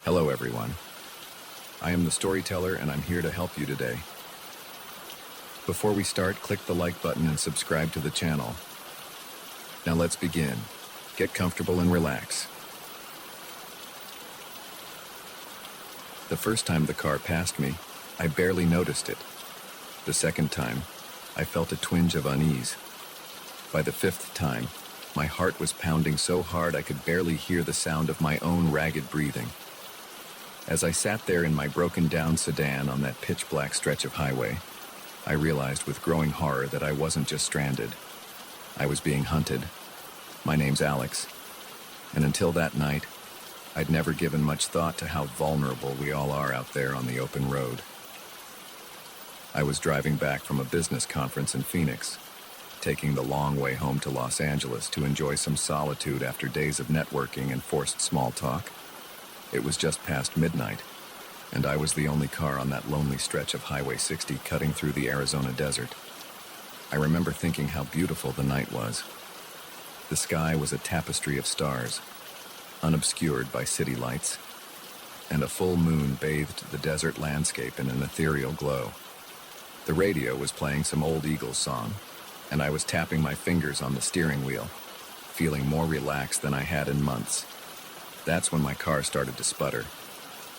Hello everyone. I am the storyteller and I'm here to help you today. Before we start, click the like button and subscribe to the channel. Now let's begin. Get comfortable and relax. The first time the car passed me, I barely noticed it. The second time, I felt a twinge of unease. By the fifth time, my heart was pounding so hard I could barely hear the sound of my own ragged breathing. As I sat there in my broken-down sedan on that pitch-black stretch of highway, I realized with growing horror that I wasn't just stranded. I was being hunted. My name's Alex, and until that night, I'd never given much thought to how vulnerable we all are out there on the open road. I was driving back from a business conference in Phoenix, taking the long way home to Los Angeles to enjoy some solitude after days of networking and forced small talk. It was just past midnight, and I was the only car on that lonely stretch of Highway 60 cutting through the Arizona desert. I remember thinking how beautiful the night was. The sky was a tapestry of stars, unobscured by city lights, and a full moon bathed the desert landscape in an ethereal glow. The radio was playing some old Eagles song, and I was tapping my fingers on the steering wheel, feeling more relaxed than I had in months. That's when my car started to sputter.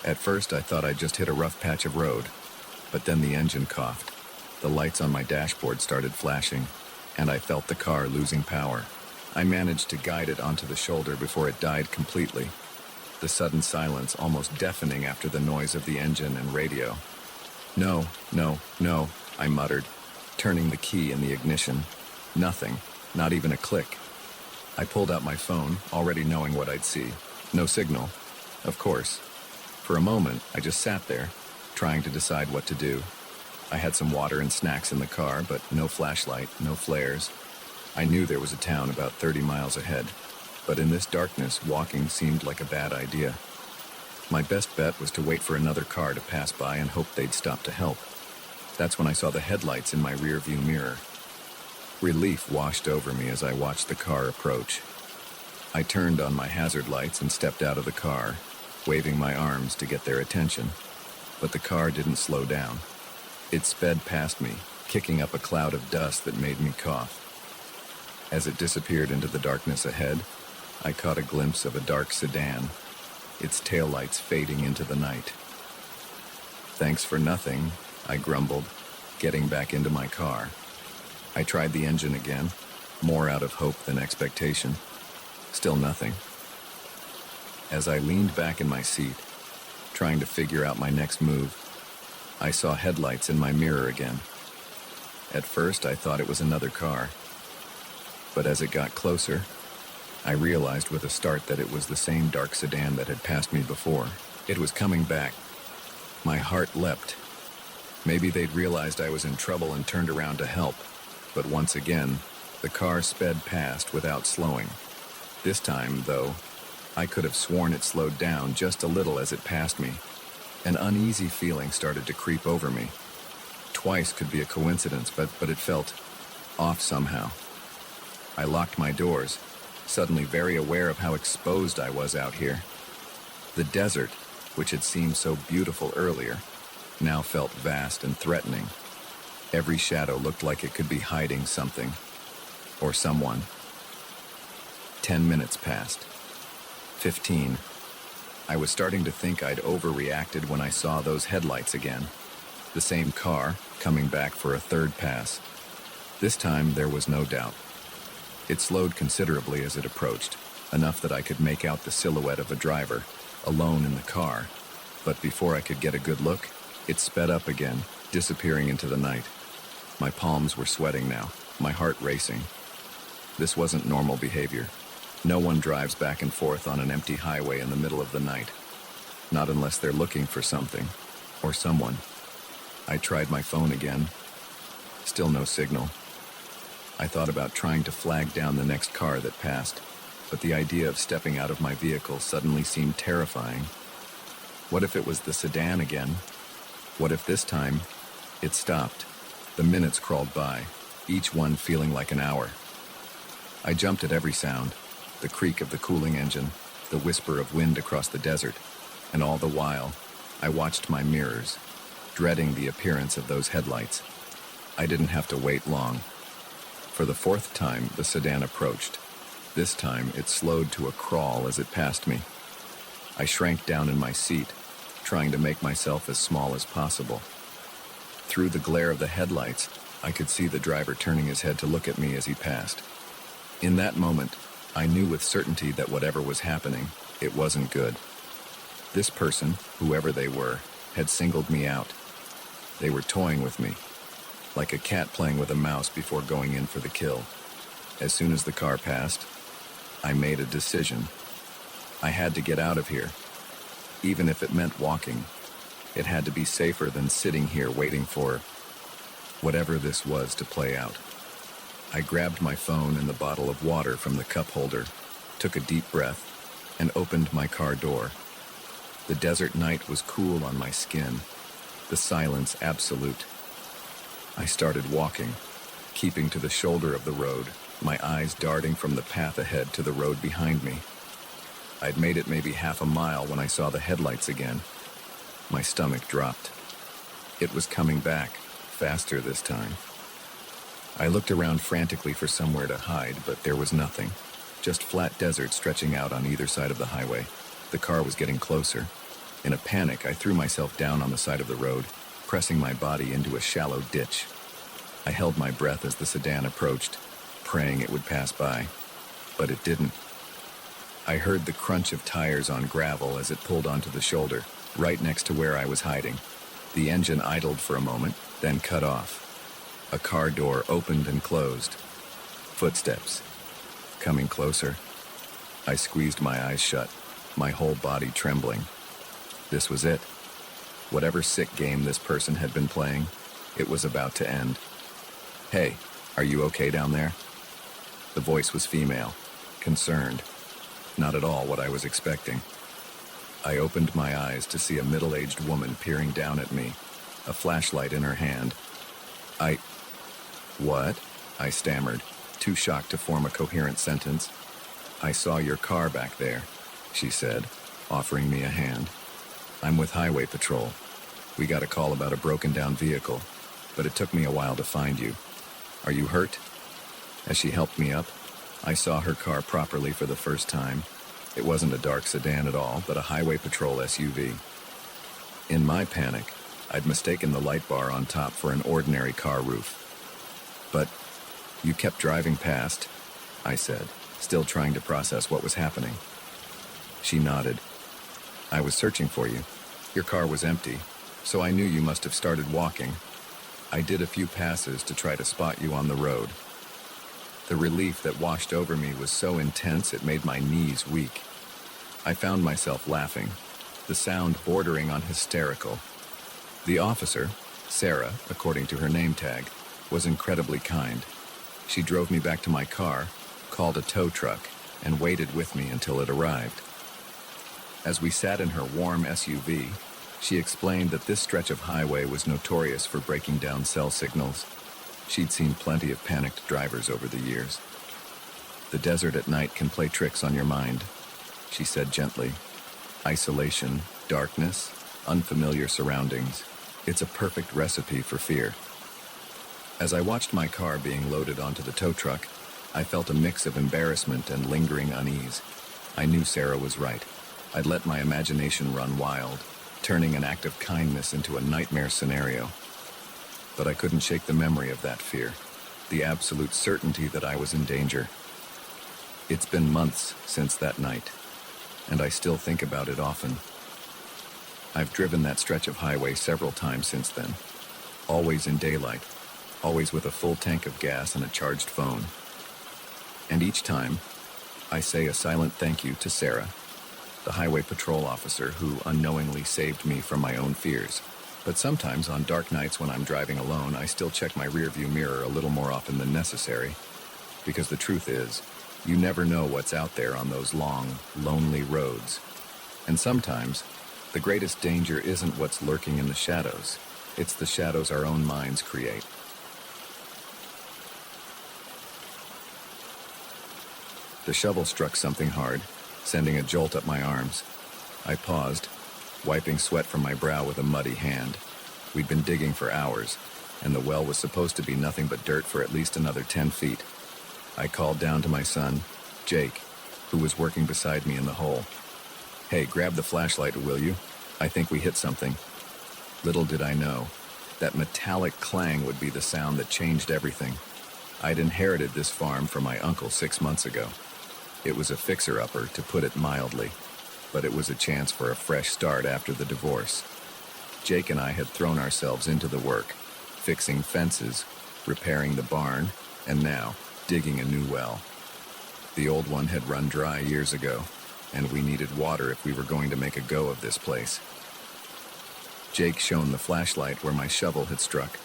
At first, I thought I'd just hit a rough patch of road, but then the engine coughed. The lights on my dashboard started flashing, and I felt the car losing power. I managed to guide it onto the shoulder before it died completely, the sudden silence almost deafening after the noise of the engine and radio. No, I muttered, turning the key in the ignition. Nothing, not even a click. I pulled out my phone, already knowing what I'd see. No signal, of course. For a moment, I just sat there, trying to decide what to do. I had some water and snacks in the car, but no flashlight, no flares. I knew there was a town about 30 miles ahead, but in this darkness, walking seemed like a bad idea. My best bet was to wait for another car to pass by and hope they'd stop to help. That's when I saw the headlights in my rearview mirror. Relief washed over me as I watched the car approach. I turned on my hazard lights and stepped out of the car, waving my arms to get their attention. But the car didn't slow down. It sped past me, kicking up a cloud of dust that made me cough. As it disappeared into the darkness ahead, I caught a glimpse of a dark sedan, its taillights fading into the night. Thanks for nothing, I grumbled, getting back into my car. I tried the engine again, more out of hope than expectation. Still nothing. As I leaned back in my seat, trying to figure out my next move, I saw headlights in my mirror again. At first, I thought it was another car. But as it got closer, I realized with a start that it was the same dark sedan that had passed me before. It was coming back. My heart leapt. Maybe they'd realized I was in trouble and turned around to help. But once again, the car sped past without slowing. This time, though, I could have sworn it slowed down just a little as it passed me. An uneasy feeling started to creep over me. Twice could be a coincidence, but it felt off somehow. I locked my doors, suddenly very aware of how exposed I was out here. The desert, which had seemed so beautiful earlier, now felt vast and threatening. Every shadow looked like it could be hiding something, or someone. 10 minutes passed. 15. I was starting to think I'd overreacted when I saw those headlights again. The same car, coming back for a third pass. This time, there was no doubt. It slowed considerably as it approached, enough that I could make out the silhouette of a driver, alone in the car. But before I could get a good look, it sped up again, disappearing into the night. My palms were sweating now, my heart racing. This wasn't normal behavior. No one drives back and forth on an empty highway in the middle of the night. Not unless they're looking for something, or someone. I tried my phone again. Still no signal. I thought about trying to flag down the next car that passed, but the idea of stepping out of my vehicle suddenly seemed terrifying. What if it was the sedan again? What if this time it stopped? The minutes crawled by, each one feeling like an hour. I jumped at every sound, the creak of the cooling engine, the whisper of wind across the desert. And all the while, I watched my mirrors, dreading the appearance of those headlights. I didn't have to wait long. For the fourth time, the sedan approached. This time, it slowed to a crawl as it passed me. I shrank down in my seat, trying to make myself as small as possible. Through the glare of the headlights, I could see the driver turning his head to look at me as he passed. In that moment, I knew with certainty that whatever was happening, it wasn't good. This person, whoever they were, had singled me out. They were toying with me, like a cat playing with a mouse before going in for the kill. As soon as the car passed, I made a decision. I had to get out of here. Even if it meant walking, it had to be safer than sitting here waiting for whatever this was to play out. I grabbed my phone and the bottle of water from the cup holder, took a deep breath, and opened my car door. The desert night was cool on my skin, the silence absolute. I started walking, keeping to the shoulder of the road, my eyes darting from the path ahead to the road behind me. I'd made it maybe half a mile when I saw the headlights again. My stomach dropped. It was coming back, faster this time. I looked around frantically for somewhere to hide, but there was nothing. Just flat desert stretching out on either side of the highway. The car was getting closer. In a panic, I threw myself down on the side of the road, pressing my body into a shallow ditch. I held my breath as the sedan approached, praying it would pass by, but it didn't. I heard the crunch of tires on gravel as it pulled onto the shoulder, right next to where I was hiding. The engine idled for a moment, then cut off. A car door opened and closed. Footsteps. Coming closer. I squeezed my eyes shut, my whole body trembling. This was it. Whatever sick game this person had been playing, it was about to end. "Hey, are you okay down there?" The voice was female, concerned. Not at all what I was expecting. I opened my eyes to see a middle-aged woman peering down at me, a flashlight in her hand. What? I stammered, too shocked to form a coherent sentence. "I saw your car back there," she said, offering me a hand. "I'm with Highway Patrol. We got a call about a broken-down vehicle, but it took me a while to find you. Are you hurt?" As she helped me up, I saw her car properly for the first time. It wasn't a dark sedan at all, but a Highway Patrol SUV. In my panic, I'd mistaken the light bar on top for an ordinary car roof. "But you kept driving past," I said, still trying to process what was happening. She nodded. "I was searching for you. Your car was empty, so I knew you must have started walking. I did a few passes to try to spot you on the road." The relief that washed over me was so intense it made my knees weak. I found myself laughing, the sound bordering on hysterical. The officer, Sarah, according to her name tag, was incredibly kind. She drove me back to my car, called a tow truck, and waited with me until it arrived. As we sat in her warm SUV, she explained that this stretch of highway was notorious for breaking down cell signals. She'd seen plenty of panicked drivers over the years. "The desert at night can play tricks on your mind," she said gently. "Isolation, darkness, unfamiliar surroundings. It's a perfect recipe for fear." As I watched my car being loaded onto the tow truck, I felt a mix of embarrassment and lingering unease. I knew Sarah was right. I'd let my imagination run wild, turning an act of kindness into a nightmare scenario. But I couldn't shake the memory of that fear, the absolute certainty that I was in danger. It's been months since that night, and I still think about it often. I've driven that stretch of highway several times since then, always in daylight, always with a full tank of gas and a charged phone. And each time, I say a silent thank you to Sarah, the highway patrol officer who unknowingly saved me from my own fears. But sometimes on dark nights when I'm driving alone, I still check my rearview mirror a little more often than necessary. Because the truth is, you never know what's out there on those long, lonely roads. And sometimes, the greatest danger isn't what's lurking in the shadows. It's the shadows our own minds create. The shovel struck something hard, sending a jolt up my arms. I paused, wiping sweat from my brow with a muddy hand. We'd been digging for hours, and the well was supposed to be nothing but dirt for at least another 10 feet. I called down to my son, Jake, who was working beside me in the hole. "Hey, grab the flashlight, will you? I think we hit something." Little did I know, that metallic clang would be the sound that changed everything. I'd inherited this farm from my uncle 6 months ago. It was a fixer-upper, to put it mildly, but it was a chance for a fresh start after the divorce. Jake and I had thrown ourselves into the work, fixing fences, repairing the barn, and now digging a new well. The old one had run dry years ago, and we needed water if we were going to make a go of this place. Jake shone the flashlight where my shovel had struck.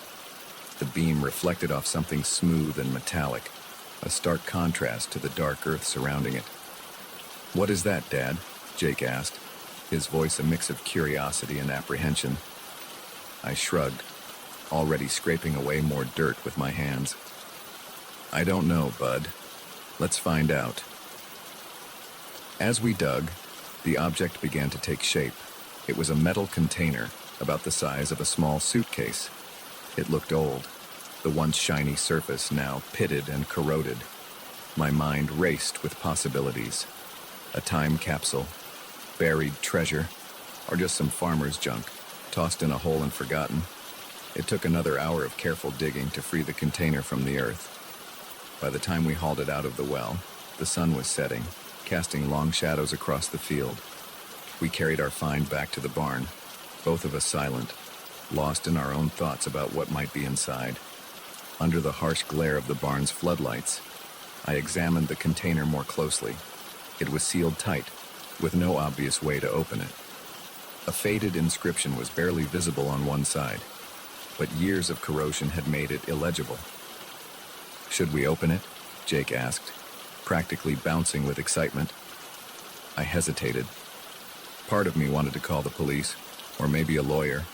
The beam reflected off something smooth and metallic, a stark contrast to the dark earth surrounding it. "What is that, Dad?" Jake asked, his voice a mix of curiosity and apprehension. I shrugged, already scraping away more dirt with my hands. "I don't know, bud. Let's find out." As we dug, the object began to take shape. It was a metal container, about the size of a small suitcase. It looked old, the once shiny surface now pitted and corroded. My mind raced with possibilities. A time capsule, buried treasure, or just some farmer's junk, tossed in a hole and forgotten. It took another hour of careful digging to free the container from the earth. By the time we hauled it out of the well, the sun was setting, casting long shadows across the field. We carried our find back to the barn, both of us silent, lost in our own thoughts about what might be inside. Under the harsh glare of the barn's floodlights, I examined the container more closely. It was sealed tight, with no obvious way to open it. A faded inscription was barely visible on one side, but years of corrosion had made it illegible. "Should we open it?" Jake asked, practically bouncing with excitement. I hesitated. Part of me wanted to call the police, or maybe a lawyer.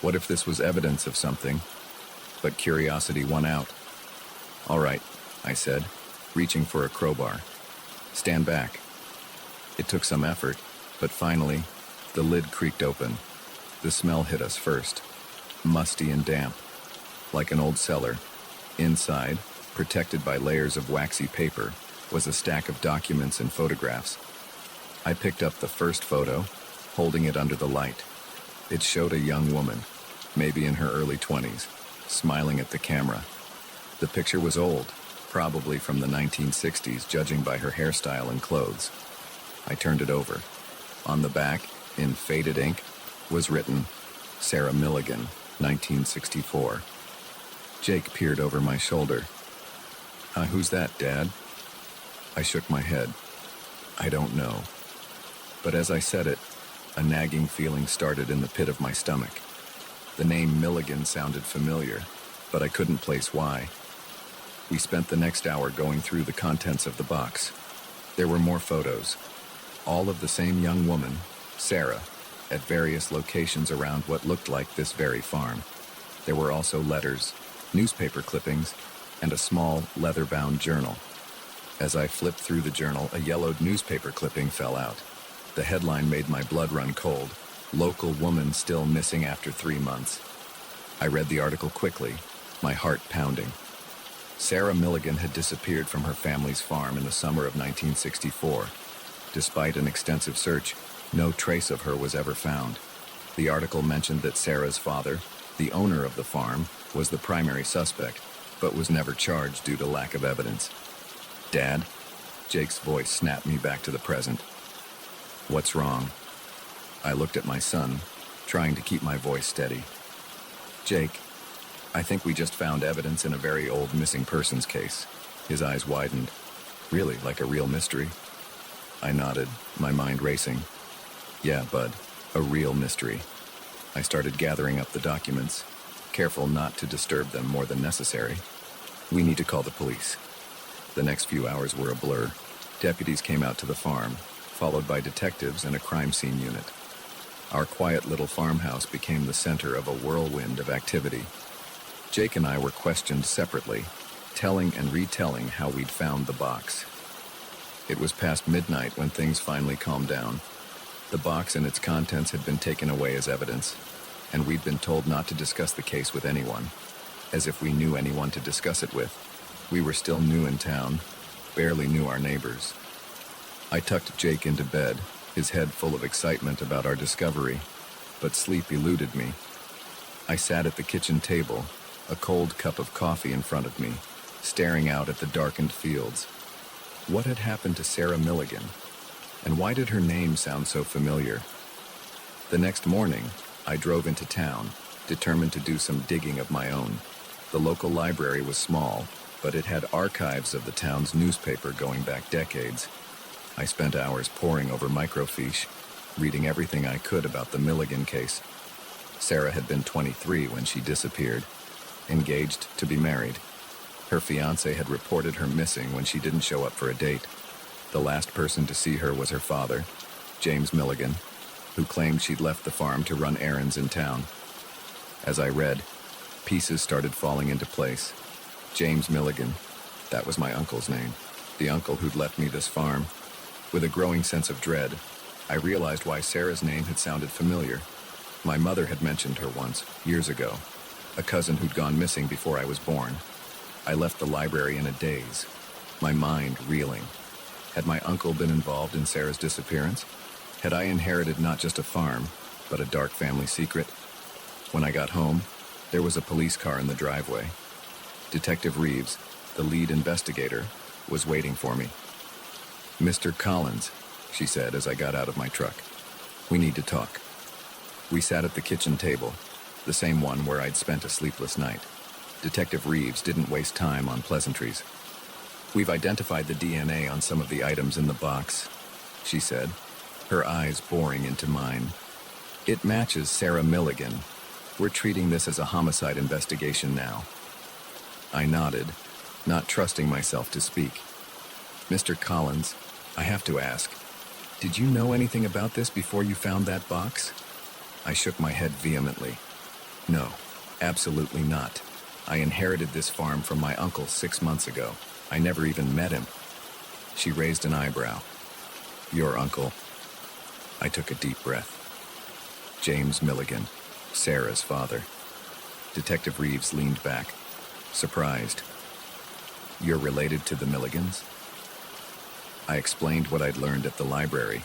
What if this was evidence of something? But curiosity won out. "All right," I said, reaching for a crowbar. "Stand back." It took some effort, but finally, the lid creaked open. The smell hit us first, musty and damp, like an old cellar. Inside, protected by layers of waxy paper, was a stack of documents and photographs. I picked up the first photo, holding it under the light. It showed a young woman, maybe in her early 20s, smiling at the camera. The picture was old, probably from the 1960s, judging by her hairstyle and clothes. I turned it over. On the back, in faded ink, was written, "Sarah Milligan, 1964. Jake peered over my shoulder. Who's that, Dad?" I shook my head. "I don't know." But as I said it, a nagging feeling started in the pit of my stomach. The name Milligan sounded familiar, but I couldn't place why. We spent the next hour going through the contents of the box. There were more photos, all of the same young woman, Sarah, at various locations around what looked like this very farm. There were also letters, newspaper clippings, and a small, leather-bound journal. As I flipped through the journal, a yellowed newspaper clipping fell out. The headline made my blood run cold. "Local woman still missing after 3 months." I read the article quickly, my heart pounding. Sarah Milligan had disappeared from her family's farm in the summer of 1964. Despite an extensive search, no trace of her was ever found. The article mentioned that Sarah's father, the owner of the farm, was the primary suspect, but was never charged due to lack of evidence. "Dad?" Jake's voice snapped me back to the present. "What's wrong?" I looked at my son, trying to keep my voice steady. "Jake, I think we just found evidence in a very old missing persons case." His eyes widened. "Really, like a real mystery?" I nodded, my mind racing. "Yeah, bud, a real mystery." I started gathering up the documents, careful not to disturb them more than necessary. "We need to call the police." The next few hours were a blur. Deputies came out to the farm, followed by detectives and a crime scene unit. Our quiet little farmhouse became the center of a whirlwind of activity. Jake and I were questioned separately, telling and retelling how we'd found the box. It was past midnight when things finally calmed down. The box and its contents had been taken away as evidence, and we'd been told not to discuss the case with anyone, as if we knew anyone to discuss it with. We were still new in town, barely knew our neighbors. I tucked Jake into bed, his head full of excitement about our discovery, but sleep eluded me. I sat at the kitchen table, a cold cup of coffee in front of me, staring out at the darkened fields. What had happened to Sarah Milligan? And why did her name sound so familiar? The next morning, I drove into town, determined to do some digging of my own. The local library was small, but it had archives of the town's newspaper going back decades. I spent hours poring over microfiche, reading everything I could about the Milligan case. Sarah had been 23 when she disappeared, engaged to be married. Her fiancé had reported her missing when she didn't show up for a date. The last person to see her was her father, James Milligan, who claimed she'd left the farm to run errands in town. As I read, pieces started falling into place. James Milligan, that was my uncle's name, the uncle who'd left me this farm. With a growing sense of dread, I realized why Sarah's name had sounded familiar. My mother had mentioned her once, years ago, a cousin who'd gone missing before I was born. I left the library in a daze, my mind reeling. Had my uncle been involved in Sarah's disappearance? Had I inherited not just a farm, but a dark family secret? When I got home, there was a police car in the driveway. Detective Reeves, the lead investigator, was waiting for me. "Mr. Collins," she said as I got out of my truck. "We need to talk." We sat at the kitchen table, the same one where I'd spent a sleepless night. Detective Reeves didn't waste time on pleasantries. "We've identified the DNA on some of the items in the box," she said, her eyes boring into mine. "It matches Sarah Milligan. We're treating this as a homicide investigation now." I nodded, not trusting myself to speak. "Mr. Collins, I have to ask, did you know anything about this before you found that box?" I shook my head vehemently. "No, absolutely not. I inherited this farm from my uncle 6 months ago. I never even met him." She raised an eyebrow. "Your uncle?" I took a deep breath. James Milligan, Sarah's father. Detective Reeves leaned back, surprised. "You're related to the Milligans?" I explained what I'd learned at the library,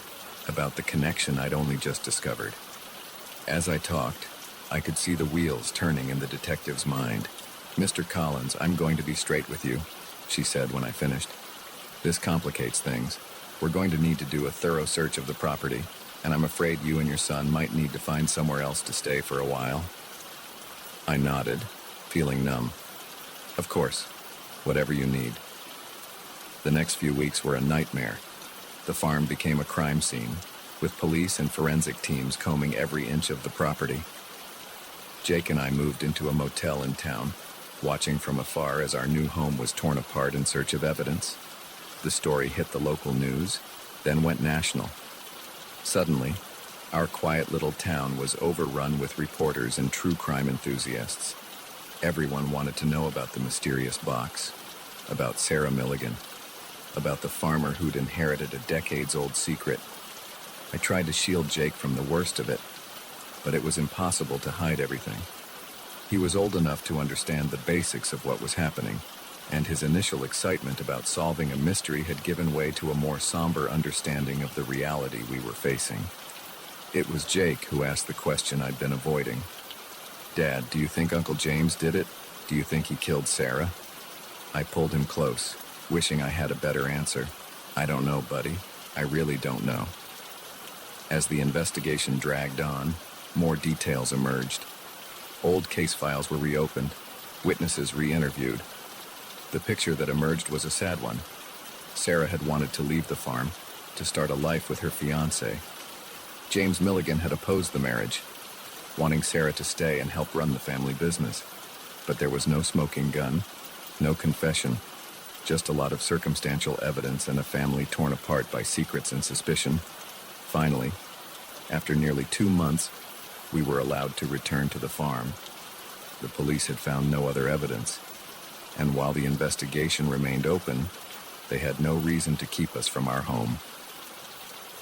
about the connection I'd only just discovered. As I talked, I could see the wheels turning in the detective's mind. "Mr. Collins, I'm going to be straight with you," she said when I finished. "This complicates things. We're going to need to do a thorough search of the property, and I'm afraid you and your son might need to find somewhere else to stay for a while." I nodded, feeling numb. "Of course, whatever you need." The next few weeks were a nightmare. The farm became a crime scene, with police and forensic teams combing every inch of the property. Jake and I moved into a motel in town, watching from afar as our new home was torn apart in search of evidence. The story hit the local news, then went national. Suddenly, our quiet little town was overrun with reporters and true crime enthusiasts. Everyone wanted to know about the mysterious box, about Sarah Milligan, about the farmer who'd inherited a decades-old secret. I tried to shield Jake from the worst of it, but it was impossible to hide everything. He was old enough to understand the basics of what was happening, and his initial excitement about solving a mystery had given way to a more somber understanding of the reality we were facing. It was Jake who asked the question I'd been avoiding. "Dad, do you think Uncle James did it? Do you think he killed Sarah?" I pulled him close, wishing I had a better answer. "I don't know, buddy. I really don't know." As the investigation dragged on, more details emerged. Old case files were reopened, witnesses re-interviewed. The picture that emerged was a sad one. Sarah had wanted to leave the farm, to start a life with her fiancé. James Milligan had opposed the marriage, wanting Sarah to stay and help run the family business. But there was no smoking gun, no confession, just a lot of circumstantial evidence and a family torn apart by secrets and suspicion. Finally, after nearly 2 months, we were allowed to return to the farm. The police had found no other evidence, and while the investigation remained open, they had no reason to keep us from our home.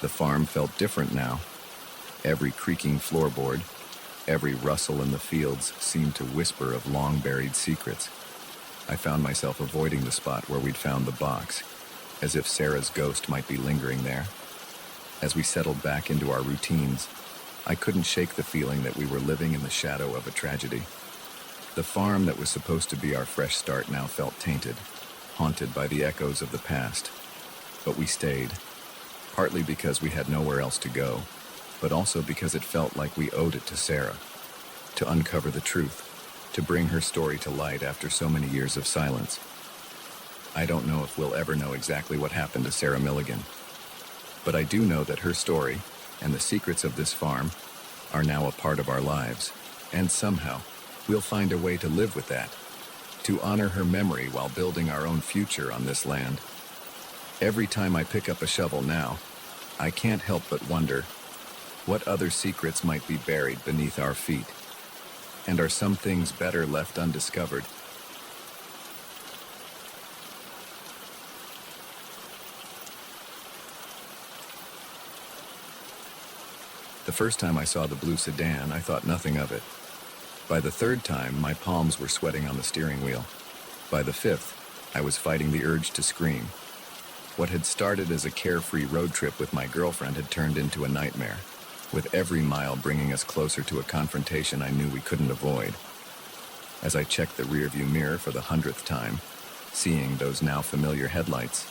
The farm felt different now, Every creaking floorboard, every rustle in the fields seemed to whisper of long-buried secrets. I found myself avoiding the spot where we'd found the box, as if Sarah's ghost might be lingering there. As we settled back into our routines, I couldn't shake the feeling that we were living in the shadow of a tragedy. The farm that was supposed to be our fresh start now felt tainted, haunted by the echoes of the past. But we stayed, partly because we had nowhere else to go, but also because it felt like we owed it to Sarah, to uncover the truth, to bring her story to light after so many years of silence. I don't know if we'll ever know exactly what happened to Sarah Milligan, but I do know that her story and the secrets of this farm are now a part of our lives, and somehow we'll find a way to live with that, to honor her memory while building our own future on this land. Every time I pick up a shovel now, I can't help but wonder what other secrets might be buried beneath our feet, and are some things better left undiscovered? The first time I saw the blue sedan, I thought nothing of it. By the third time, my palms were sweating on the steering wheel. By the fifth, I was fighting the urge to scream. What had started as a carefree road trip with my girlfriend had turned into a nightmare, with every mile bringing us closer to a confrontation I knew we couldn't avoid. As I checked the rearview mirror for the 100th time, seeing those now familiar headlights,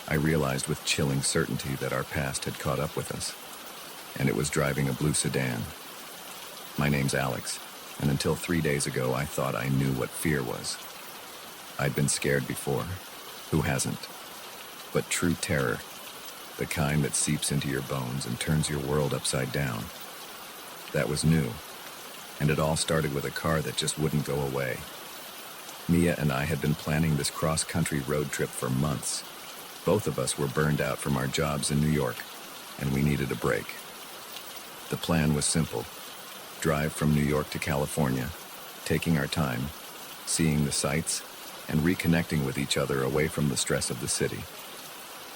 I realized with chilling certainty that our past had caught up with us, and it was driving a blue sedan. My name's Alex, and until 3 days ago I thought I knew what fear was. I'd been scared before. Who hasn't? But true terror, the kind that seeps into your bones and turns your world upside down, that was new. And it all started with a car that just wouldn't go away. Mia and I had been planning this cross-country road trip for months. Both of us were burned out from our jobs in New York, and we needed a break. The plan was simple: drive from New York to California, taking our time, seeing the sights, and reconnecting with each other away from the stress of the city.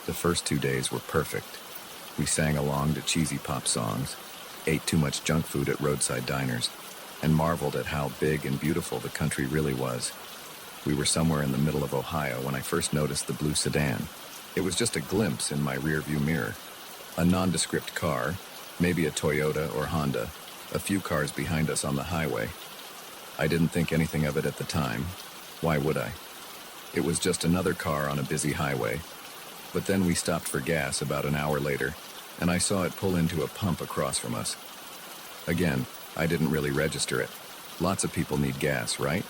The first 2 days were perfect. We sang along to cheesy pop songs, ate too much junk food at roadside diners, and marveled at how big and beautiful the country really was. We were somewhere in the middle of Ohio when I first noticed the blue sedan. It was just a glimpse in my rearview mirror. A nondescript car, maybe a Toyota or Honda, a few cars behind us on the highway. I didn't think anything of it at the time. Why would I? It was just another car on a busy highway. But then we stopped for gas about an hour later, and I saw it pull into a pump across from us. Again, I didn't really register it. Lots of people need gas, right?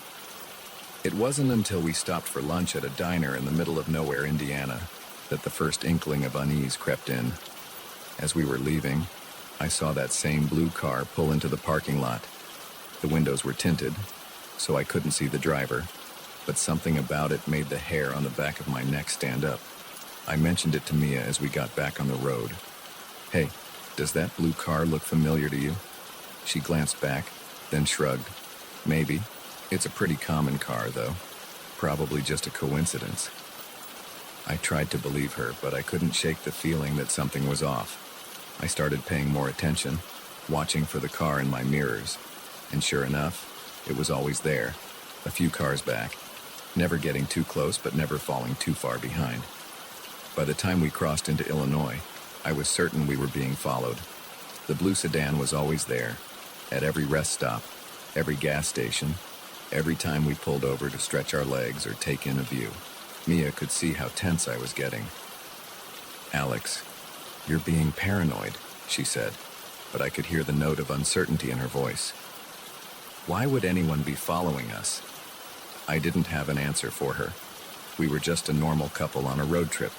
It wasn't until we stopped for lunch at a diner in the middle of nowhere, Indiana, that the first inkling of unease crept in. As we were leaving, I saw that same blue car pull into the parking lot. The windows were tinted, so I couldn't see the driver, but something about it made the hair on the back of my neck stand up. I mentioned it to Mia as we got back on the road. "Hey, does that blue car look familiar to you?" She glanced back, then shrugged. "Maybe. It's a pretty common car, though. Probably just a coincidence." I tried to believe her, but I couldn't shake the feeling that something was off. I started paying more attention, watching for the car in my mirrors, and sure enough, it was always there, a few cars back, never getting too close but never falling too far behind. By the time we crossed into Illinois, I was certain we were being followed. The blue sedan was always there, at every rest stop, every gas station, every time we pulled over to stretch our legs or take in a view. Mia could see how tense I was getting. "Alex, you're being paranoid," she said, but I could hear the note of uncertainty in her voice. Why would anyone be following us? I didn't have an answer for her. We were just a normal couple on a road trip.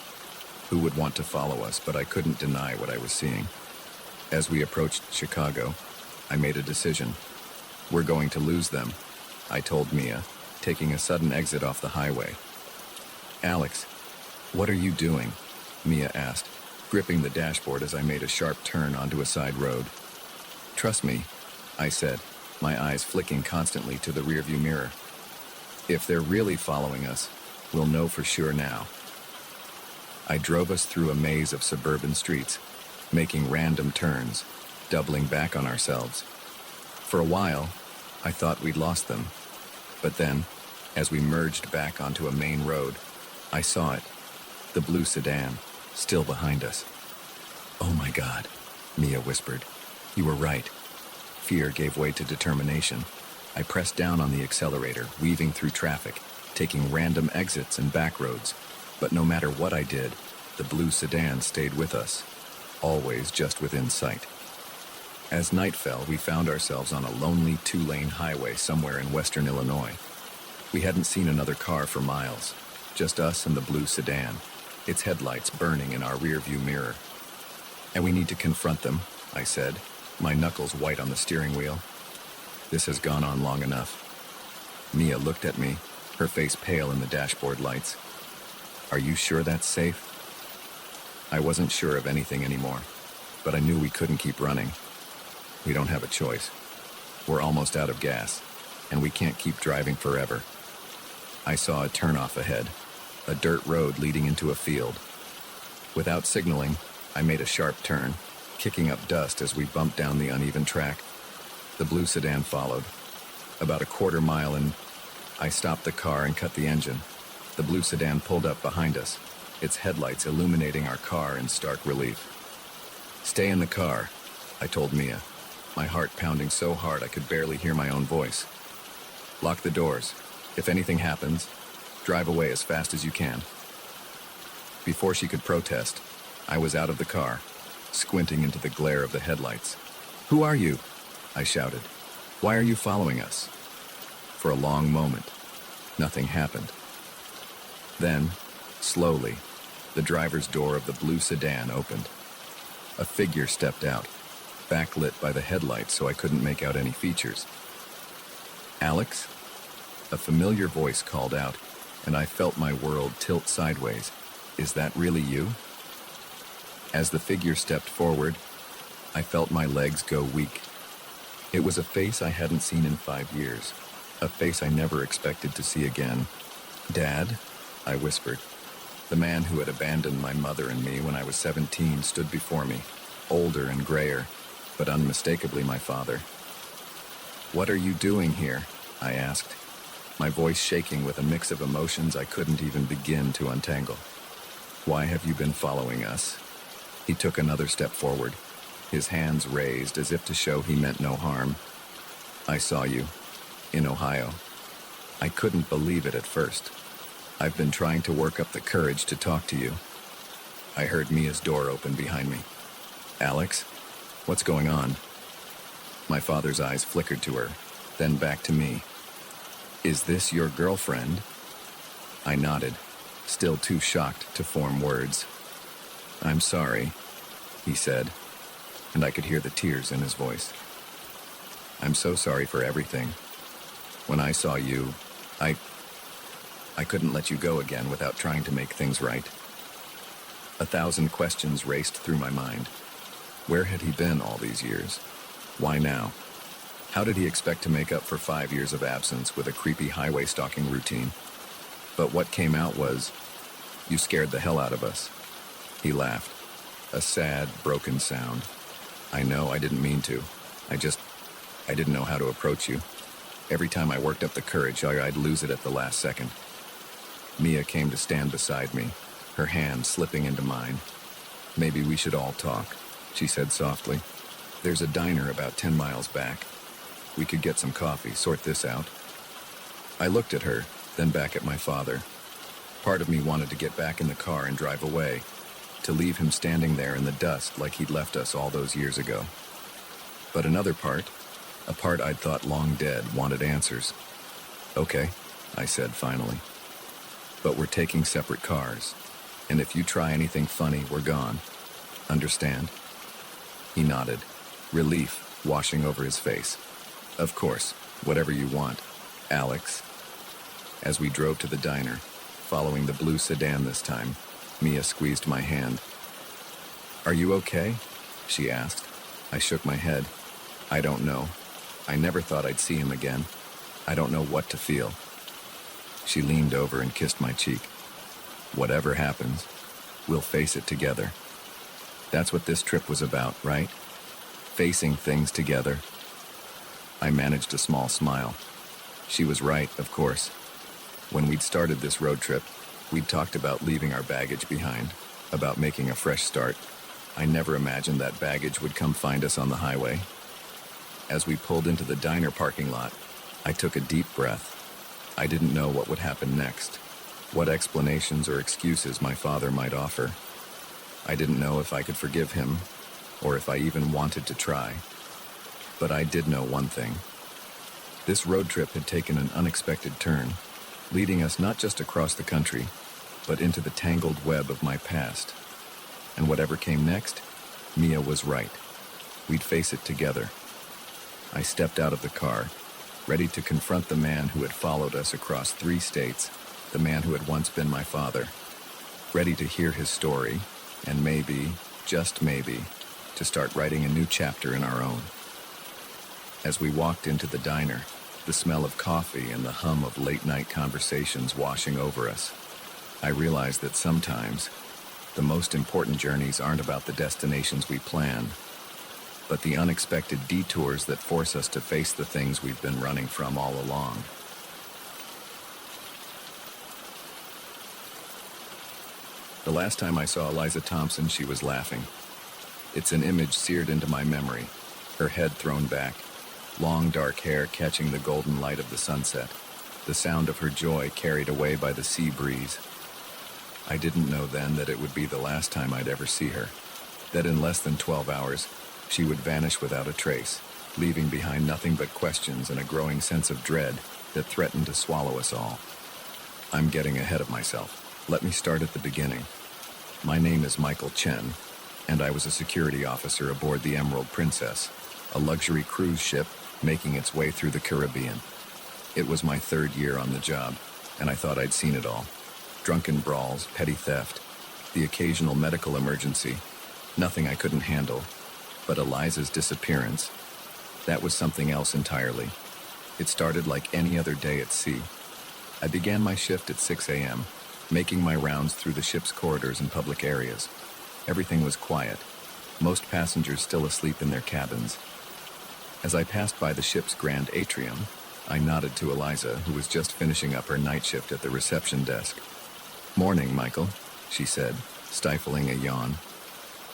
Who would want to follow us? But I couldn't deny what I was seeing. As we approached Chicago, I made a decision. "We're going to lose them," I told Mia, taking a sudden exit off the highway. "Alex, what are you doing?" Mia asked, gripping the dashboard as I made a sharp turn onto a side road. "Trust me," I said, my eyes flicking constantly to the rearview mirror. "If they're really following us, we'll know for sure now." I drove us through a maze of suburban streets, making random turns, doubling back on ourselves. For a while, I thought we'd lost them. But then, as we merged back onto a main road, I saw it, the blue sedan, still behind us. "Oh my God," Mia whispered. "You were right." Fear gave way to determination. I pressed down on the accelerator, weaving through traffic, taking random exits and back roads. But no matter what I did, the blue sedan stayed with us, always just within sight. As night fell, we found ourselves on a lonely two-lane highway somewhere in western Illinois. We hadn't seen another car for miles, just us and the blue sedan, its headlights burning in our rearview mirror. "And we need to confront them," I said, my knuckles white on the steering wheel. "This has gone on long enough." Mia looked at me, her face pale in the dashboard lights. "Are you sure that's safe?" I wasn't sure of anything anymore, but I knew we couldn't keep running. We don't have a choice. We're almost out of gas, and we can't keep driving forever. I saw a turnoff ahead, a dirt road leading into a field. Without signaling, I made a sharp turn, kicking up dust as we bumped down the uneven track. The blue sedan followed. About a quarter mile in, I stopped the car and cut the engine. The blue sedan pulled up behind us, its headlights illuminating our car in stark relief. "Stay in the car," I told Mia, my heart pounding so hard I could barely hear my own voice. "Lock the doors. If anything happens, drive away as fast as you can." Before she could protest, I was out of the car, squinting into the glare of the headlights. "Who are you?" I shouted. "Why are you following us?" For a long moment, nothing happened. Then, slowly, the driver's door of the blue sedan opened. A figure stepped out, backlit by the headlights so I couldn't make out any features. "Alex?" A familiar voice called out, and I felt my world tilt sideways. "Is that really you?" As the figure stepped forward, I felt my legs go weak. It was a face I hadn't seen in 5 years, a face I never expected to see again. "Dad?" I whispered. The man who had abandoned my mother and me when I was 17 stood before me, older and grayer, but unmistakably my father. "What are you doing here?" I asked, my voice shaking with a mix of emotions I couldn't even begin to untangle. "Why have you been following us?" He took another step forward, his hands raised as if to show he meant no harm. "I saw you, in Ohio." I couldn't believe it at first. "I've been trying to work up the courage to talk to you." I heard Mia's door open behind me. "Alex, what's going on?" My father's eyes flickered to her, then back to me. "Is this your girlfriend?" I nodded, still too shocked to form words. "I'm sorry," he said, and I could hear the tears in his voice. "I'm so sorry for everything. When I saw you, I couldn't let you go again without trying to make things right." 1,000 questions raced through my mind. Where had he been all these years? Why now? How did he expect to make up for 5 years of absence with a creepy highway stalking routine? But what came out was, "You scared the hell out of us." He laughed, a sad, broken sound. "I know I didn't mean to. I didn't know how to approach you. Every time I worked up the courage, I'd lose it at the last second." Mia came to stand beside me, her hand slipping into mine. "Maybe we should all talk," she said softly. "There's a diner about 10 miles back. We could get some coffee, sort this out." I looked at her, then back at my father. Part of me wanted to get back in the car and drive away, to leave him standing there in the dust like he'd left us all those years ago. But another part, a part I'd thought long dead, wanted answers. "Okay," I said finally. "But we're taking separate cars, and if you try anything funny, we're gone. Understand?" He nodded, relief washing over his face. "Of course, whatever you want, Alex." As we drove to the diner, following the blue sedan this time, Mia squeezed my hand. "Are you okay?" she asked. I shook my head. "I don't know. I never thought I'd see him again. I don't know what to feel." She leaned over and kissed my cheek. "Whatever happens, we'll face it together. That's what this trip was about, right? facing things together. I managed a small smile. She was right, of course. When we'd started this road trip, we'd talked about leaving our baggage behind, about making a fresh start. I never imagined that baggage would come find us on the highway. As we pulled into the diner parking lot, I took a deep breath. I didn't know what would happen next, what explanations or excuses my father might offer. I didn't know if I could forgive him, or if I even wanted to try. But I did know one thing. This road trip had taken an unexpected turn, leading us not just across the country, but into the tangled web of my past. And whatever came next, Mia was right. We'd face it together. I stepped out of the car, ready to confront the man who had followed us across 3 states, the man who had once been my father, ready to hear his story, and maybe, just maybe, to start writing a new chapter in our own. As we walked into the diner, the smell of coffee and the hum of late-night conversations washing over us, I realized that sometimes the most important journeys aren't about the destinations we plan, but the unexpected detours that force us to face the things we've been running from all along. The last time I saw Eliza Thompson, she was laughing. It's an image seared into my memory, her head thrown back, long dark hair catching the golden light of the sunset, the sound of her joy carried away by the sea breeze. I didn't know then that it would be the last time I'd ever see her, that in less than 12 hours, she would vanish without a trace, leaving behind nothing but questions and a growing sense of dread that threatened to swallow us all. I'm getting ahead of myself. Let me start at the beginning. My name is Michael Chen, and I was a security officer aboard the Emerald Princess, a luxury cruise ship making its way through the Caribbean. It was my 3rd year on the job, and I thought I'd seen it all. Drunken brawls, petty theft, the occasional medical emergency, nothing I couldn't handle. But Eliza's disappearance, that was something else entirely. It started like any other day at sea. I began my shift at 6 a.m., making my rounds through the ship's corridors and public areas. Everything was quiet, most passengers still asleep in their cabins. As I passed by the ship's grand atrium, I nodded to Eliza, who was just finishing up her night shift at the reception desk. "Morning, Michael," she said, stifling a yawn.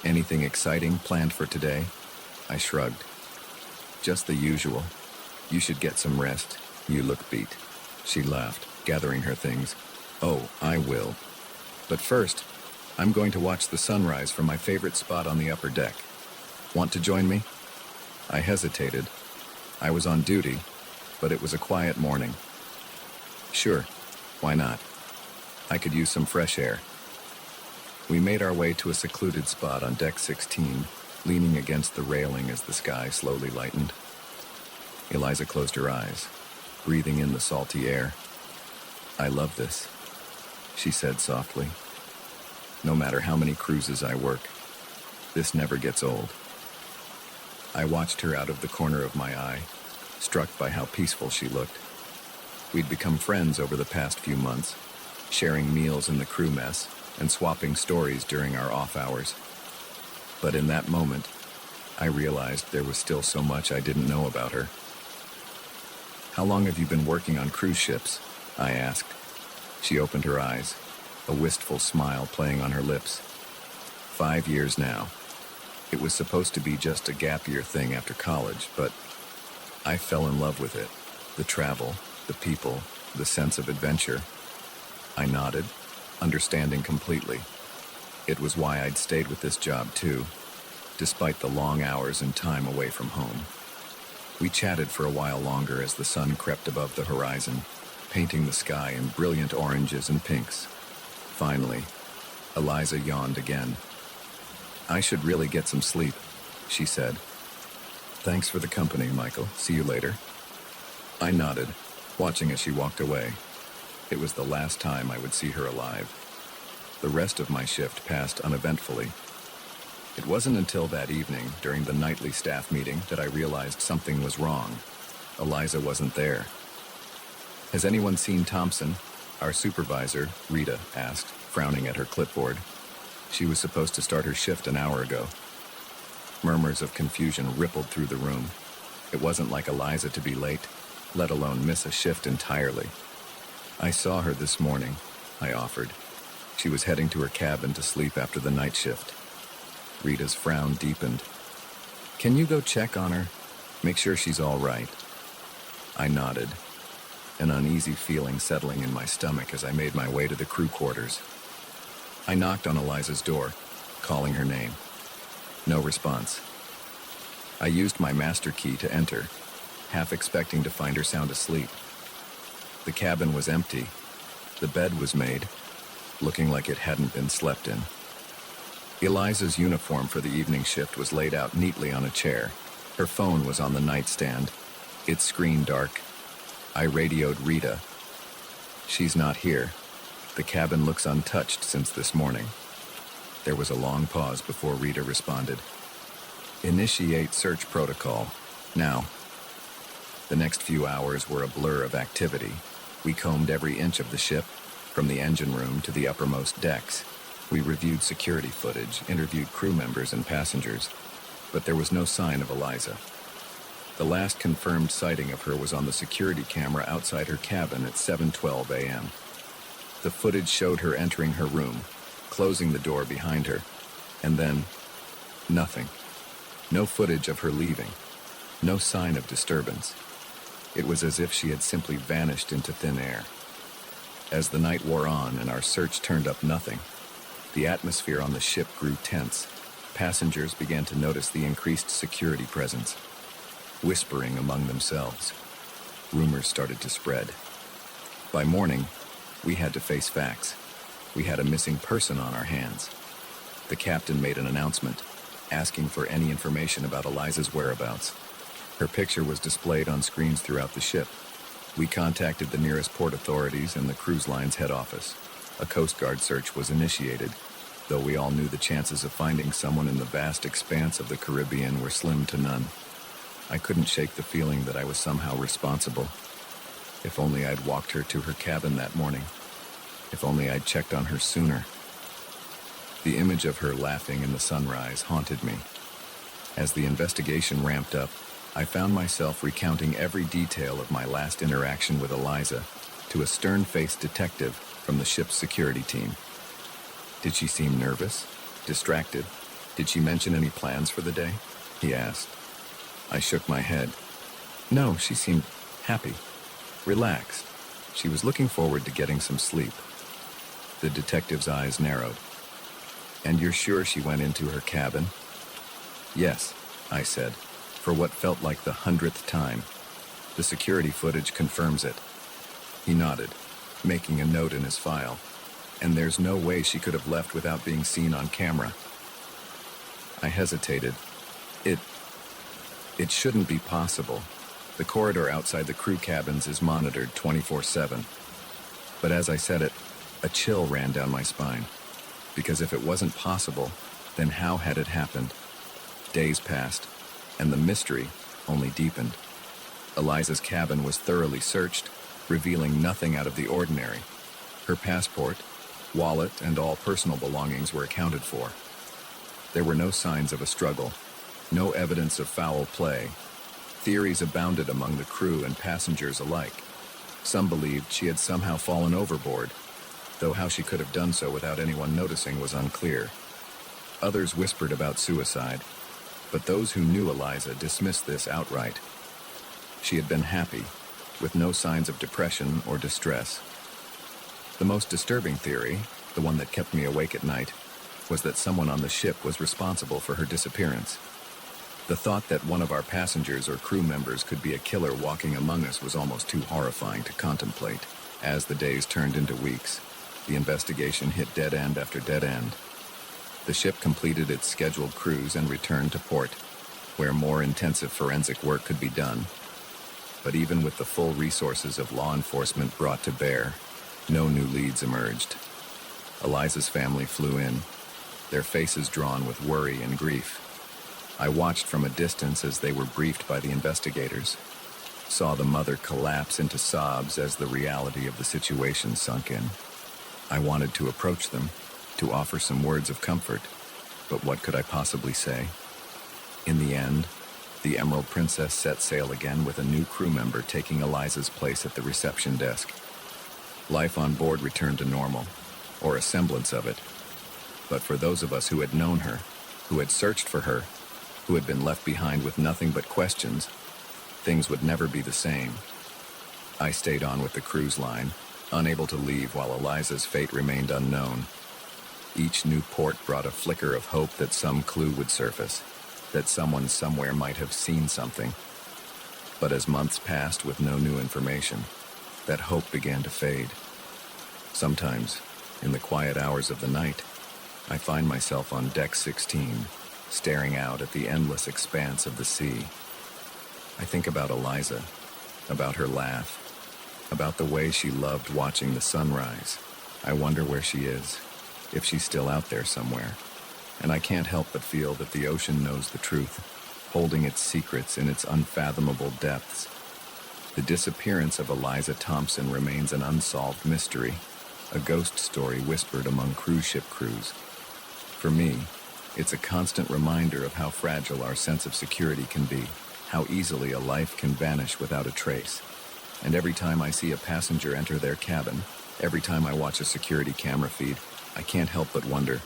"Anything exciting planned for today?" I shrugged. "Just the usual. You should get some rest. You look beat." She laughed, gathering her things. "Oh, I will. But first, I'm going to watch the sunrise from my favorite spot on the upper deck. Want to join me?" I hesitated. I was on duty, but it was a quiet morning. "Sure, why not? I could use some fresh air." We made our way to a secluded spot on deck 16, leaning against the railing as the sky slowly lightened. Eliza closed her eyes, breathing in the salty air. "I love this," she said softly. "No matter how many cruises I work, this never gets old." I watched her out of the corner of my eye, struck by how peaceful she looked. We'd become friends over the past few months, sharing meals in the crew mess and swapping stories during our off hours. But in that moment, I realized there was still so much I didn't know about her. "How long have you been working on cruise ships?" I asked. She opened her eyes, a wistful smile playing on her lips. 5 years now. It was supposed to be just a gap year thing after college, but I fell in love with it. The travel, the people, the sense of adventure. I nodded, understanding completely. It was why I'd stayed with this job too, despite the long hours and time away from home. We chatted for a while longer as the sun crept above the horizon, painting the sky in brilliant oranges and pinks. Finally, Eliza yawned again. "I should really get some sleep," she said. "Thanks for the company, Michael. See you later." I nodded, watching as she walked away. It was the last time I would see her alive. The rest of my shift passed uneventfully. It wasn't until that evening, during the nightly staff meeting, that I realized something was wrong. Eliza wasn't there. "Has anyone seen Thompson?" Our supervisor, Rita, asked, frowning at her clipboard. She was supposed to start her shift an hour ago. Murmurs of confusion rippled through the room. It wasn't like Eliza to be late, let alone miss a shift entirely. "I saw her this morning," I offered. "She was heading to her cabin to sleep after the night shift." Rita's frown deepened. "Can you go check on her? Make sure she's all right." I nodded, an uneasy feeling settling in my stomach as I made my way to the crew quarters. I knocked on Eliza's door, calling her name. No response. I used my master key to enter, half expecting to find her sound asleep. The cabin was empty. The bed was made, looking like it hadn't been slept in. Eliza's uniform for the evening shift was laid out neatly on a chair. Her phone was on the nightstand, its screen dark. I radioed Rita. "She's not here. The cabin looks untouched since this morning." There was a long pause before Rita responded. "Initiate search protocol. Now." The next few hours were a blur of activity. We combed every inch of the ship, from the engine room to the uppermost decks. We reviewed security footage, interviewed crew members and passengers, but there was no sign of Eliza. The last confirmed sighting of her was on the security camera outside her cabin at 7:12 a.m. The footage showed her entering her room, closing the door behind her, and then nothing. No footage of her leaving, no sign of disturbance. It was as if she had simply vanished into thin air. As the night wore on and our search turned up nothing, the atmosphere on the ship grew tense. Passengers began to notice the increased security presence, whispering among themselves. Rumors started to spread. By morning, we had to face facts. We had a missing person on our hands. The captain made an announcement, asking for any information about Eliza's whereabouts. Her picture was displayed on screens throughout the ship. We contacted the nearest port authorities and the cruise line's head office. A Coast Guard search was initiated, though we all knew the chances of finding someone in the vast expanse of the Caribbean were slim to none. I couldn't shake the feeling that I was somehow responsible. If only I'd walked her to her cabin that morning. If only I'd checked on her sooner. The image of her laughing in the sunrise haunted me. As the investigation ramped up, I found myself recounting every detail of my last interaction with Eliza to a stern-faced detective from the ship's security team. "Did she seem nervous? Distracted? Did she mention any plans for the day?" he asked. I shook my head. "No, she seemed happy, relaxed. She was looking forward to getting some sleep." The detective's eyes narrowed. "And you're sure she went into her cabin?" "Yes," I said, for what felt like the 100th time. "The security footage confirms it." He nodded, making a note in his file. "And there's no way she could have left without being seen on camera." I hesitated. It shouldn't be possible. The corridor outside the crew cabins is monitored 24/7. But as I said it, a chill ran down my spine. Because if it wasn't possible, then how had it happened? Days passed, and the mystery only deepened. Eliza's cabin was thoroughly searched, revealing nothing out of the ordinary. Her passport, wallet, and all personal belongings were accounted for. There were no signs of a struggle, no evidence of foul play. Theories abounded among the crew and passengers alike. Some believed she had somehow fallen overboard, though how she could have done so without anyone noticing was unclear. Others whispered about suicide, but those who knew Eliza dismissed this outright. She had been happy, with no signs of depression or distress. The most disturbing theory, the one that kept me awake at night, was that someone on the ship was responsible for her disappearance. The thought that one of our passengers or crew members could be a killer walking among us was almost too horrifying to contemplate. As the days turned into weeks, the investigation hit dead end after dead end. The ship completed its scheduled cruise and returned to port, where more intensive forensic work could be done. But even with the full resources of law enforcement brought to bear, no new leads emerged. Eliza's family flew in, their faces drawn with worry and grief. I watched from a distance as they were briefed by the investigators, saw the mother collapse into sobs as the reality of the situation sunk in. I wanted to approach them, to offer some words of comfort, but what could I possibly say? In the end, the Emerald Princess set sail again with a new crew member taking Eliza's place at the reception desk. Life on board returned to normal, or a semblance of it. But for those of us who had known her, who had searched for her, who had been left behind with nothing but questions, things would never be the same. I stayed on with the cruise line, unable to leave while Eliza's fate remained unknown. Each new port brought a flicker of hope that some clue would surface, that someone somewhere might have seen something. But as months passed with no new information, that hope began to fade. Sometimes, in the quiet hours of the night, I find myself on deck 16, staring out at the endless expanse of the sea. I think about Eliza, about her laugh, about the way she loved watching the sunrise. I wonder where she is, if she's still out there somewhere. And I can't help but feel that the ocean knows the truth, holding its secrets in its unfathomable depths. The disappearance of Eliza Thompson remains an unsolved mystery, a ghost story whispered among cruise ship crews. For me, it's a constant reminder of how fragile our sense of security can be, how easily a life can vanish without a trace. And every time I see a passenger enter their cabin, every time I watch a security camera feed, I can't help but wonder,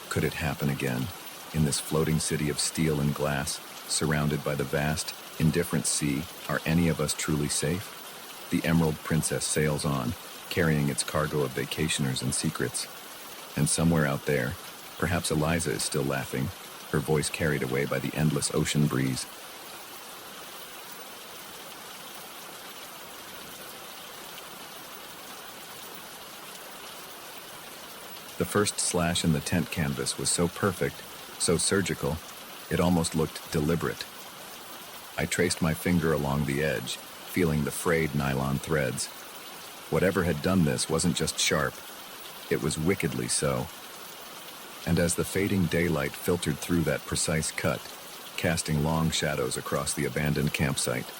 could it happen again, in this floating city of steel and glass, surrounded by the vast, indifferent sea? Are any of us truly safe? The Emerald Princess sails on, carrying its cargo of vacationers and secrets. And somewhere out there, perhaps Eliza is still laughing, her voice carried away by the endless ocean breeze. The first slash in the tent canvas was so perfect, so surgical, it almost looked deliberate. I traced my finger along the edge, feeling the frayed nylon threads. Whatever had done this wasn't just sharp, it was wickedly so. And as the fading daylight filtered through that precise cut, casting long shadows across the abandoned campsite,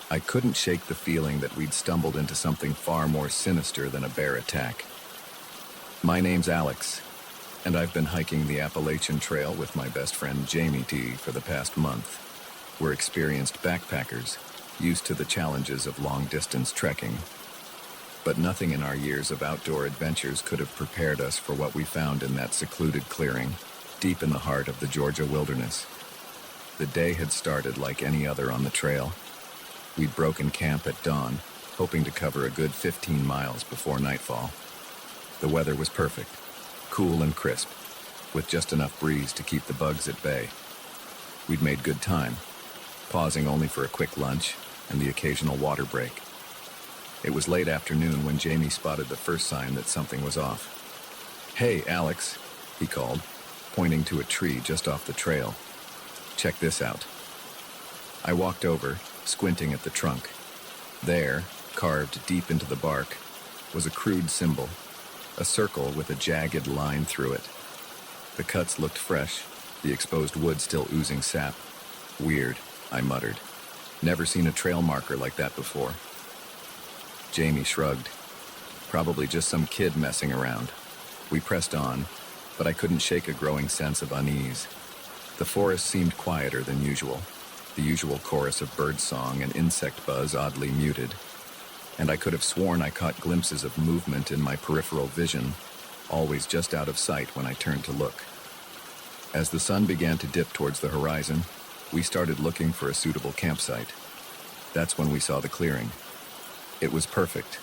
I couldn't shake the feeling that we'd stumbled into something far more sinister than a bear attack. My name's Alex, and I've been hiking the Appalachian Trail with my best friend Jamie T for the past month. We're experienced backpackers, used to the challenges of long-distance trekking. But nothing in our years of outdoor adventures could have prepared us for what we found in that secluded clearing, deep in the heart of the Georgia wilderness. The day had started like any other on the trail. We'd broken camp at dawn, hoping to cover a good 15 miles before nightfall. The weather was perfect, cool and crisp, with just enough breeze to keep the bugs at bay. We'd made good time, pausing only for a quick lunch and the occasional water break. It was late afternoon when Jamie spotted the first sign that something was off. "Hey, Alex," he called, pointing to a tree just off the trail. "Check this out." I walked over, squinting at the trunk. There, carved deep into the bark, was a crude symbol, a circle with a jagged line through it. The cuts looked fresh, the exposed wood still oozing sap. "Weird," I muttered. "Never seen a trail marker like that before." Jamie shrugged. "Probably just some kid messing around." We pressed on, but I couldn't shake a growing sense of unease. The forest seemed quieter than usual, the usual chorus of birdsong and insect buzz oddly muted. And I could have sworn I caught glimpses of movement in my peripheral vision, always just out of sight when I turned to look. As the sun began to dip towards the horizon, we started looking for a suitable campsite. That's when we saw the clearing. It was perfect.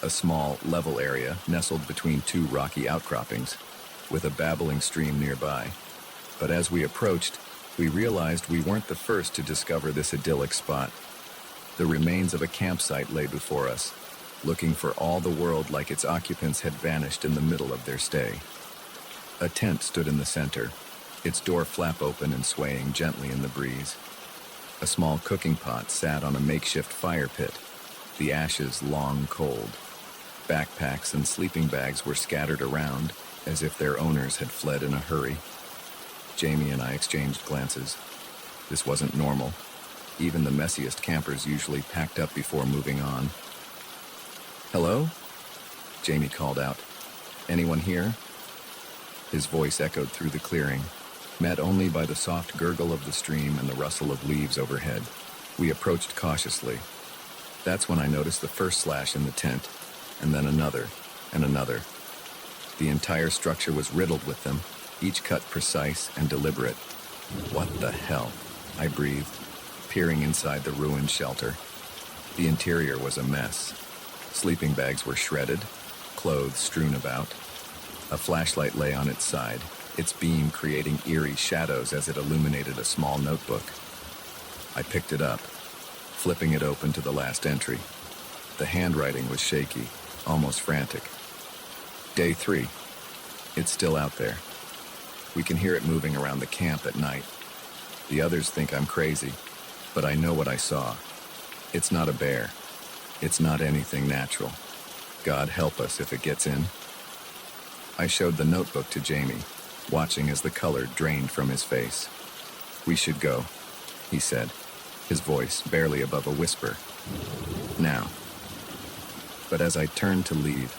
A small, level area nestled between two rocky outcroppings, with a babbling stream nearby. But as we approached, we realized we weren't the first to discover this idyllic spot. The remains of a campsite lay before us, looking for all the world like its occupants had vanished in the middle of their stay. A tent stood in the center, its door flap open and swaying gently in the breeze. A small cooking pot sat on a makeshift fire pit, the ashes long cold. Backpacks and sleeping bags were scattered around, as if their owners had fled in a hurry. Jamie and I exchanged glances. This wasn't normal. Even the messiest campers usually packed up before moving on. "Hello?" Jamie called out. "Anyone here?" His voice echoed through the clearing. met only by the soft gurgle of the stream and the rustle of leaves overhead. We approached cautiously. That's when I noticed the first slash in the tent, and then another, and another. The entire structure was riddled with them, each cut precise and deliberate. What the hell? I breathed, peering inside the ruined shelter. The interior was a mess. Sleeping bags were shredded, clothes strewn about. A flashlight lay on its side, its beam creating eerie shadows as it illuminated a small notebook. I picked it up, flipping it open to the last entry. The handwriting was shaky, almost frantic. Day 3. It's still out there. We can hear it moving around the camp at night. The others think I'm crazy, but I know what I saw. It's not a bear. It's not anything natural. God help us if it gets in. I showed the notebook to Jamie, watching as the color drained from his face. We should go, he said, his voice barely above a whisper. Now. But as I turned to leave,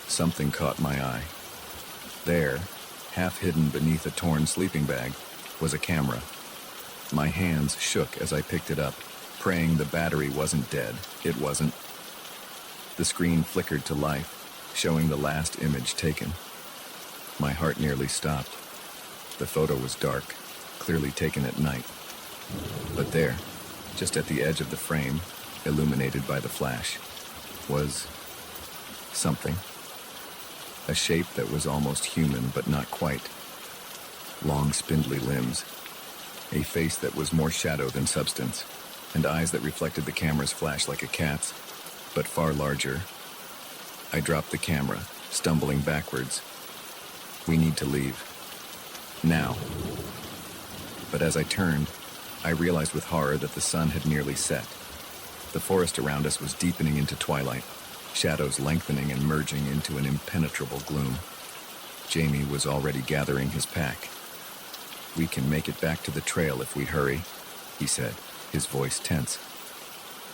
something caught my eye. There, half hidden beneath a torn sleeping bag, was a camera. My hands shook as I picked it up, praying the battery wasn't dead. It wasn't. The screen flickered to life, showing the last image taken. My heart nearly stopped. The photo was dark, clearly taken at night. But there, just at the edge of the frame, illuminated by the flash, was something. A shape that was almost human, but not quite. Long, spindly limbs. A face that was more shadow than substance, and eyes that reflected the camera's flash like a cat's, but far larger. I dropped the camera, stumbling backwards. We need to leave. Now. But as I turned, I realized with horror that the sun had nearly set. The forest around us was deepening into twilight, shadows lengthening and merging into an impenetrable gloom. Jamie was already gathering his pack. We can make it back to the trail if we hurry, he said, his voice tense.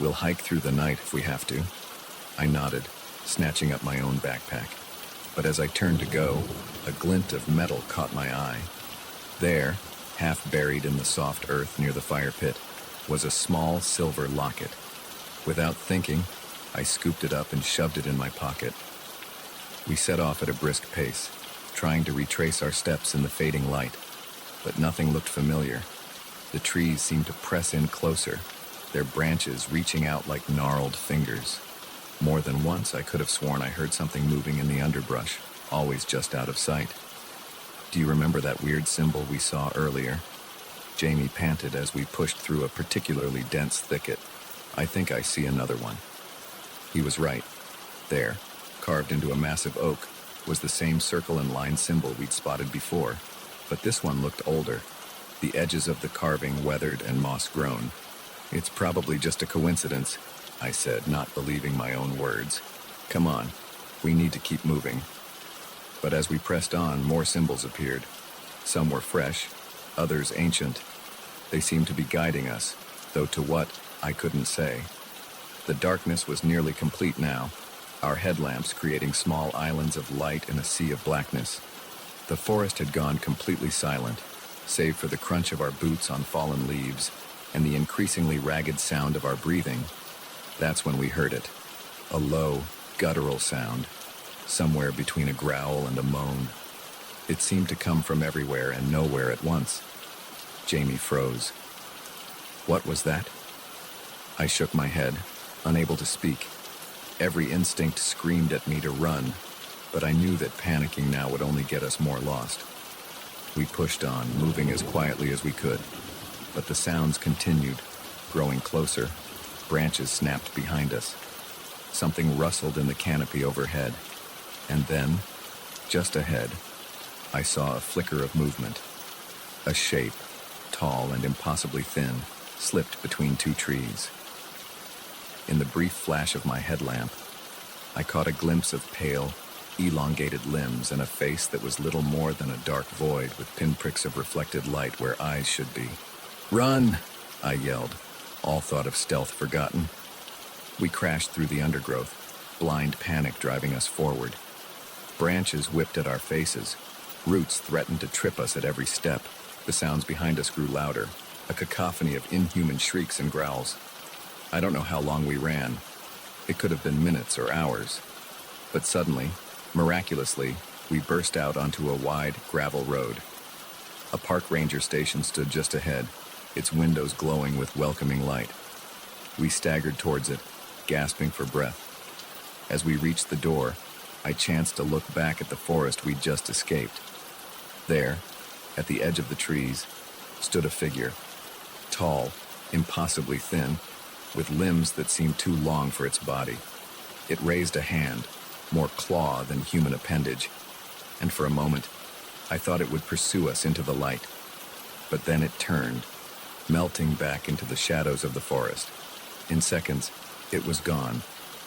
We'll hike through the night if we have to. I nodded, snatching up my own backpack. But as I turned to go, a glint of metal caught my eye. There, half buried in the soft earth near the fire pit, was a small silver locket. Without thinking, I scooped it up and shoved it in my pocket. We set off at a brisk pace, trying to retrace our steps in the fading light. But nothing looked familiar. The trees seemed to press in closer, their branches reaching out like gnarled fingers. More than once I could have sworn I heard something moving in the underbrush, always just out of sight. Do you remember that weird symbol we saw earlier? Jamie panted as we pushed through a particularly dense thicket. I think I see another one. He was right. There, carved into a massive oak, was the same circle and line symbol we'd spotted before, but this one looked older, the edges of the carving weathered and moss-grown. It's probably just a coincidence, I said, not believing my own words. Come on, we need to keep moving. But as we pressed on, more symbols appeared. Some were fresh, others ancient. They seemed to be guiding us, though to what, I couldn't say. The darkness was nearly complete now, our headlamps creating small islands of light in a sea of blackness. The forest had gone completely silent, save for the crunch of our boots on fallen leaves and the increasingly ragged sound of our breathing. That's when we heard it. A low, guttural sound, somewhere between a growl and a moan. It seemed to come from everywhere and nowhere at once. Jamie froze. What was that? I shook my head, unable to speak. Every instinct screamed at me to run, but I knew that panicking now would only get us more lost. We pushed on, moving as quietly as we could, but the sounds continued, growing closer. Branches snapped behind us. Something rustled in the canopy overhead, and then, just ahead, I saw a flicker of movement. A shape, tall and impossibly thin, slipped between two trees. In the brief flash of my headlamp, I caught a glimpse of pale, elongated limbs and a face that was little more than a dark void with pinpricks of reflected light where eyes should be. "Run!" I yelled, all thought of stealth forgotten. We crashed through the undergrowth, blind panic driving us forward. Branches whipped at our faces. Roots threatened to trip us at every step. The sounds behind us grew louder, a cacophony of inhuman shrieks and growls. I don't know how long we ran. It could have been minutes or hours. But suddenly, miraculously, we burst out onto a wide gravel road. A park ranger station stood just ahead, its windows glowing with welcoming light. We staggered towards it, gasping for breath. As we reached the door, I chanced to look back at the forest we'd just escaped. There, at the edge of the trees, stood a figure, tall, impossibly thin, with limbs that seemed too long for its body. It raised a hand, more claw than human appendage, and for a moment, I thought it would pursue us into the light. But then it turned, melting back into the shadows of the forest. In seconds, it was gone,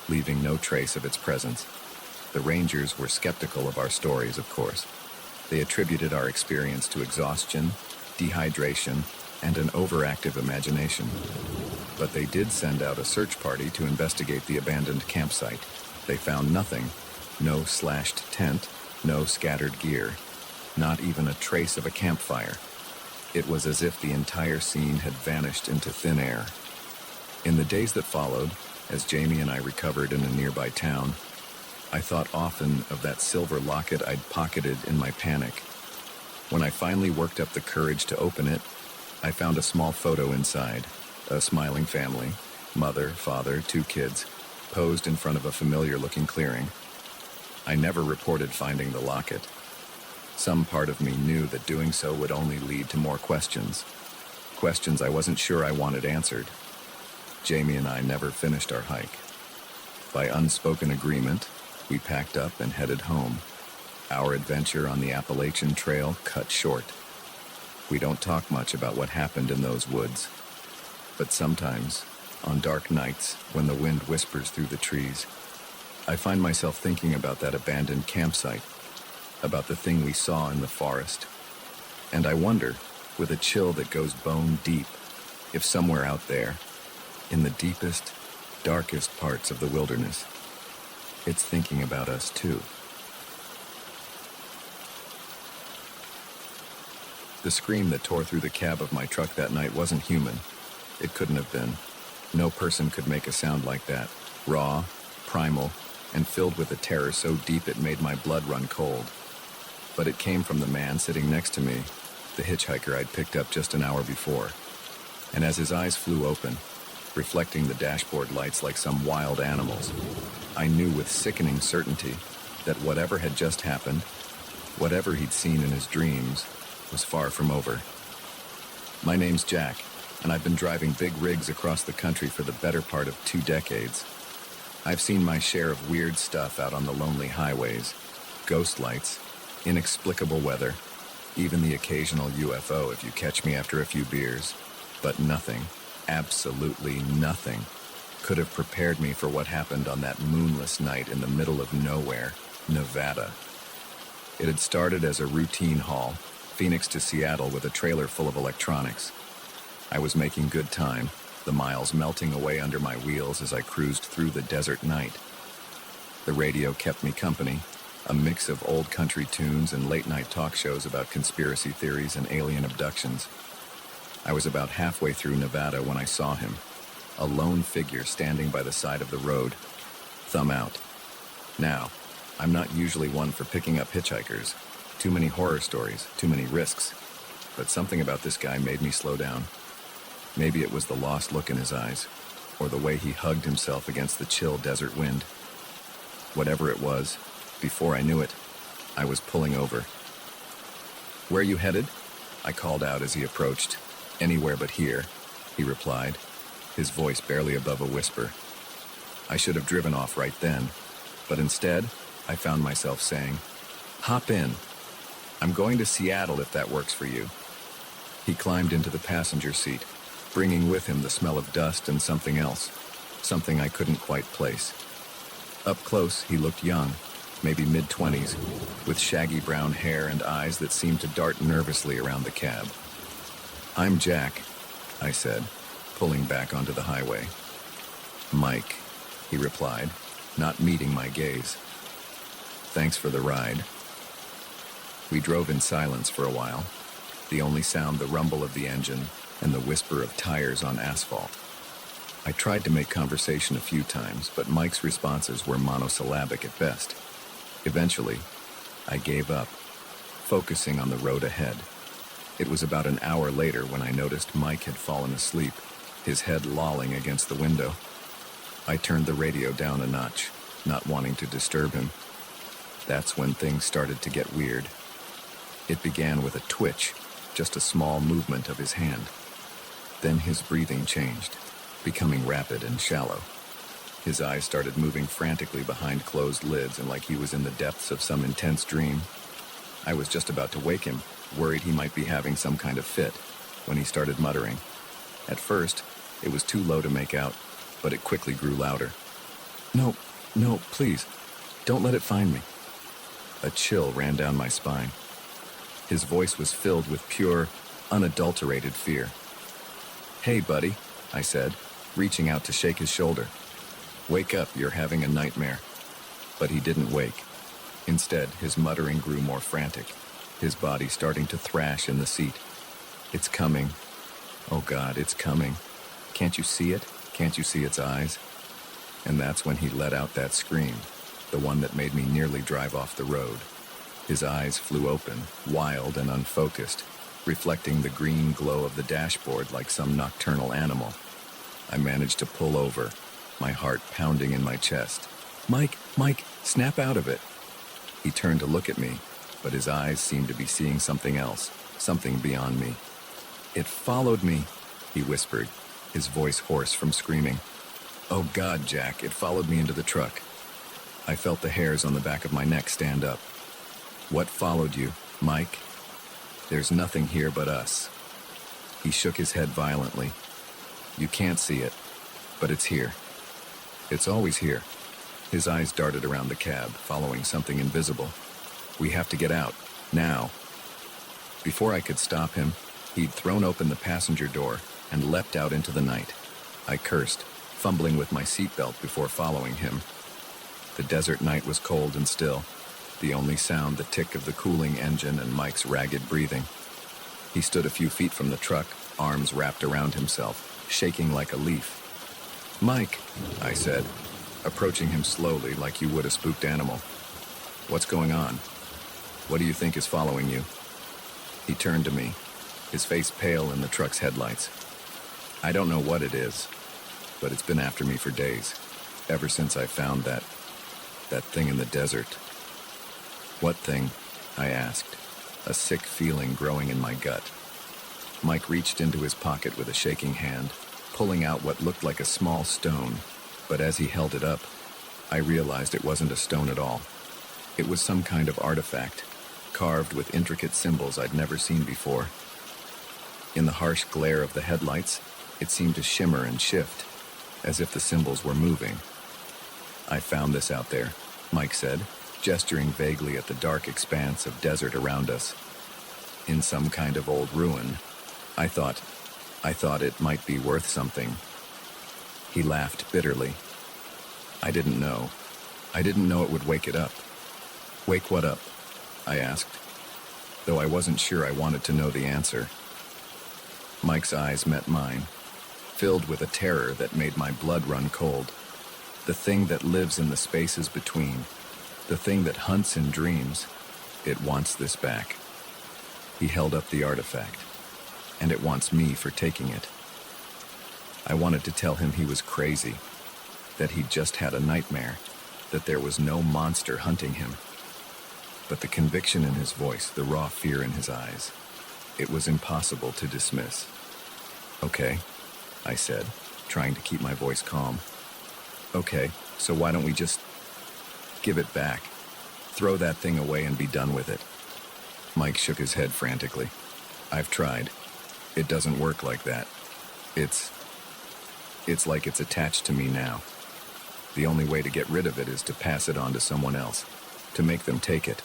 leaving no trace of its presence. The rangers were skeptical of our stories, of course. They attributed our experience to exhaustion, dehydration, and an overactive imagination. But they did send out a search party to investigate the abandoned campsite. They found nothing. No slashed tent, no scattered gear, not even a trace of a campfire. It was as if the entire scene had vanished into thin air. In the days that followed, as Jamie and I recovered in a nearby town, I thought often of that silver locket I'd pocketed in my panic. When I finally worked up the courage to open it, I found a small photo inside, a smiling family, mother, father, 2 kids, posed in front of a familiar-looking clearing. I never reported finding the locket. Some part of me knew that doing so would only lead to more questions. Questions I wasn't sure I wanted answered. Jamie and I never finished our hike. By unspoken agreement, we packed up and headed home. Our adventure on the Appalachian Trail cut short. We don't talk much about what happened in those woods. But sometimes, on dark nights, when the wind whispers through the trees, I find myself thinking about that abandoned campsite, about the thing we saw in the forest. And I wonder, with a chill that goes bone deep, if somewhere out there, in the deepest, darkest parts of the wilderness, it's thinking about us too. The scream that tore through the cab of my truck that night wasn't human. It couldn't have been. No person could make a sound like that, raw, primal, and filled with a terror so deep it made my blood run cold. But it came from the man sitting next to me, the hitchhiker I'd picked up just an hour before. And as his eyes flew open, reflecting the dashboard lights like some wild animals, I knew with sickening certainty that whatever had just happened, whatever he'd seen in his dreams, was far from over. My name's Jack, and I've been driving big rigs across the country for the better part of 2 decades. I've seen my share of weird stuff out on the lonely highways, ghost lights, inexplicable weather, even the occasional UFO if you catch me after a few beers. But nothing, absolutely nothing, could have prepared me for what happened on that moonless night in the middle of nowhere, Nevada. It had started as a routine haul, Phoenix to Seattle with a trailer full of electronics. I was making good time, the miles melting away under my wheels as I cruised through the desert night. The radio kept me company, a mix of old country tunes and late-night talk shows about conspiracy theories and alien abductions. I was about halfway through Nevada when I saw him, a lone figure standing by the side of the road, thumb out. Now, I'm not usually one for picking up hitchhikers. Too many horror stories, too many risks. But something about this guy made me slow down. Maybe it was the lost look in his eyes, or the way he hugged himself against the chill desert wind. Whatever it was, before I knew it, I was pulling over. "Where are you headed?" I called out as he approached. "Anywhere but here," he replied, his voice barely above a whisper. I should have driven off right then, but instead, I found myself saying, "Hop in. I'm going to Seattle if that works for you." He climbed into the passenger seat, bringing with him the smell of dust and something else, something I couldn't quite place. Up close, he looked young, maybe mid-20s, with shaggy brown hair and eyes that seemed to dart nervously around the cab. "I'm Jack," I said, pulling back onto the highway. "Mike," he replied, not meeting my gaze. "Thanks for the ride." We drove in silence for a while, The only sound the rumble of the engine and the whisper of tires on asphalt. I tried to make conversation a few times, but Mike's responses were monosyllabic at best. Eventually, I gave up, focusing on the road ahead. It was about an hour later when I noticed Mike had fallen asleep, his head lolling against the window. I turned the radio down a notch, not wanting to disturb him. That's when things started to get weird. It began with a twitch, just a small movement of his hand. Then his breathing changed, becoming rapid and shallow. His eyes started moving frantically behind closed lids and like he was in the depths of some intense dream. I was just about to wake him, worried he might be having some kind of fit, when he started muttering. At first, it was too low to make out, but it quickly grew louder. No, please, don't let it find me." A chill ran down my spine. His voice was filled with pure, unadulterated fear. "Hey, buddy," I said, reaching out to shake his shoulder. "Wake up, you're having a nightmare." But he didn't wake. Instead, his muttering grew more frantic, his body starting to thrash in the seat. "It's coming. Oh God, it's coming. Can't you see it? Can't you see its eyes?" And that's when he let out that scream, the one that made me nearly drive off the road. His eyes flew open, wild and unfocused, reflecting the green glow of the dashboard like some nocturnal animal. I managed to pull over, my heart pounding in my chest. Mike, snap out of it." He turned to look at me, but his eyes seemed to be seeing something else, something beyond me. "It followed me," he whispered, his voice hoarse from screaming. "Oh God, Jack, it followed me into the truck." I felt the hairs on the back of my neck stand up. "What followed you, Mike?" "There's nothing here but us." He shook his head violently. "You can't see it, but it's here. It's always here." His eyes darted around the cab, following something invisible. "We have to get out, now." Before I could stop him, he'd thrown open the passenger door and leapt out into the night. I cursed, fumbling with my seatbelt before following him. The desert night was cold and still, the only sound the tick of the cooling engine and Mike's ragged breathing. He stood a few feet from the truck, arms wrapped around himself, shaking like a leaf. "Mike," I said, approaching him slowly like you would a spooked animal. "What's going on? What do you think is following you?" He turned to me, his face pale in the truck's headlights. "I don't know what it is, but it's been after me for days, ever since I found that thing in the desert." "What thing?" I asked, a sick feeling growing in my gut. Mike reached into his pocket with a shaking hand, pulling out what looked like a small stone, but as he held it up, I realized it wasn't a stone at all. It was some kind of artifact, carved with intricate symbols I'd never seen before. In the harsh glare of the headlights, it seemed to shimmer and shift, as if the symbols were moving. "I found this out there," Mike said, gesturing vaguely at the dark expanse of desert around us. "In some kind of old ruin. I thought it might be worth something." He laughed bitterly. I didn't know it would wake it up." "Wake what up?" I asked, though I wasn't sure I wanted to know the answer. Mike's eyes met mine, filled with a terror that made my blood run cold. The thing that lives in the spaces between, the thing that hunts in dreams, it wants this back. He held up the artifact, and it wants me for taking it. I wanted to tell him he was crazy, that he'd just had a nightmare, that there was no monster hunting him. But the conviction in his voice, the raw fear in his eyes, it was impossible to dismiss. "Okay," I said, trying to keep my voice calm. "Okay, so why don't we just give it back? Throw that thing away and be done with it." Mike shook his head frantically. "I've tried. It doesn't work like that. It's like it's attached to me now. The only way to get rid of it is to pass it on to someone else, to make them take it."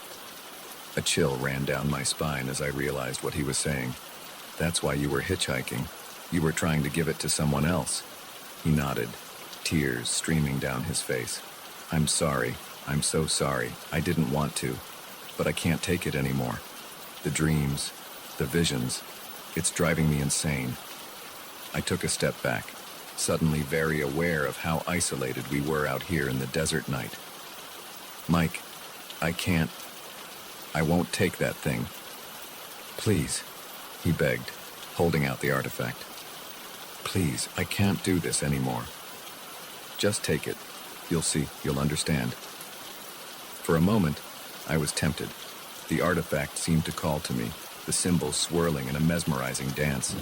A chill ran down my spine as I realized what he was saying. "That's why you were hitchhiking. You were trying to give it to someone else." He nodded, tears streaming down his face. "I'm sorry. I'm so sorry. I didn't want to, but I can't take it anymore. The dreams, The visions, it's driving me insane. I took a step back, suddenly very aware of how isolated we were out here in the desert night. Mike, I can't. I won't take that thing. Please, he begged, holding out the artifact. Please, I can't do this anymore. Just take it. You'll see, you'll understand. For a moment, I was tempted. The artifact seemed to call to me, the symbols swirling in a mesmerizing dance.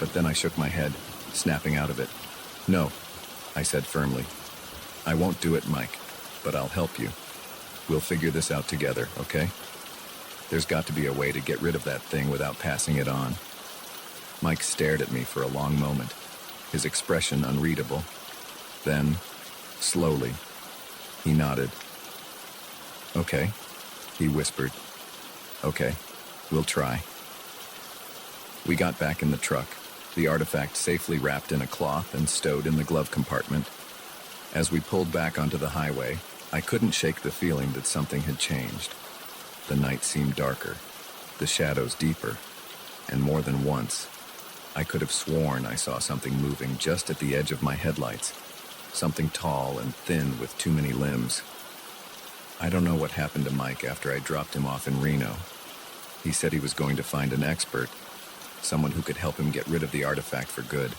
But then I shook my head, snapping out of it. No, I said firmly. I won't do it, Mike, but I'll help you. We'll figure this out together, okay? There's got to be a way to get rid of that thing without passing it on. Mike stared at me for a long moment, his expression unreadable. Then, slowly, he nodded. Okay, he whispered. Okay, we'll try. We got back in the truck, the artifact safely wrapped in a cloth and stowed in the glove compartment. As we pulled back onto the highway, I couldn't shake the feeling that something had changed. The night seemed darker, the shadows deeper, and more than once, I could have sworn I saw something moving just at the edge of my headlights, something tall and thin with too many limbs. I don't know what happened to Mike after I dropped him off in Reno. He said he was going to find an expert, someone who could help him get rid of the artifact for good.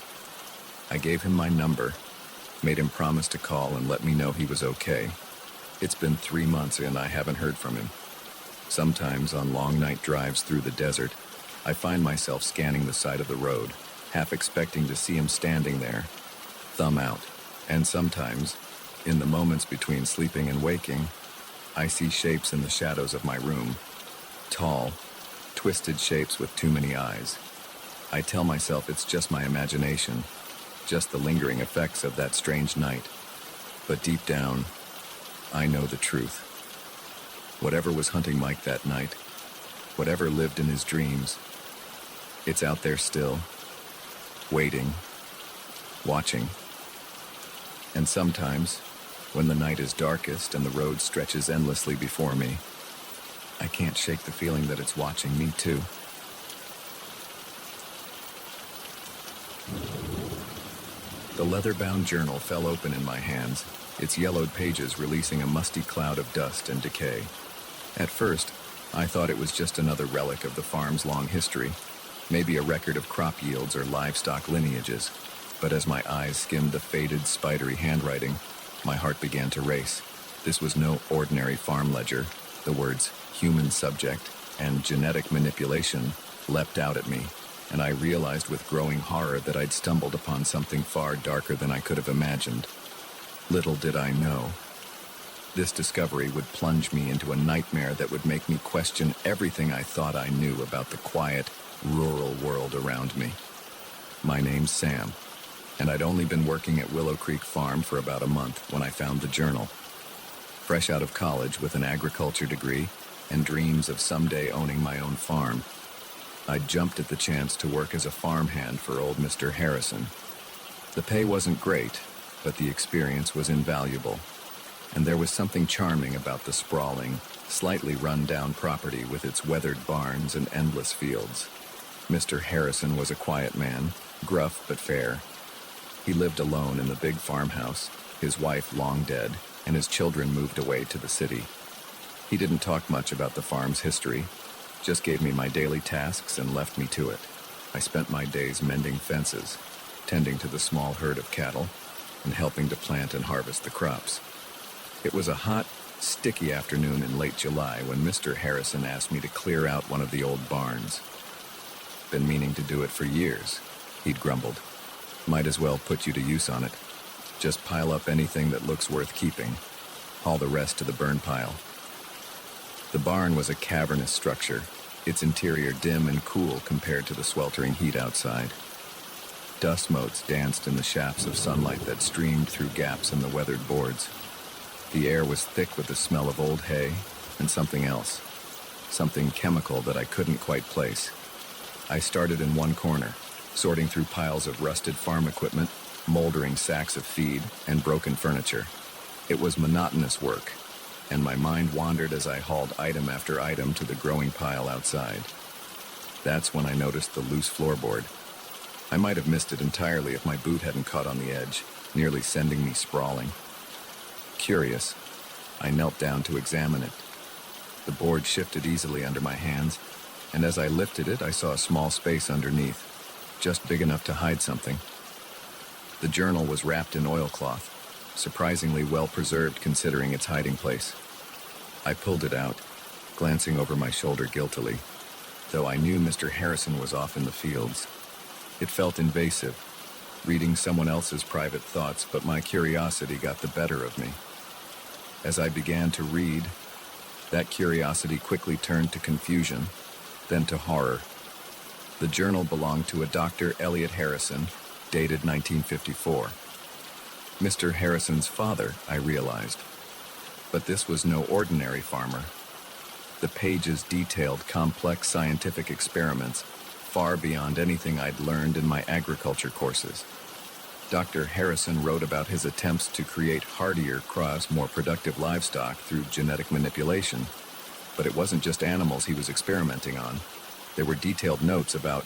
I gave him my number, made him promise to call and let me know he was okay. It's been 3 months and I haven't heard from him. Sometimes on long night drives through the desert, I find myself scanning the side of the road, half expecting to see him standing there, thumb out. And sometimes, in the moments between sleeping and waking, I see shapes in the shadows of my room. Tall, twisted shapes with too many eyes. I tell myself it's just my imagination, just the lingering effects of that strange night. But deep down, I know the truth. Whatever was hunting Mike that night, whatever lived in his dreams, it's out there still, waiting, watching. And sometimes, when the night is darkest and the road stretches endlessly before me, I can't shake the feeling that it's watching me too. The leather-bound journal fell open in my hands, its yellowed pages releasing a musty cloud of dust and decay. At first, I thought it was just another relic of the farm's long history, maybe a record of crop yields or livestock lineages. But as my eyes skimmed the faded, spidery handwriting, my heart began to race. This was no ordinary farm ledger. The words human subject and genetic manipulation leapt out at me, and I realized with growing horror that I'd stumbled upon something far darker than I could have imagined. Little did I know, this discovery would plunge me into a nightmare that would make me question everything I thought I knew about the quiet, rural world around me. My name's Sam, and I'd only been working at Willow Creek Farm for about a month when I found the journal. Fresh out of college with an agriculture degree and dreams of someday owning my own farm, I'd jumped at the chance to work as a farmhand for old Mr. Harrison. The pay wasn't great, but the experience was invaluable, and there was something charming about the sprawling, slightly run-down property with its weathered barns and endless fields. Mr. Harrison was a quiet man, gruff but fair. He lived alone in the big farmhouse, his wife long dead, and his children moved away to the city. He didn't talk much about the farm's history, just gave me my daily tasks and left me to it. I spent my days mending fences, tending to the small herd of cattle, and helping to plant and harvest the crops. It was a hot, sticky afternoon in late July when Mr. Harrison asked me to clear out one of the old barns. Been meaning to do it for years, he'd grumbled. Might as well put you to use on it. Just pile up anything that looks worth keeping. Haul the rest to the burn pile. The barn was a cavernous structure, its interior dim and cool compared to the sweltering heat outside. Dust motes danced in the shafts of sunlight that streamed through gaps in the weathered boards. The air was thick with the smell of old hay and something else, something chemical that I couldn't quite place. I started in one corner, sorting through piles of rusted farm equipment, moldering sacks of feed, and broken furniture. It was monotonous work, and my mind wandered as I hauled item after item to the growing pile outside. That's when I noticed the loose floorboard. I might have missed it entirely if my boot hadn't caught on the edge, nearly sending me sprawling. Curious, I knelt down to examine it. The board shifted easily under my hands, and as I lifted it, I saw a small space underneath, just big enough to hide something. The journal was wrapped in oilcloth, surprisingly well preserved considering its hiding place. I pulled it out, glancing over my shoulder guiltily, though I knew Mr. Harrison was off in the fields. It felt invasive, reading someone else's private thoughts, but my curiosity got the better of me. As I began to read, that curiosity quickly turned to confusion, then to horror. The journal belonged to a Dr. Elliot Harrison, dated 1954. Mr. Harrison's father, I realized. But this was no ordinary farmer. The pages detailed complex scientific experiments far beyond anything I'd learned in my agriculture courses. Dr. Harrison wrote about his attempts to create hardier crops, more productive livestock through genetic manipulation. But it wasn't just animals he was experimenting on. There were detailed notes about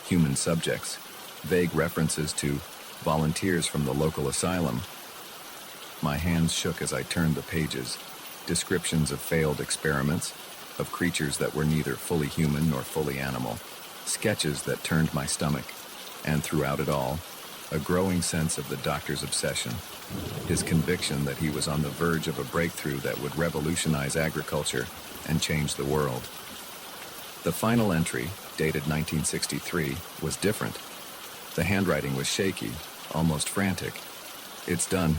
human subjects, vague references to volunteers from the local asylum. My hands shook as I turned the pages. Descriptions of failed experiments, of creatures that were neither fully human nor fully animal. Sketches that turned my stomach. And throughout it all, a growing sense of the doctor's obsession. His conviction that he was on the verge of a breakthrough that would revolutionize agriculture and change the world. The final entry, dated 1963, was different. The handwriting was shaky, almost frantic. It's done.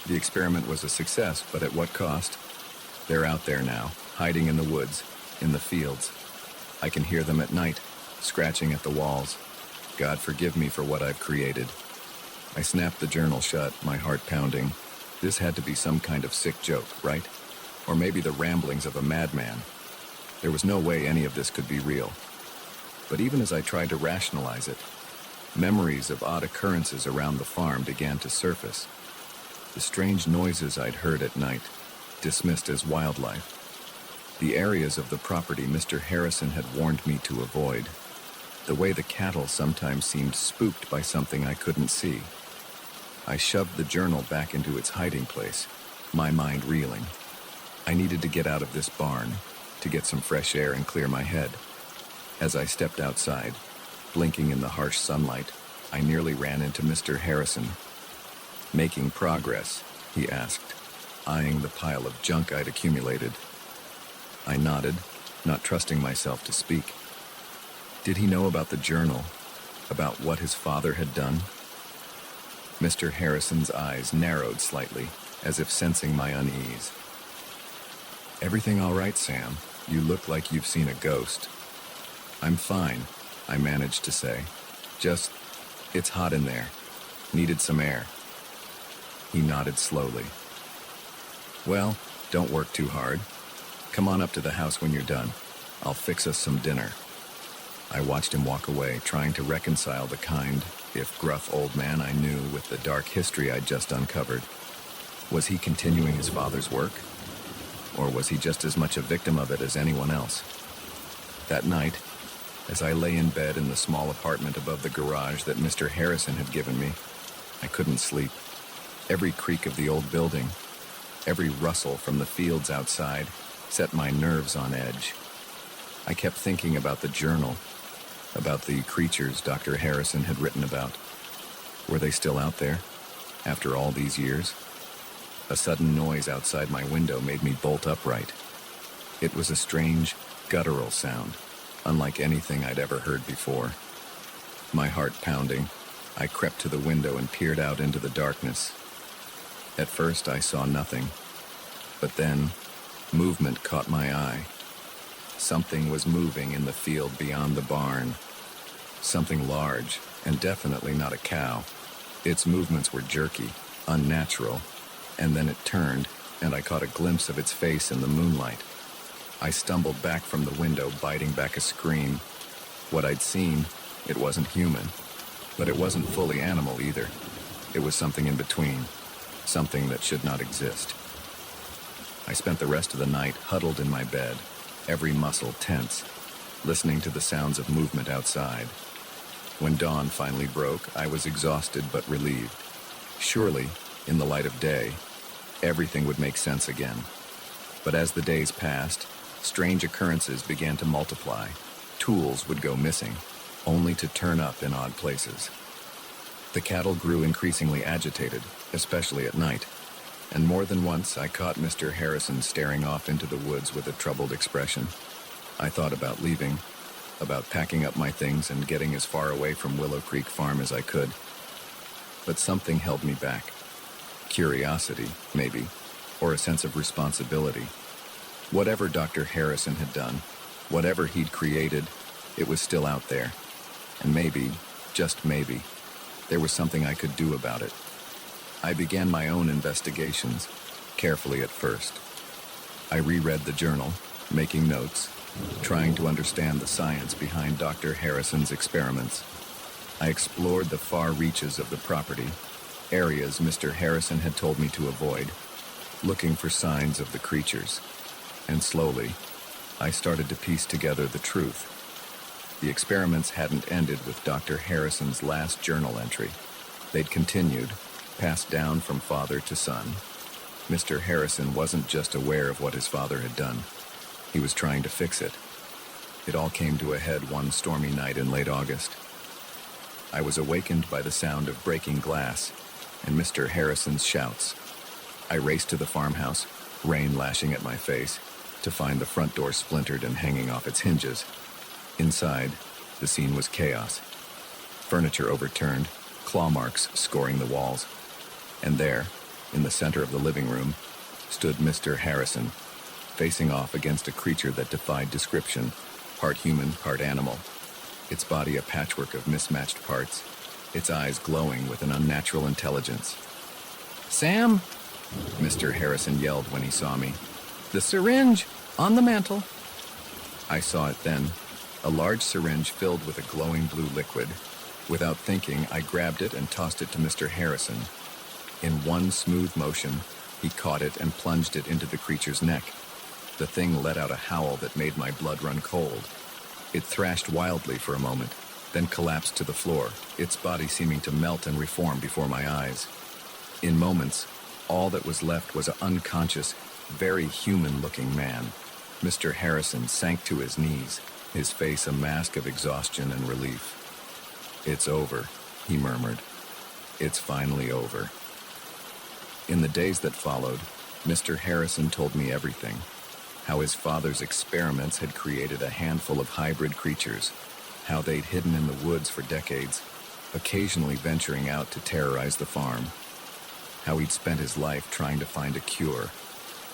The experiment was a success, but at what cost? They're out there now, hiding in the woods, in the fields. I can hear them at night, scratching at the walls. God forgive me for what I've created. I snapped the journal shut, my heart pounding. This had to be some kind of sick joke, right? Or maybe the ramblings of a madman. There was no way any of this could be real. But even as I tried to rationalize it, memories of odd occurrences around the farm began to surface. The strange noises I'd heard at night, dismissed as wildlife. The areas of the property Mr. Harrison had warned me to avoid. The way the cattle sometimes seemed spooked by something I couldn't see. I shoved the journal back into its hiding place, my mind reeling. I needed to get out of this barn, to get some fresh air and clear my head. As I stepped outside, blinking in the harsh sunlight, I nearly ran into Mr. Harrison. "Making progress?" he asked, eyeing the pile of junk I'd accumulated. I nodded, not trusting myself to speak. Did he know about the journal, about what his father had done? Mr. Harrison's eyes narrowed slightly, as if sensing my unease. "Everything all right, Sam? You look like you've seen a ghost." "I'm fine," I managed to say. "Just, it's hot in there. Needed some air." He nodded slowly. "Well, don't work too hard. Come on up to the house when you're done. I'll fix us some dinner." I watched him walk away, trying to reconcile the kind, if gruff old man I knew with the dark history I'd just uncovered. Was he continuing his father's work? Or was he just as much a victim of it as anyone else? That night, as I lay in bed in the small apartment above the garage that Mr. Harrison had given me, I couldn't sleep. Every creak of the old building, every rustle from the fields outside, set my nerves on edge. I kept thinking about the journal, about the creatures Dr. Harrison had written about. Were they still out there, after all these years? A sudden noise outside my window made me bolt upright. It was a strange, guttural sound, unlike anything I'd ever heard before. My heart pounding, I crept to the window and peered out into the darkness. At first I saw nothing, but then movement caught my eye. Something was moving in the field beyond the barn. Something large, and definitely not a cow. Its movements were jerky, unnatural, and then it turned, and I caught a glimpse of its face in the moonlight. I stumbled back from the window, biting back a scream. What I'd seen, it wasn't human, but it wasn't fully animal either. It was something in between, something that should not exist. I spent the rest of the night huddled in my bed, every muscle tense. listening to the sounds of movement outside. When dawn finally broke, I was exhausted but relieved. Surely, in the light of day, everything would make sense again. But as the days passed, strange occurrences began to multiply. Tools would go missing, only to turn up in odd places. The cattle grew increasingly agitated, especially at night, and more than once I caught Mr. Harrison staring off into the woods with a troubled expression. I thought about leaving, about packing up my things and getting as far away from Willow Creek Farm as I could. But something held me back. Curiosity, maybe, or a sense of responsibility. Whatever Dr. Harrison had done, whatever he'd created, it was still out there. And maybe, just maybe, there was something I could do about it. I began my own investigations, carefully at first. I reread the journal, making notes, trying to understand the science behind Dr. Harrison's experiments. I explored the far reaches of the property, areas Mr. Harrison had told me to avoid, looking for signs of the creatures. And slowly, I started to piece together the truth. The experiments hadn't ended with Dr. Harrison's last journal entry. They'd continued, passed down from father to son. Mr. Harrison wasn't just aware of what his father had done. He was trying to fix it. It all came to a head one stormy night in late August. I was awakened by the sound of breaking glass and Mr. Harrison's shouts. I raced to the farmhouse, rain lashing at my face, to find the front door splintered and hanging off its hinges. Inside, the scene was chaos. Furniture overturned, claw marks scoring the walls. And there, in the center of the living room, stood Mr. Harrison, facing off against a creature that defied description, part human, part animal. Its body a patchwork of mismatched parts, its eyes glowing with an unnatural intelligence. "Sam!" Mr. Harrison yelled when he saw me. "The syringe! On the mantel!" I saw it then, a large syringe filled with a glowing blue liquid. Without thinking, I grabbed it and tossed it to Mr. Harrison. In one smooth motion, he caught it and plunged it into the creature's neck. The thing let out a howl that made my blood run cold. It thrashed wildly for a moment, then collapsed to the floor, its body seeming to melt and reform before my eyes. In moments, all that was left was an unconscious, very human-looking man. Mr. Harrison sank to his knees, his face a mask of exhaustion and relief. "It's over," he murmured. "It's finally over." In the days that followed, Mr. Harrison told me everything. How his father's experiments had created a handful of hybrid creatures, how they'd hidden in the woods for decades, occasionally venturing out to terrorize the farm, how he'd spent his life trying to find a cure,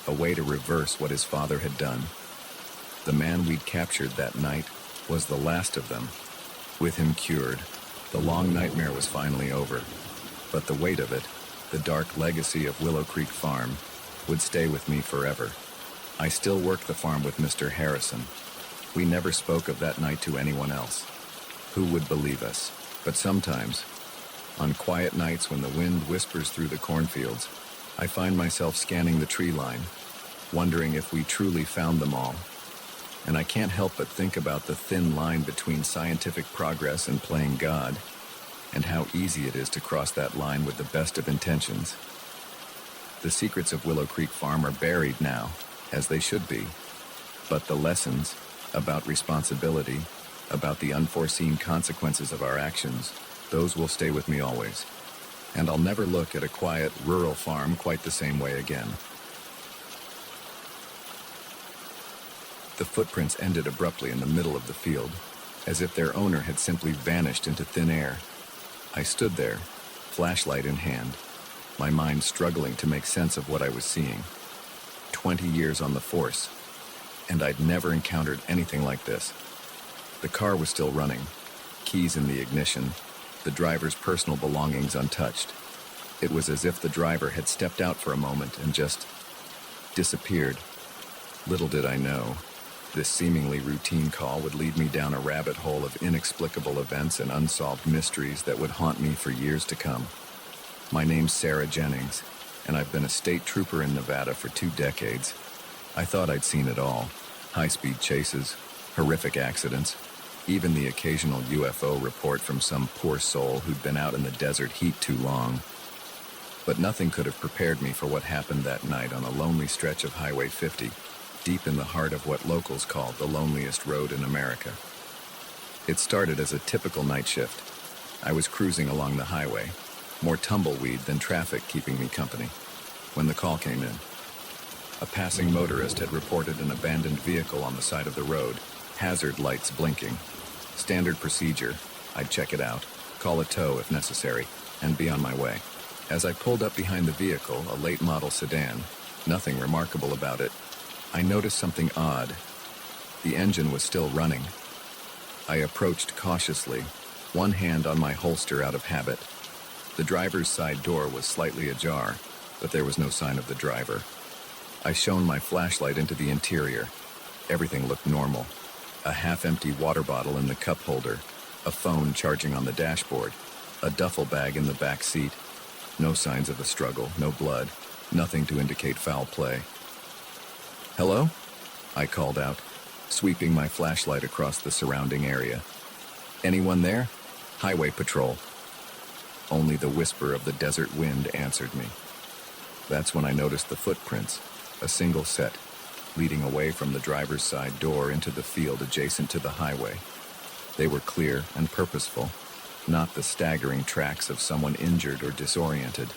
a way to reverse what his father had done. The man we'd captured that night was the last of them. With him cured, the long nightmare was finally over. But the weight of it, the dark legacy of Willow Creek Farm, would stay with me forever. I still worked the farm with Mr. Harrison. We never spoke of that night to anyone else. Who would believe us? But sometimes, on quiet nights when the wind whispers through the cornfields, I find myself scanning the tree line, wondering if we truly found them all. And I can't help but think about the thin line between scientific progress and playing God, and how easy it is to cross that line with the best of intentions. The secrets of Willow Creek Farm are buried now, as they should be. But the lessons about responsibility, about the unforeseen consequences of our actions, those will stay with me always. And I'll never look at a quiet, rural farm quite the same way again. The footprints ended abruptly in the middle of the field, as if their owner had simply vanished into thin air. I stood there, flashlight in hand, my mind struggling to make sense of what I was seeing. 20 years on the force, and I'd never encountered anything like this. The car was still running, keys in the ignition, the driver's personal belongings untouched. It was as if the driver had stepped out for a moment and just disappeared. Little did I know, this seemingly routine call would lead me down a rabbit hole of inexplicable events and unsolved mysteries that would haunt me for years to come. My name's Sarah Jennings, and I've been a state trooper in Nevada for 2 decades. I thought I'd seen it all. High-speed chases, horrific accidents, even the occasional UFO report from some poor soul who'd been out in the desert heat too long. But nothing could have prepared me for what happened that night on a lonely stretch of Highway 50, deep in the heart of what locals call the loneliest road in America. It started as a typical night shift. I was cruising along the highway, more tumbleweed than traffic keeping me company, when the call came in. A passing motorist had reported an abandoned vehicle on the side of the road, hazard lights blinking. Standard procedure, I'd check it out, call a tow if necessary, and be on my way. As I pulled up behind the vehicle, a late model sedan, nothing remarkable about it, I noticed something odd. The engine was still running. I approached cautiously, one hand on my holster out of habit. The driver's side door was slightly ajar, but there was no sign of the driver. I shone my flashlight into the interior. Everything looked normal. A half-empty water bottle in the cup holder, a phone charging on the dashboard, a duffel bag in the back seat. No signs of a struggle, no blood, nothing to indicate foul play. "Hello?" I called out, sweeping my flashlight across the surrounding area. "Anyone there? Highway patrol." Only the whisper of the desert wind answered me. That's when I noticed the footprints, a single set, leading away from the driver's side door into the field adjacent to the highway. They were clear and purposeful, not the staggering tracks of someone injured or disoriented.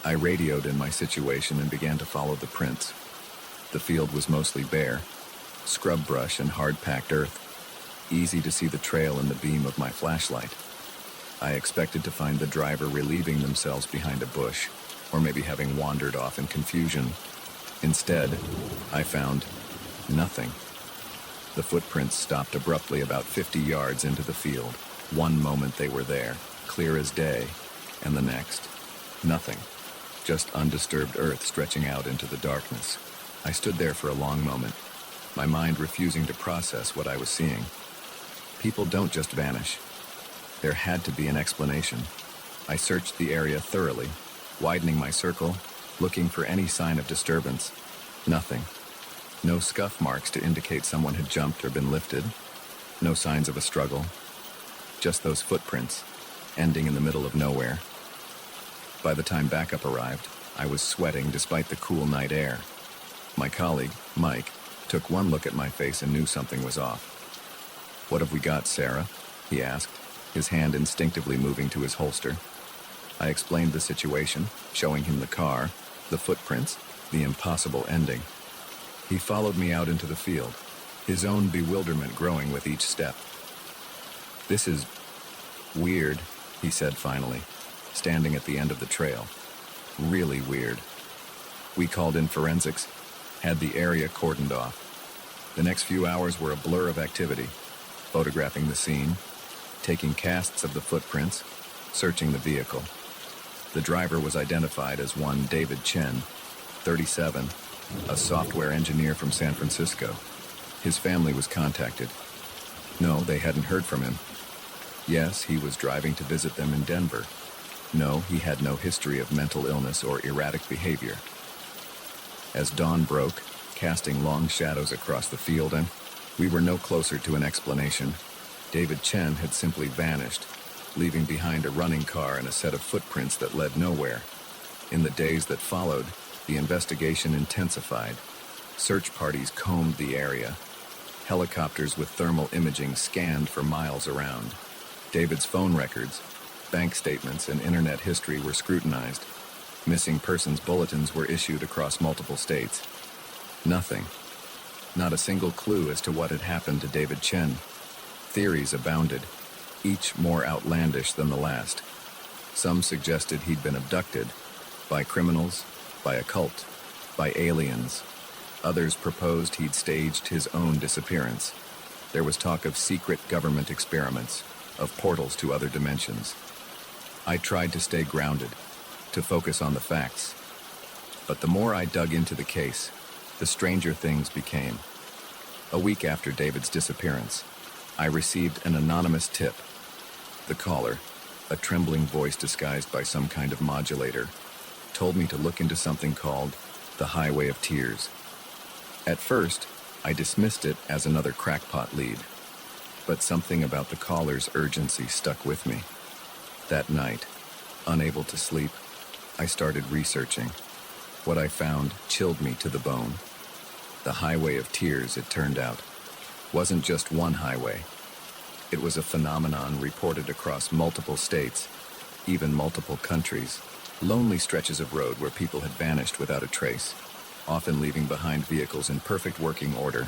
I radioed in my situation and began to follow the prints. The field was mostly bare, scrub brush and hard-packed earth, easy to see the trail in the beam of my flashlight. I expected to find the driver relieving themselves behind a bush, or maybe having wandered off in confusion. Instead, I found nothing. The footprints stopped abruptly about 50 yards into the field. One moment they were there, clear as day, and the next, nothing. Just undisturbed earth stretching out into the darkness. I stood there for a long moment, my mind refusing to process what I was seeing. People don't just vanish. There had to be an explanation. I searched the area thoroughly, widening my circle, looking for any sign of disturbance. Nothing. No scuff marks to indicate someone had jumped or been lifted. No signs of a struggle. Just those footprints, ending in the middle of nowhere. By the time backup arrived, I was sweating despite the cool night air. My colleague, Mike, took one look at my face and knew something was off. "What have we got, Sarah?" he asked, his hand instinctively moving to his holster. I explained the situation, showing him the car, the footprints, the impossible ending. He followed me out into the field, his own bewilderment growing with each step. "This is weird," he said finally, standing at the end of the trail. "Really weird." We called in forensics, had the area cordoned off. The next few hours were a blur of activity, photographing the scene, taking casts of the footprints, searching the vehicle. The driver was identified as one David Chen, 37, a software engineer from San Francisco. His family was contacted. No, they hadn't heard from him. Yes, he was driving to visit them in Denver. No, he had no history of mental illness or erratic behavior. As dawn broke, casting long shadows across the field, and we were no closer to an explanation. David Chen had simply vanished, leaving behind a running car and a set of footprints that led nowhere. In the days that followed, the investigation intensified. Search parties combed the area. Helicopters with thermal imaging scanned for miles around. David's phone records, bank statements, and internet history were scrutinized. Missing persons bulletins were issued across multiple states. Nothing. Not a single clue as to what had happened to David Chen. Theories abounded, each more outlandish than the last. Some suggested he'd been abducted by criminals, by a cult, by aliens. Others proposed he'd staged his own disappearance. There was talk of secret government experiments, of portals to other dimensions. I tried to stay grounded, to focus on the facts. But the more I dug into the case, the stranger things became. A week after David's disappearance, I received an anonymous tip. The caller, a trembling voice disguised by some kind of modulator, told me to look into something called the Highway of Tears. At first, I dismissed it as another crackpot lead, but something about the caller's urgency stuck with me. That night, unable to sleep, I started researching. What I found chilled me to the bone. The Highway of Tears, it turned out, wasn't just one highway. It was a phenomenon reported across multiple states, even multiple countries. Lonely stretches of road where people had vanished without a trace, often leaving behind vehicles in perfect working order.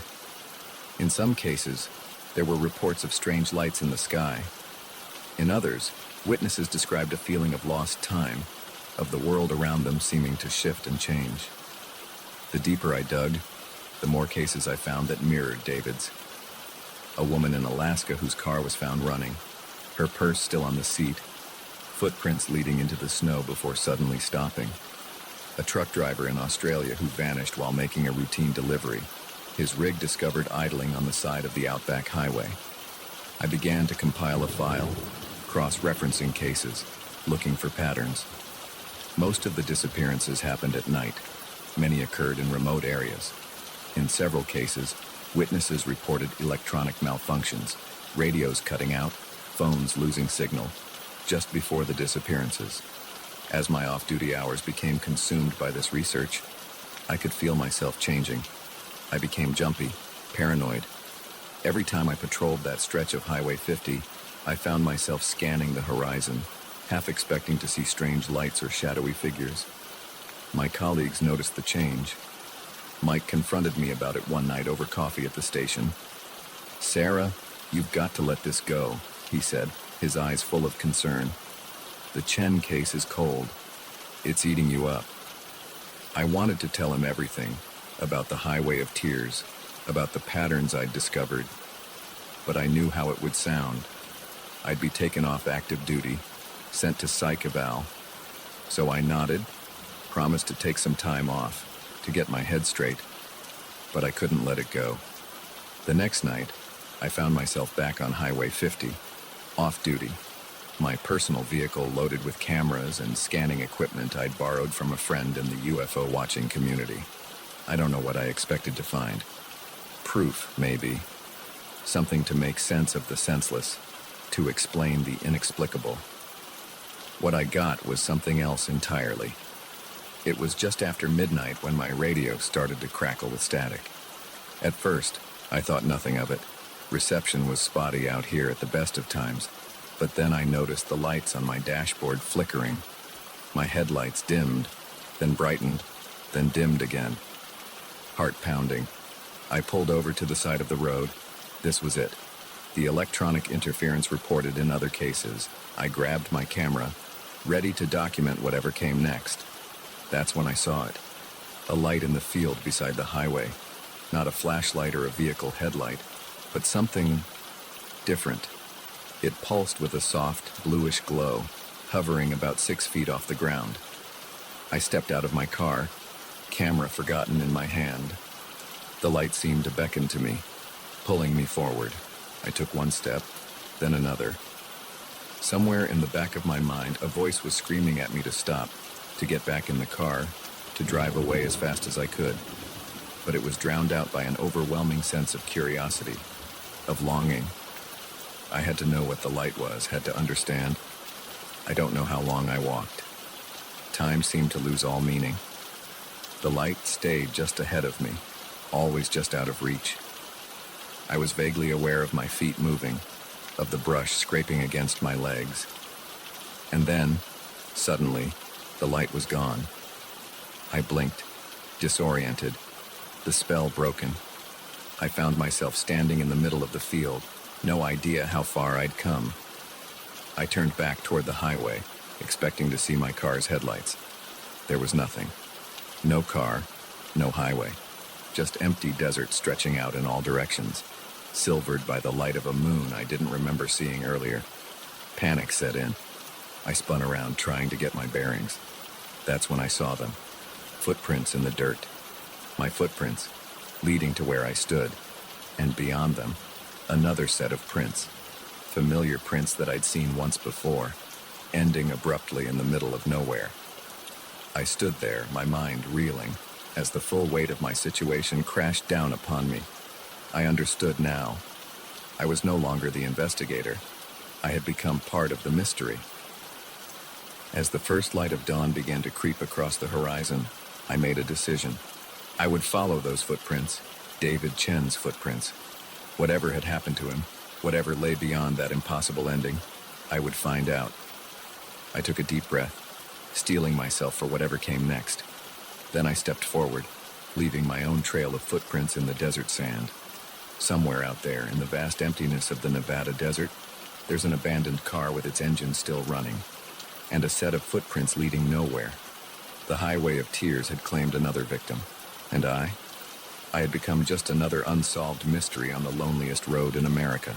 In some cases, there were reports of strange lights in the sky. In others, witnesses described a feeling of lost time, of the world around them seeming to shift and change. The deeper I dug, the more cases I found that mirrored David's. A woman in Alaska whose car was found running, her purse still on the seat, footprints leading into the snow before suddenly stopping. A truck driver in Australia who vanished while making a routine delivery, his rig discovered idling on the side of the outback highway. I began to compile a file, cross-referencing cases, looking for patterns. Most of the disappearances happened at night. Many occurred in remote areas. In several cases, witnesses reported electronic malfunctions, radios cutting out, phones losing signal, just before the disappearances. As my off-duty hours became consumed by this research, I could feel myself changing. I became jumpy, paranoid. Every time I patrolled that stretch of Highway 50, I found myself scanning the horizon, half expecting to see strange lights or shadowy figures. My colleagues noticed the change. Mike confronted me about it one night over coffee at the station. "Sarah, you've got to let this go," he said, his eyes full of concern. "The Chen case is cold. It's eating you up." I wanted to tell him everything, about the Highway of Tears, about the patterns I'd discovered, but I knew how it would sound. I'd be taken off active duty, sent to psych eval. So I nodded, promised to take some time off, to get my head straight, but I couldn't let it go. The next night, I found myself back on Highway 50, off duty, my personal vehicle loaded with cameras and scanning equipment I'd borrowed from a friend in the UFO watching community. I don't know what I expected to find. Proof, maybe. Something to make sense of the senseless, to explain the inexplicable. What I got was something else entirely. It was just after midnight when my radio started to crackle with static. At first, I thought nothing of it. Reception was spotty out here at the best of times, but then I noticed the lights on my dashboard flickering. My headlights dimmed, then brightened, then dimmed again. Heart pounding. I pulled over to the side of the road. This was it. The electronic interference reported in other cases. I grabbed my camera, ready to document whatever came next. That's when I saw it. A light in the field beside the highway. Not a flashlight or a vehicle headlight, but something different. It pulsed with a soft, bluish glow, hovering about 6 feet off the ground. I stepped out of my car, camera forgotten in my hand. The light seemed to beckon to me, pulling me forward. I took one step, then another. Somewhere in the back of my mind, a voice was screaming at me to stop, to get back in the car, to drive away as fast as I could. But it was drowned out by an overwhelming sense of curiosity, of longing. I had to know what the light was, had to understand. I don't know how long I walked. Time seemed to lose all meaning. The light stayed just ahead of me, always just out of reach. I was vaguely aware of my feet moving, of the brush scraping against my legs. And then, suddenly, the light was gone. I blinked, disoriented, the spell broken. I found myself standing in the middle of the field, no idea how far I'd come. I turned back toward the highway, expecting to see my car's headlights. There was nothing. No car, no highway. Just empty desert stretching out in all directions, silvered by the light of a moon I didn't remember seeing earlier. Panic set in. I spun around trying to get my bearings. That's when I saw them. Footprints in the dirt. My footprints, leading to where I stood. And beyond them, another set of prints. Familiar prints that I'd seen once before, ending abruptly in the middle of nowhere. I stood there, my mind reeling, as the full weight of my situation crashed down upon me. I understood now. I was no longer the investigator. I had become part of the mystery. As the first light of dawn began to creep across the horizon, I made a decision. I would follow those footprints, David Chen's footprints. Whatever had happened to him, whatever lay beyond that impossible ending, I would find out. I took a deep breath, steeling myself for whatever came next. Then I stepped forward, leaving my own trail of footprints in the desert sand. Somewhere out there, in the vast emptiness of the Nevada desert, there's an abandoned car with its engine still running, and a set of footprints leading nowhere. The highway of tears had claimed another victim, and I had become just another unsolved mystery on the loneliest road in America.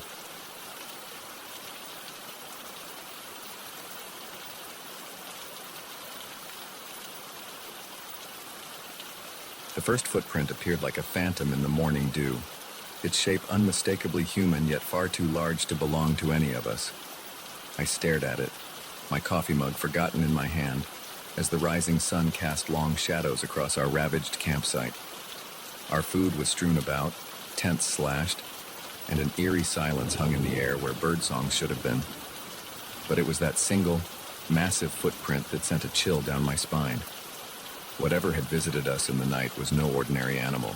The first footprint appeared like a phantom in the morning dew, its shape unmistakably human yet far too large to belong to any of us. I stared at it, my coffee mug forgotten in my hand, as the rising sun cast long shadows across our ravaged campsite. Our food was strewn about, tents slashed, and an eerie silence hung in the air where birdsong should have been. But it was that single, massive footprint that sent a chill down my spine. Whatever had visited us in the night was no ordinary animal,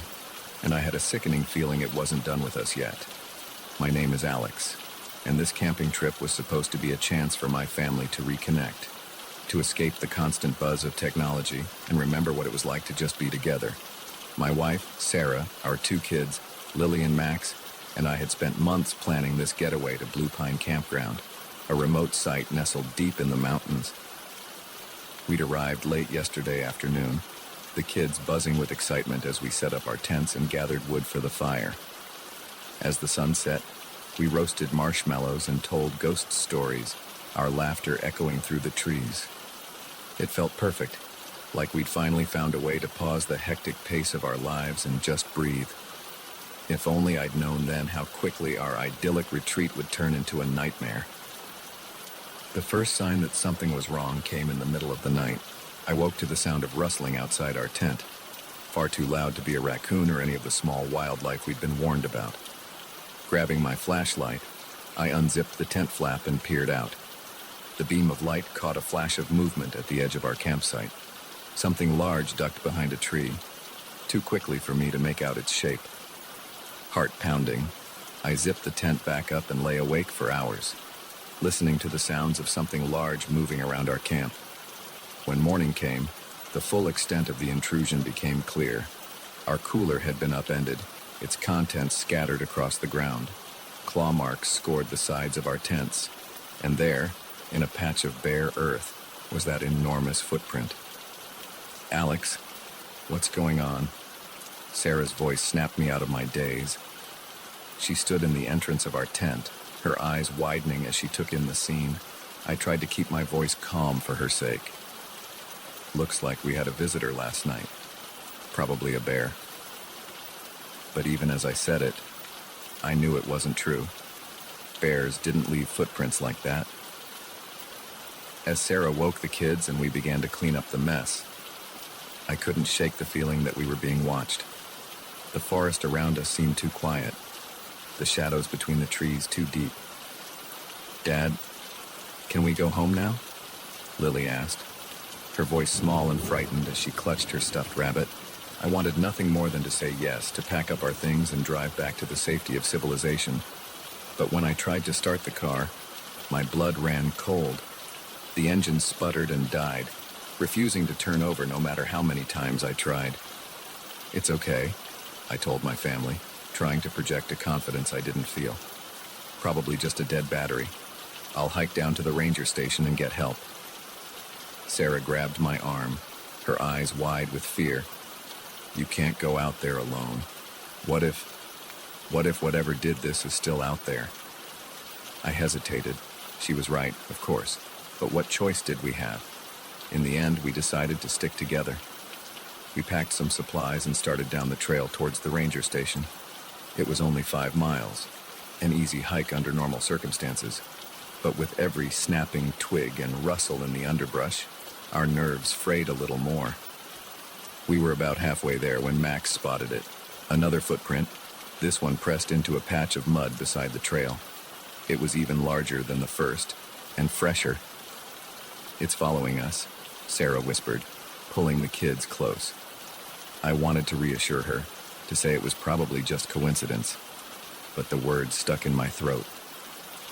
and I had a sickening feeling it wasn't done with us yet. My name is Alex, and this camping trip was supposed to be a chance for my family to reconnect, to escape the constant buzz of technology and remember what it was like to just be together. My wife, Sarah, our 2 kids, Lily and Max, and I had spent months planning this getaway to Blue Pine Campground, a remote site nestled deep in the mountains. We'd arrived late yesterday afternoon, the kids buzzing with excitement as we set up our tents and gathered wood for the fire. As the sun set, we roasted marshmallows and told ghost stories, our laughter echoing through the trees. It felt perfect, like we'd finally found a way to pause the hectic pace of our lives and just breathe. If only I'd known then how quickly our idyllic retreat would turn into a nightmare. The first sign that something was wrong came in the middle of the night. I woke to the sound of rustling outside our tent, far too loud to be a raccoon or any of the small wildlife we'd been warned about. Grabbing my flashlight, I unzipped the tent flap and peered out. The beam of light caught a flash of movement at the edge of our campsite. Something large ducked behind a tree, too quickly for me to make out its shape. Heart pounding, I zipped the tent back up and lay awake for hours, listening to the sounds of something large moving around our camp. When morning came, the full extent of the intrusion became clear. Our cooler had been upended, its contents scattered across the ground. Claw marks scored the sides of our tents, and there, in a patch of bare earth, was that enormous footprint. "Alex, what's going on?" Sarah's voice snapped me out of my daze. She stood in the entrance of our tent, her eyes widening as she took in the scene. I tried to keep my voice calm for her sake. "Looks like we had a visitor last night. Probably a bear." But even as I said it, I knew it wasn't true. Bears didn't leave footprints like that. As Sarah woke the kids and we began to clean up the mess, I couldn't shake the feeling that we were being watched. The forest around us seemed too quiet, the shadows between the trees too deep. "Dad, can we go home now?" Lily asked, her voice small and frightened as she clutched her stuffed rabbit. I wanted nothing more than to say yes, to pack up our things and drive back to the safety of civilization. But when I tried to start the car, my blood ran cold. The engine sputtered and died, refusing to turn over no matter how many times I tried. "It's okay," I told my family, trying to project a confidence I didn't feel. "Probably just a dead battery. I'll hike down to the ranger station and get help." Sarah grabbed my arm, her eyes wide with fear. "You can't go out there alone. What if whatever did this is still out there?" I hesitated. She was right, of course. But what choice did we have? In the end, we decided to stick together. We packed some supplies and started down the trail towards the ranger station. It was only 5 miles, an easy hike under normal circumstances. But with every snapping twig and rustle in the underbrush, our nerves frayed a little more. We were about halfway there when Max spotted it. Another footprint, This one pressed into a patch of mud beside the trail. It was even larger than the first, and fresher. "It's following us," Sarah whispered, pulling the kids close. I wanted to reassure her, to say it was probably just coincidence, but the words stuck in my throat,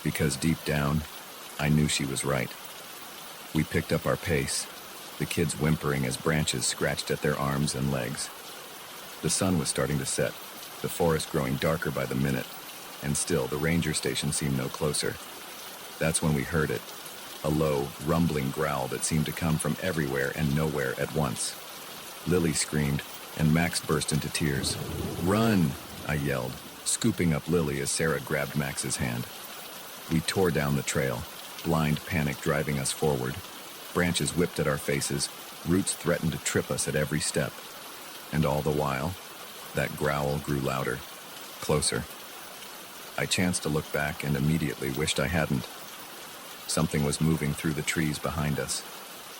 because deep down, I knew she was right. We picked up our pace, the kids whimpering as branches scratched at their arms and legs. The sun was starting to set, the forest growing darker by the minute, and still the ranger station seemed no closer. That's when we heard it, a low, rumbling growl that seemed to come from everywhere and nowhere at once. Lily screamed, and Max burst into tears. "Run!" I yelled, scooping up Lily as Sarah grabbed Max's hand. We tore down the trail, blind panic driving us forward. Branches whipped at our faces, roots threatened to trip us at every step. And all the while, that growl grew louder, closer. I chanced to look back and immediately wished I hadn't. Something was moving through the trees behind us,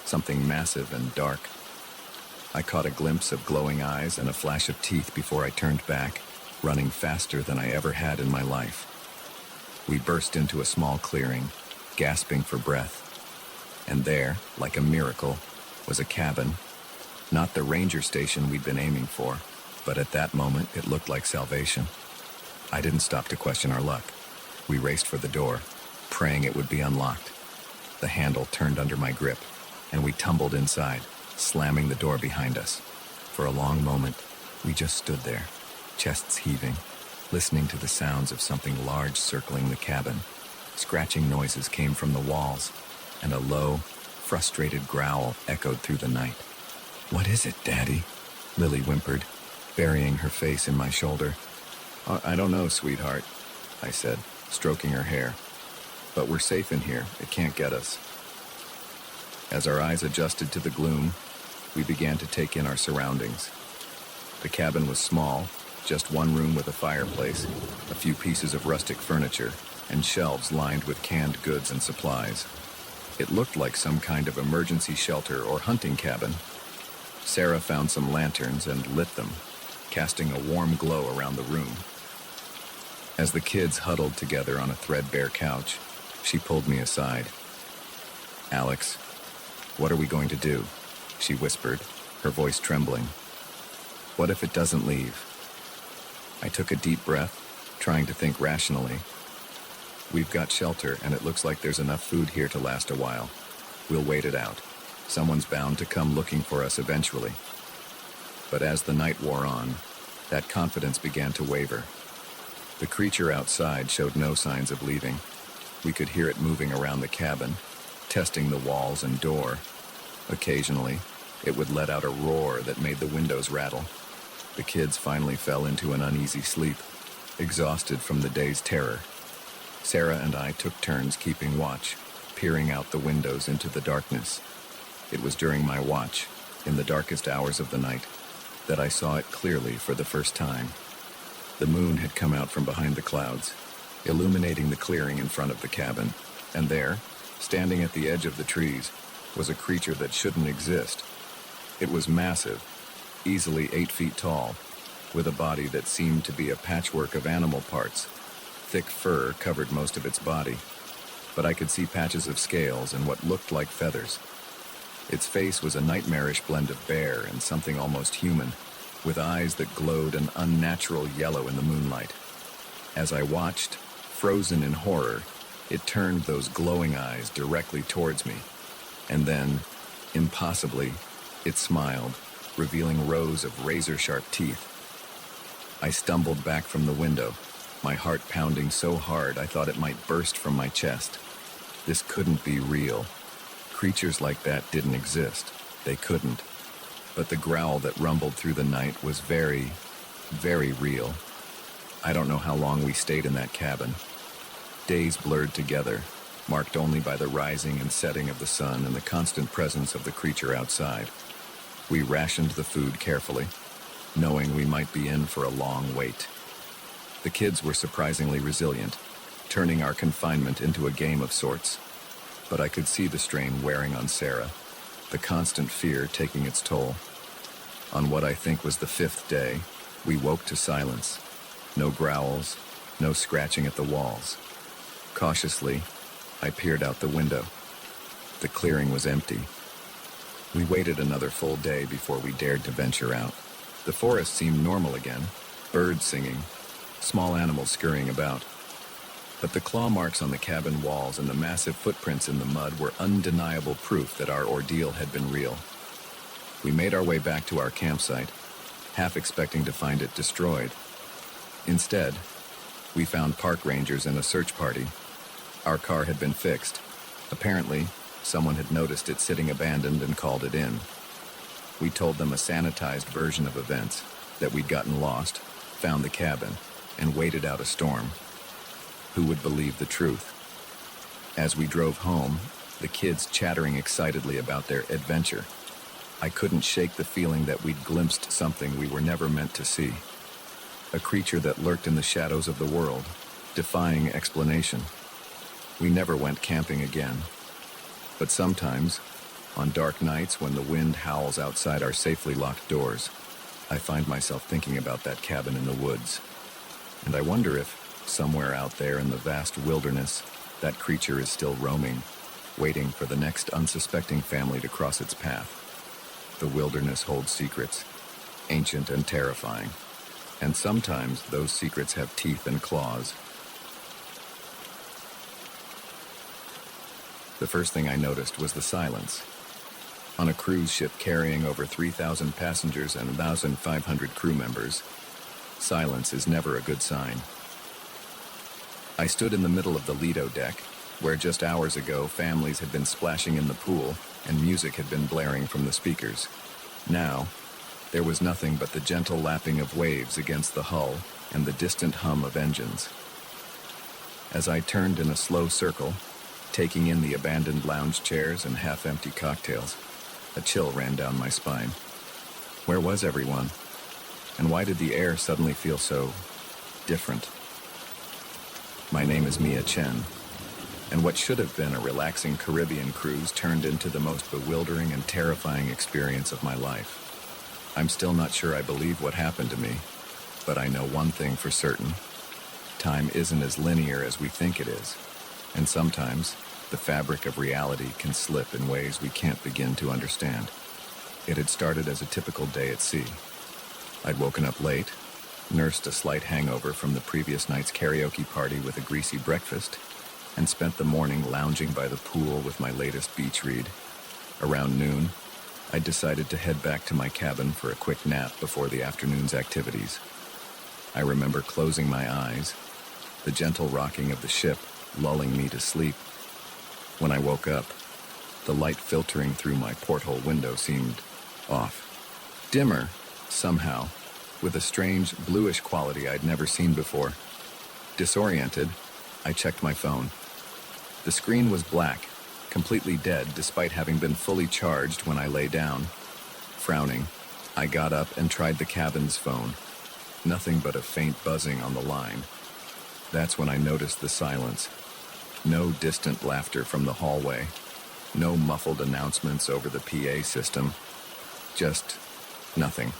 something massive and dark. I caught a glimpse of glowing eyes and a flash of teeth before I turned back, running faster than I ever had in my life. We burst into a small clearing, gasping for breath. And there, like a miracle, was a cabin. Not the ranger station we'd been aiming for, but at that moment it looked like salvation. I didn't stop to question our luck. We raced for the door, praying it would be unlocked. The handle turned under my grip, and we tumbled inside, slamming the door behind us. For a long moment, we just stood there, chests heaving, listening to the sounds of something large circling the cabin. Scratching noises came from the walls, and a low, frustrated growl echoed through the night. "What is it, Daddy?" Lily whimpered, burying her face in my shoulder. "I don't know, sweetheart," I said, stroking her hair. "But we're safe in here. It can't get us." As our eyes adjusted to the gloom, we began to take in our surroundings. The cabin was small, just one room with a fireplace, a few pieces of rustic furniture, and shelves lined with canned goods and supplies. It looked like some kind of emergency shelter or hunting cabin. Sarah found some lanterns and lit them, casting a warm glow around the room. As the kids huddled together on a threadbare couch, she pulled me aside. "Alex, what are we going to do?" she whispered, her voice trembling. "What if it doesn't leave?" I took a deep breath, trying to think rationally. "We've got shelter, and it looks like there's enough food here to last a while. We'll wait it out. Someone's bound to come looking for us eventually." But as the night wore on, that confidence began to waver. The creature outside showed no signs of leaving. We could hear it moving around the cabin, testing the walls and door. Occasionally, it would let out a roar that made the windows rattle. The kids finally fell into an uneasy sleep, exhausted from the day's terror. Sarah and I took turns keeping watch, peering out the windows into the darkness. It was during my watch, in the darkest hours of the night, that I saw it clearly for the first time. The moon had come out from behind the clouds, illuminating the clearing in front of the cabin, and there, standing at the edge of the trees, was a creature that shouldn't exist. It was massive, easily 8 feet tall, with a body that seemed to be a patchwork of animal parts. Thick fur covered most of its body, but I could see patches of scales and what looked like feathers. Its face was a nightmarish blend of bear and something almost human, with eyes that glowed an unnatural yellow in the moonlight. As I watched, frozen in horror, it turned those glowing eyes directly towards me. And then, impossibly, it smiled, revealing rows of razor-sharp teeth. I stumbled back from the window, my heart pounding so hard I thought it might burst from my chest. This couldn't be real. Creatures like that didn't exist. They couldn't. But the growl that rumbled through the night was very, very real. I don't know how long we stayed in that cabin. Days blurred together, marked only by the rising and setting of the sun and the constant presence of the creature outside. We rationed the food carefully, knowing we might be in for a long wait. The kids were surprisingly resilient, turning our confinement into a game of sorts. But I could see the strain wearing on Sarah, the constant fear taking its toll. On what I think was the 5th day, we woke to silence. No growls, no scratching at the walls. Cautiously, I peered out the window. The clearing was empty. We waited another full day before we dared to venture out. The forest seemed normal again, birds singing, small animals scurrying about. But the claw marks on the cabin walls and the massive footprints in the mud were undeniable proof that our ordeal had been real. We made our way back to our campsite, half expecting to find it destroyed. Instead, we found park rangers and a search party. Our car had been fixed. Apparently, someone had noticed it sitting abandoned and called it in. We told them a sanitized version of events, that we'd gotten lost, found the cabin, and waited out a storm. Who would believe the truth? As we drove home, the kids chattering excitedly about their adventure, I couldn't shake the feeling that we'd glimpsed something we were never meant to see. A creature that lurked in the shadows of the world, defying explanation. We never went camping again. But sometimes, on dark nights when the wind howls outside our safely locked doors, I find myself thinking about that cabin in the woods. And I wonder if, somewhere out there in the vast wilderness, that creature is still roaming, waiting for the next unsuspecting family to cross its path. The wilderness holds secrets, ancient and terrifying, and sometimes those secrets have teeth and claws. The first thing I noticed was the silence. On a cruise ship carrying over 3,000 passengers and 1,500 crew members, silence is never a good sign. I stood in the middle of the Lido deck, where just hours ago families had been splashing in the pool and music had been blaring from the speakers. Now, there was nothing but the gentle lapping of waves against the hull and the distant hum of engines. As I turned in a slow circle, taking in the abandoned lounge chairs and half-empty cocktails, a chill ran down my spine. Where was everyone? And why did the air suddenly feel so different? My name is Mia Chen, and what should have been a relaxing Caribbean cruise turned into the most bewildering and terrifying experience of my life. I'm still not sure I believe what happened to me, but I know one thing for certain. Time isn't as linear as we think it is, and sometimes the fabric of reality can slip in ways we can't begin to understand. It had started as a typical day at sea. I'd woken up late, nursed a slight hangover from the previous night's karaoke party with a greasy breakfast, and spent the morning lounging by the pool with my latest beach read. Around noon, I decided to head back to my cabin for a quick nap before the afternoon's activities. I remember closing my eyes, the gentle rocking of the ship lulling me to sleep. When I woke up, the light filtering through my porthole window seemed off. Dimmer, somehow, with a strange bluish quality I'd never seen before. Disoriented, I checked my phone. The screen was black, completely dead despite having been fully charged when I lay down. Frowning, I got up and tried the cabin's phone. Nothing but a faint buzzing on the line. That's when I noticed the silence. No distant laughter from the hallway. No muffled announcements over the PA system. Just nothing.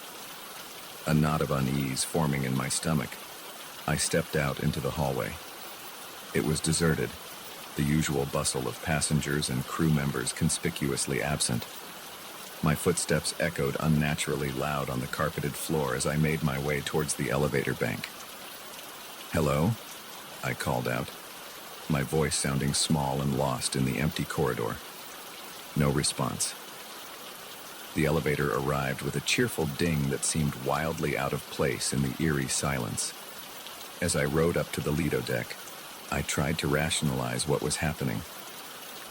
A knot of unease forming in my stomach. I stepped out into the hallway. It was deserted, the usual bustle of passengers and crew members conspicuously absent. My footsteps echoed unnaturally loud on the carpeted floor as I made my way towards the elevator bank. "Hello?" I called out, my voice sounding small and lost in the empty corridor. No response. The elevator arrived with a cheerful ding that seemed wildly out of place in the eerie silence. As I rode up to the Lido deck, I tried to rationalize what was happening.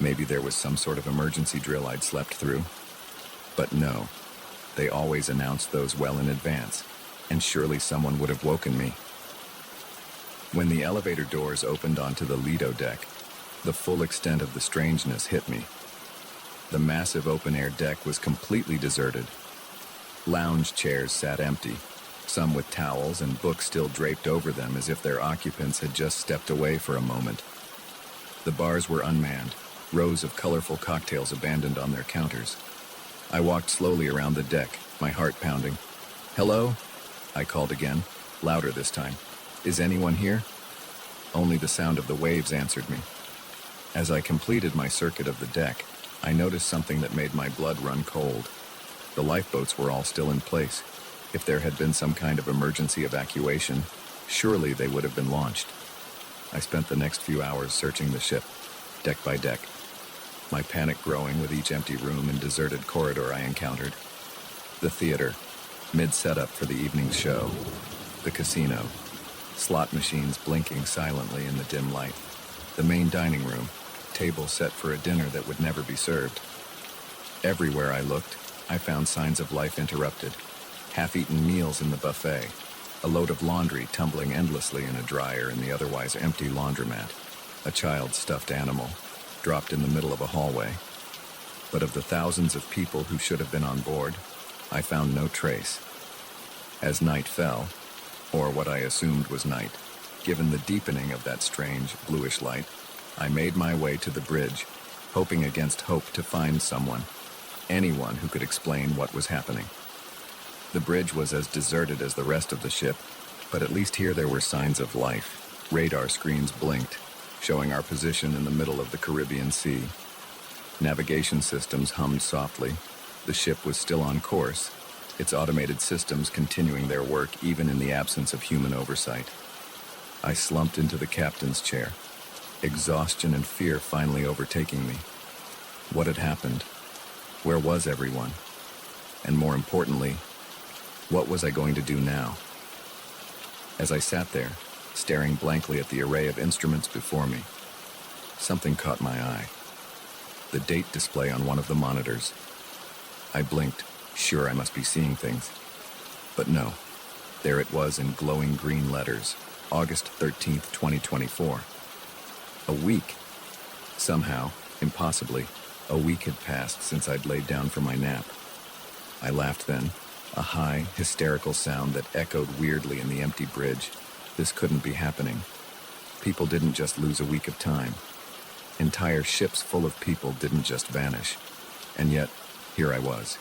Maybe there was some sort of emergency drill I'd slept through. But no, they always announced those well in advance, and surely someone would have woken me. When the elevator doors opened onto the Lido deck, the full extent of the strangeness hit me. The massive open-air deck was completely deserted. Lounge chairs sat empty, some with towels and books still draped over them as if their occupants had just stepped away for a moment. The bars were unmanned, rows of colorful cocktails abandoned on their counters. I walked slowly around the deck, my heart pounding. "Hello?" I called again, louder this time. Is anyone here? Only the sound of the waves answered me. As I completed my circuit of the deck, I noticed something that made my blood run cold. The lifeboats were all still in place. If there had been some kind of emergency evacuation, surely they would have been launched. I spent the next few hours searching the ship, deck by deck, my panic growing with each empty room and deserted corridor I encountered. The theater, mid-setup for the evening's show. The casino, slot machines blinking silently in the dim light. The main dining room, table set for a dinner that would never be served. Everywhere I looked, I found signs of life interrupted. Half-eaten meals in the buffet, a load of laundry tumbling endlessly in a dryer in the otherwise empty laundromat, a child's stuffed animal, dropped in the middle of a hallway. But of the thousands of people who should have been on board, I found no trace. As night fell, or what I assumed was night, given the deepening of that strange, bluish light, I made my way to the bridge, hoping against hope to find someone, anyone who could explain what was happening. The bridge was as deserted as the rest of the ship, but at least here there were signs of life. Radar screens blinked, showing our position in the middle of the Caribbean Sea. Navigation systems hummed softly. The ship was still on course, its automated systems continuing their work even in the absence of human oversight. I slumped into the captain's chair, exhaustion and fear finally overtaking me. What had happened? Where was everyone? And more importantly, what was I going to do now? As I sat there, staring blankly at the array of instruments before me, something caught my eye. The date display on one of the monitors. I blinked, sure I must be seeing things. But no, there it was in glowing green letters, August 13th, 2024. A week. Somehow, impossibly, a week had passed since I'd laid down for my nap. I laughed then, a high, hysterical sound that echoed weirdly in the empty bridge. This couldn't be happening. People didn't just lose a week of time. Entire ships full of people didn't just vanish. And yet, here I was.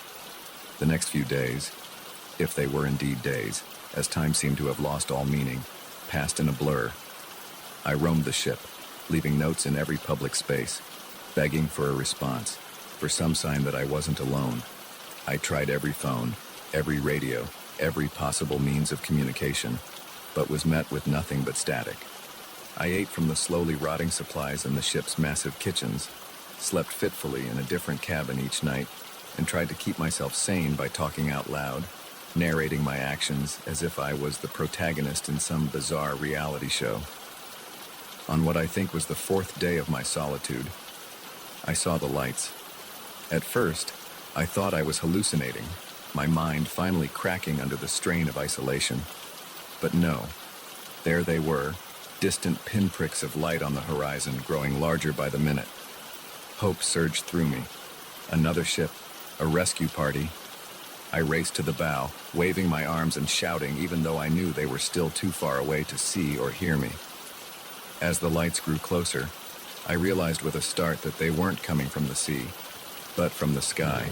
The next few days, if they were indeed days, as time seemed to have lost all meaning, passed in a blur. I roamed the ship, leaving notes in every public space, begging for a response, for some sign that I wasn't alone. I tried every phone, every radio, every possible means of communication, but was met with nothing but static. I ate from the slowly rotting supplies in the ship's massive kitchens, slept fitfully in a different cabin each night, and tried to keep myself sane by talking out loud, narrating my actions as if I was the protagonist in some bizarre reality show. On what I think was the fourth day of my solitude, I saw the lights. At first, I thought I was hallucinating, my mind finally cracking under the strain of isolation. But no, there they were, distant pinpricks of light on the horizon growing larger by the minute. Hope surged through me. Another ship, a rescue party. I raced to the bow, waving my arms and shouting even though I knew they were still too far away to see or hear me. As the lights grew closer, I realized with a start that they weren't coming from the sea, but from the sky.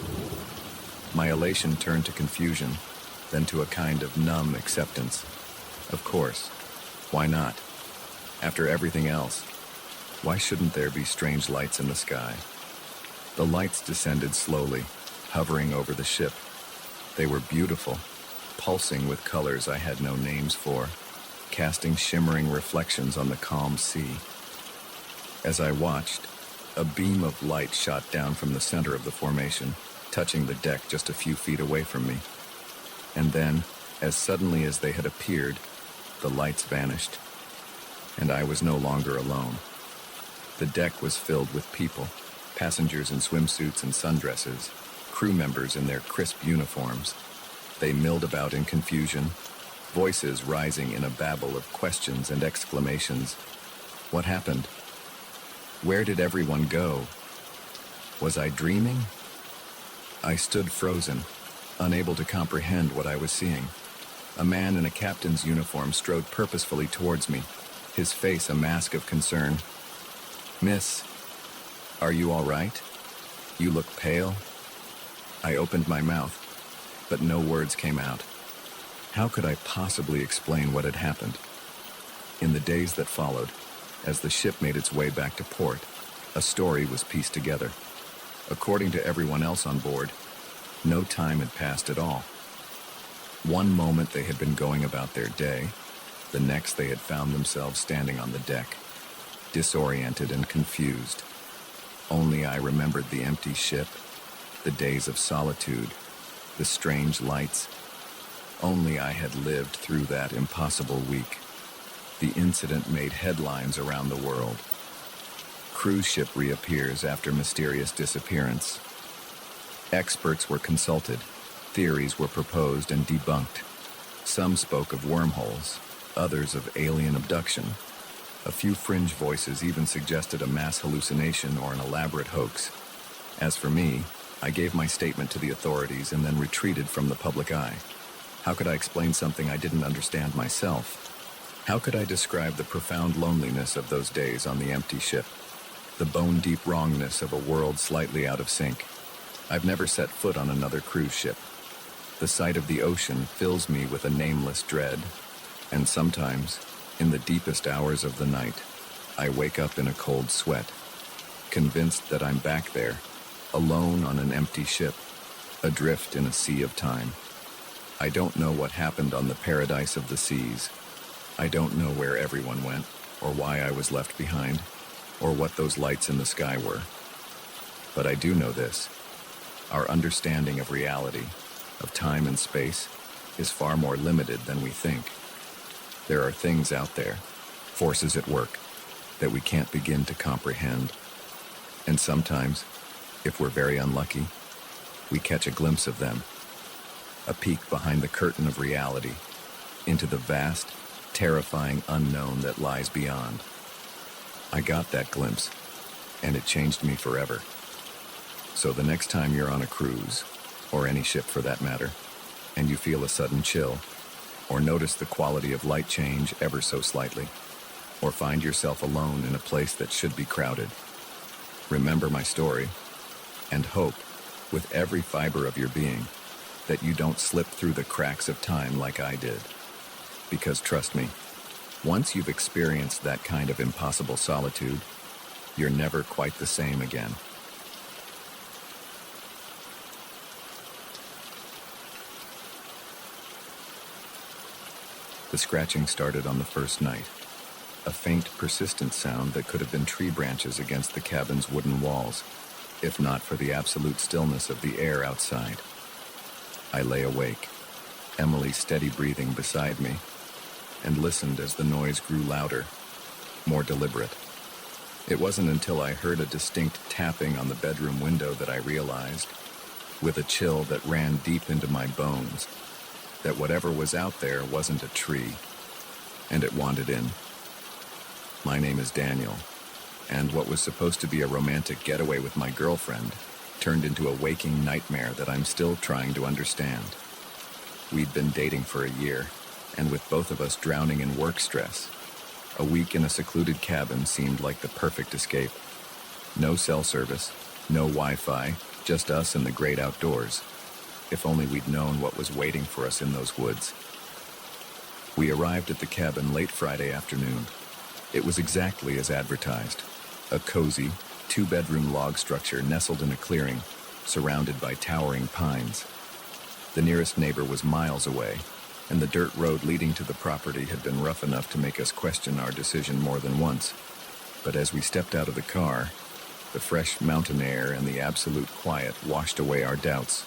My elation turned to confusion, then to a kind of numb acceptance. Of course. Why not? After everything else, why shouldn't there be strange lights in the sky? The lights descended slowly, hovering over the ship. They were beautiful, pulsing with colors I had no names for, casting shimmering reflections on the calm sea. As I watched, a beam of light shot down from the center of the formation, touching the deck just a few feet away from me. And then, as suddenly as they had appeared, the lights vanished, and I was no longer alone. The deck was filled with people, passengers in swimsuits and sundresses, crew members in their crisp uniforms. They milled about in confusion, voices rising in a babble of questions and exclamations. What happened? Where did everyone go? Was I dreaming? I stood frozen, unable to comprehend what I was seeing. A man in a captain's uniform strode purposefully towards me, his face a mask of concern. "Miss, are you all right? You look pale." I opened my mouth, but no words came out. How could I possibly explain what had happened? In the days that followed, as the ship made its way back to port, a story was pieced together. According to everyone else on board, no time had passed at all. One moment they had been going about their day, the next they had found themselves standing on the deck, disoriented and confused. Only I remembered the empty ship, the days of solitude, the strange lights. Only I had lived through that impossible week. The incident made headlines around the world. Cruise ship reappears after mysterious disappearance. Experts were consulted. Theories were proposed and debunked. Some spoke of wormholes, others of alien abduction. A few fringe voices even suggested a mass hallucination or an elaborate hoax. As for me, I gave my statement to the authorities and then retreated from the public eye. How could I explain something I didn't understand myself? How could I describe the profound loneliness of those days on the empty ship? The bone-deep wrongness of a world slightly out of sync. I've never set foot on another cruise ship. The sight of the ocean fills me with a nameless dread, and sometimes, in the deepest hours of the night, I wake up in a cold sweat, convinced that I'm back there, alone on an empty ship, adrift in a sea of time. I don't know what happened on the paradise of the seas. I don't know where everyone went, or why I was left behind, or what those lights in the sky were. But I do know this. Our understanding of reality, of time and space, is far more limited than we think. There are things out there, forces at work, that we can't begin to comprehend. And sometimes, if we're very unlucky, we catch a glimpse of them, a peek behind the curtain of reality, into the vast, terrifying unknown that lies beyond. I got that glimpse, and it changed me forever. So the next time you're on a cruise, or any ship for that matter, and you feel a sudden chill, or notice the quality of light change ever so slightly, or find yourself alone in a place that should be crowded, remember my story, and hope, with every fiber of your being, that you don't slip through the cracks of time like I did. Because trust me, once you've experienced that kind of impossible solitude, you're never quite the same again. The scratching started on the first night, a faint, persistent sound that could have been tree branches against the cabin's wooden walls, if not for the absolute stillness of the air outside. I lay awake, Emily's steady breathing beside me, and listened as the noise grew louder, more deliberate. It wasn't until I heard a distinct tapping on the bedroom window that I realized, with a chill that ran deep into my bones, that whatever was out there wasn't a tree, and it wanted in. My name is Daniel, and what was supposed to be a romantic getaway with my girlfriend turned into a waking nightmare that I'm still trying to understand. We'd been dating for a year, and with both of us drowning in work stress, a week in a secluded cabin seemed like the perfect escape. No cell service, no Wi-Fi, just us and the great outdoors. If only we'd known what was waiting for us in those woods. We arrived at the cabin late Friday afternoon. It was exactly as advertised. A cozy, two-bedroom log structure nestled in a clearing, surrounded by towering pines. The nearest neighbor was miles away, and the dirt road leading to the property had been rough enough to make us question our decision more than once. But as we stepped out of the car, the fresh mountain air and the absolute quiet washed away our doubts.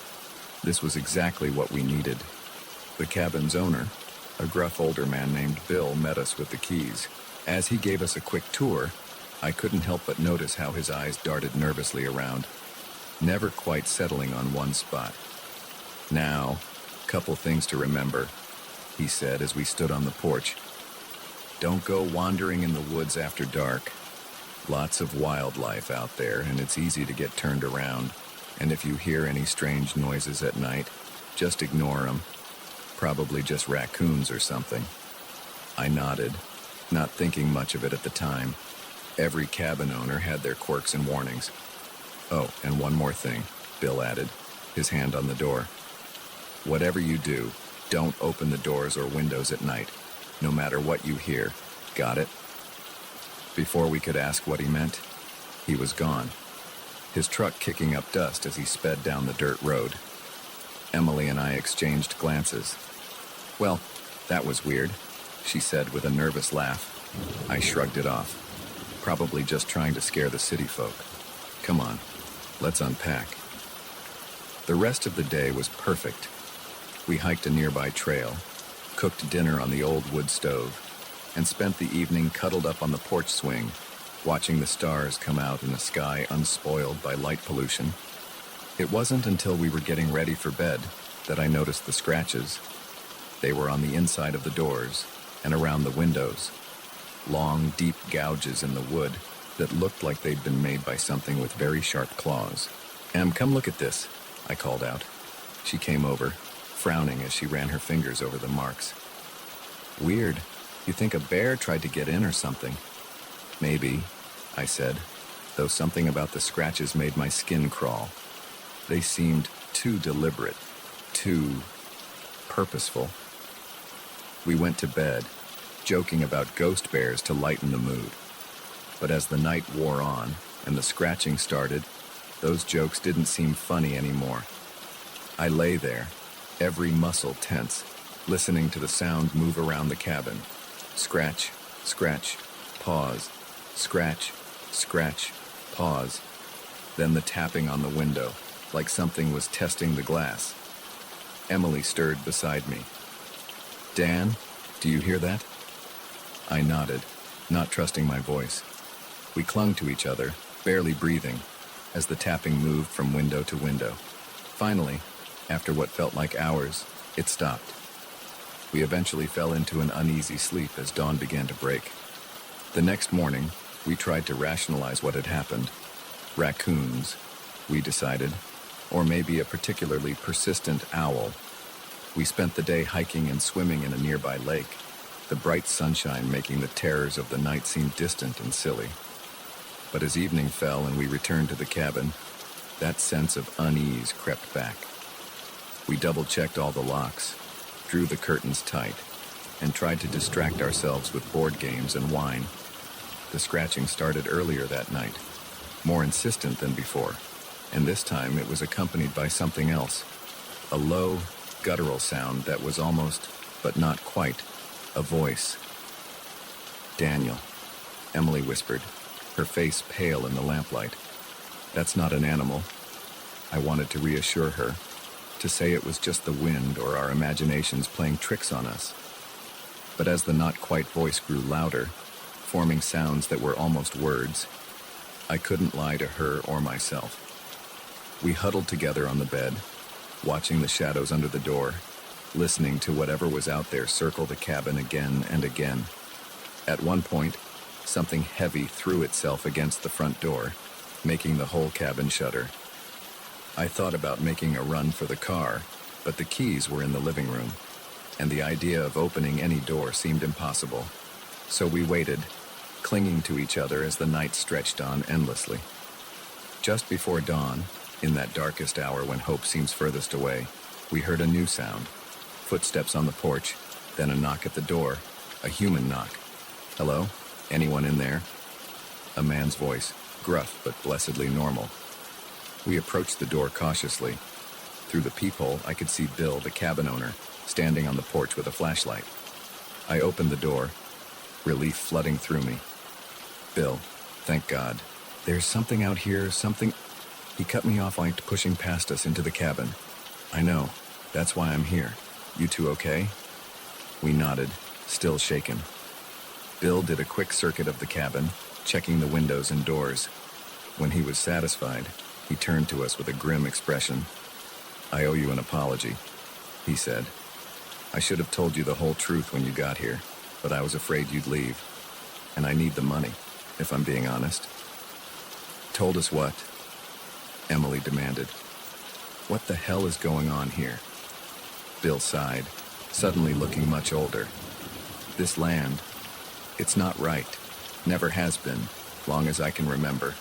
This was exactly what we needed. The cabin's owner, a gruff older man named Bill, met us with the keys. As he gave us a quick tour, I couldn't help but notice how his eyes darted nervously around, never quite settling on one spot. Now, couple things to remember, he said as we stood on the porch. Don't go wandering in the woods after dark. Lots of wildlife out there, and it's easy to get turned around. And if you hear any strange noises at night, just ignore them. Probably just raccoons or something. I nodded, not thinking much of it at the time. Every cabin owner had their quirks and warnings. Oh, and one more thing, Bill added, his hand on the door. Whatever you do, don't open the doors or windows at night. No matter what you hear, Got it? Before we could ask what he meant, he was gone, his truck kicking up dust as he sped down the dirt road. Emily and I exchanged glances. "Well, that was weird," she said with a nervous laugh. I shrugged it off. "Probably just trying to scare the city folk. Come on, let's unpack." The rest of the day was perfect. We hiked a nearby trail, cooked dinner on the old wood stove, and spent the evening cuddled up on the porch swing, watching the stars come out in a sky unspoiled by light pollution. It wasn't until we were getting ready for bed that I noticed the scratches. They were on the inside of the doors and around the windows, long, deep gouges in the wood that looked like they'd been made by something with very sharp claws. "Em, come look at this," I called out. She came over, frowning as she ran her fingers over the marks. "Weird. You think a bear tried to get in or something?" "Maybe," I said, though something about the scratches made my skin crawl. They seemed too deliberate, too purposeful. We went to bed, joking about ghost bears to lighten the mood. But as the night wore on and the scratching started, those jokes didn't seem funny anymore. I lay there, every muscle tense, listening to the sound move around the cabin. Scratch, scratch, pause, scratch, scratch, pause. Then the tapping on the window, like something was testing the glass. Emily stirred beside me. "Dan, do you hear that?" I nodded, not trusting my voice. We clung to each other, barely breathing, as the tapping moved from window to window. Finally, after what felt like hours, it stopped. We eventually fell into an uneasy sleep as dawn began to break. The next morning, we tried to rationalize what had happened. Raccoons, we decided, or maybe a particularly persistent owl. We spent the day hiking and swimming in a nearby lake, the bright sunshine making the terrors of the night seem distant and silly. But as evening fell and we returned to the cabin, that sense of unease crept back. We double-checked all the locks, drew the curtains tight, and tried to distract ourselves with board games and wine. The scratching started earlier that night, more insistent than before, and this time it was accompanied by something else, a low, guttural sound that was almost, but not quite, a voice. "Daniel," Emily whispered, her face pale in the lamplight. "That's not an animal." I wanted to reassure her, to say it was just the wind or our imaginations playing tricks on us. But as the not-quite voice grew louder, forming sounds that were almost words, I couldn't lie to her or myself. We huddled together on the bed, watching the shadows under the door, listening to whatever was out there circle the cabin again and again. At one point, something heavy threw itself against the front door, making the whole cabin shudder. I thought about making a run for the car, but the keys were in the living room, and the idea of opening any door seemed impossible. So we waited, clinging to each other as the night stretched on endlessly. Just before dawn, in that darkest hour when hope seems furthest away, we heard a new sound. Footsteps on the porch, then a knock at the door, a human knock. "Hello? Anyone in there?" A man's voice, gruff but blessedly normal. We approached the door cautiously. Through the peephole, I could see Bill, the cabin owner, standing on the porch with a flashlight. I opened the door, relief flooding through me. "Bill, thank God. There's something out here, something—" He cut me off while pushing past us into the cabin. "I know. That's why I'm here. You two okay?" We nodded, still shaken. Bill did a quick circuit of the cabin, checking the windows and doors. When he was satisfied, he turned to us with a grim expression. "I owe you an apology," he said. "I should have told you the whole truth when you got here, but I was afraid you'd leave. And I need the money, if I'm being honest." "Told us what?" Emily demanded. "What the hell is going on here?" Bill sighed, suddenly looking much older. "This land, it's not right. Never has been, long as I can remember.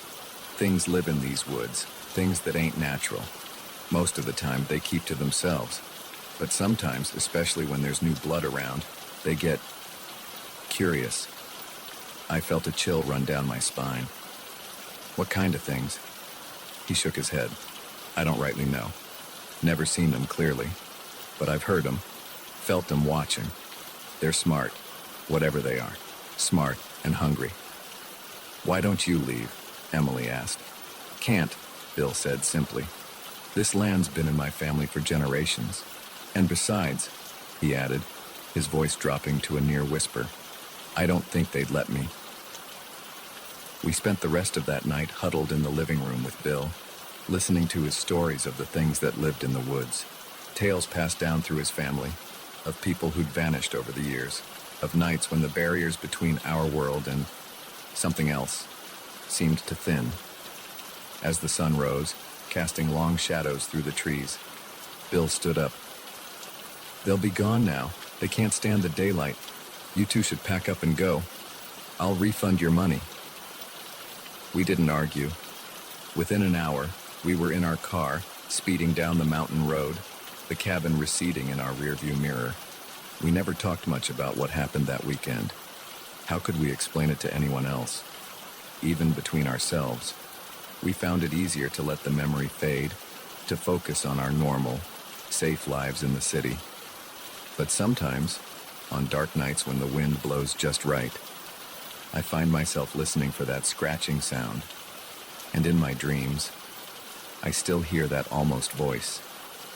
Things live in these woods, things that ain't natural. Most of the time they keep to themselves. But sometimes, especially when there's new blood around, they get curious. I felt a chill run down my spine. What kind of things? He shook his head. I don't rightly know. Never seen them clearly, but I've heard them, felt them watching. They're smart, whatever they are. Smart and hungry. Why don't you leave? Emily asked. Can't, Bill said simply. This land's been in my family for generations. And besides, he added, his voice dropping to a near whisper, I don't think they'd let me. We spent the rest of that night huddled in the living room with Bill, listening to his stories of the things that lived in the woods. Tales passed down through his family, of people who'd vanished over the years, of nights when the barriers between our world and something else seemed to thin. As the sun rose, casting long shadows through the trees, Bill stood up. They'll be gone now. They can't stand the daylight. You two should pack up and go. I'll refund your money. We didn't argue. Within an hour, we were in our car, speeding down the mountain road, the cabin receding in our rearview mirror. We never talked much about what happened that weekend. How could we explain it to anyone else? Even between ourselves, we found it easier to let the memory fade, to focus on our normal, safe lives in the city. But sometimes, on dark nights when the wind blows just right, I find myself listening for that scratching sound. And in my dreams, I still hear that almost voice,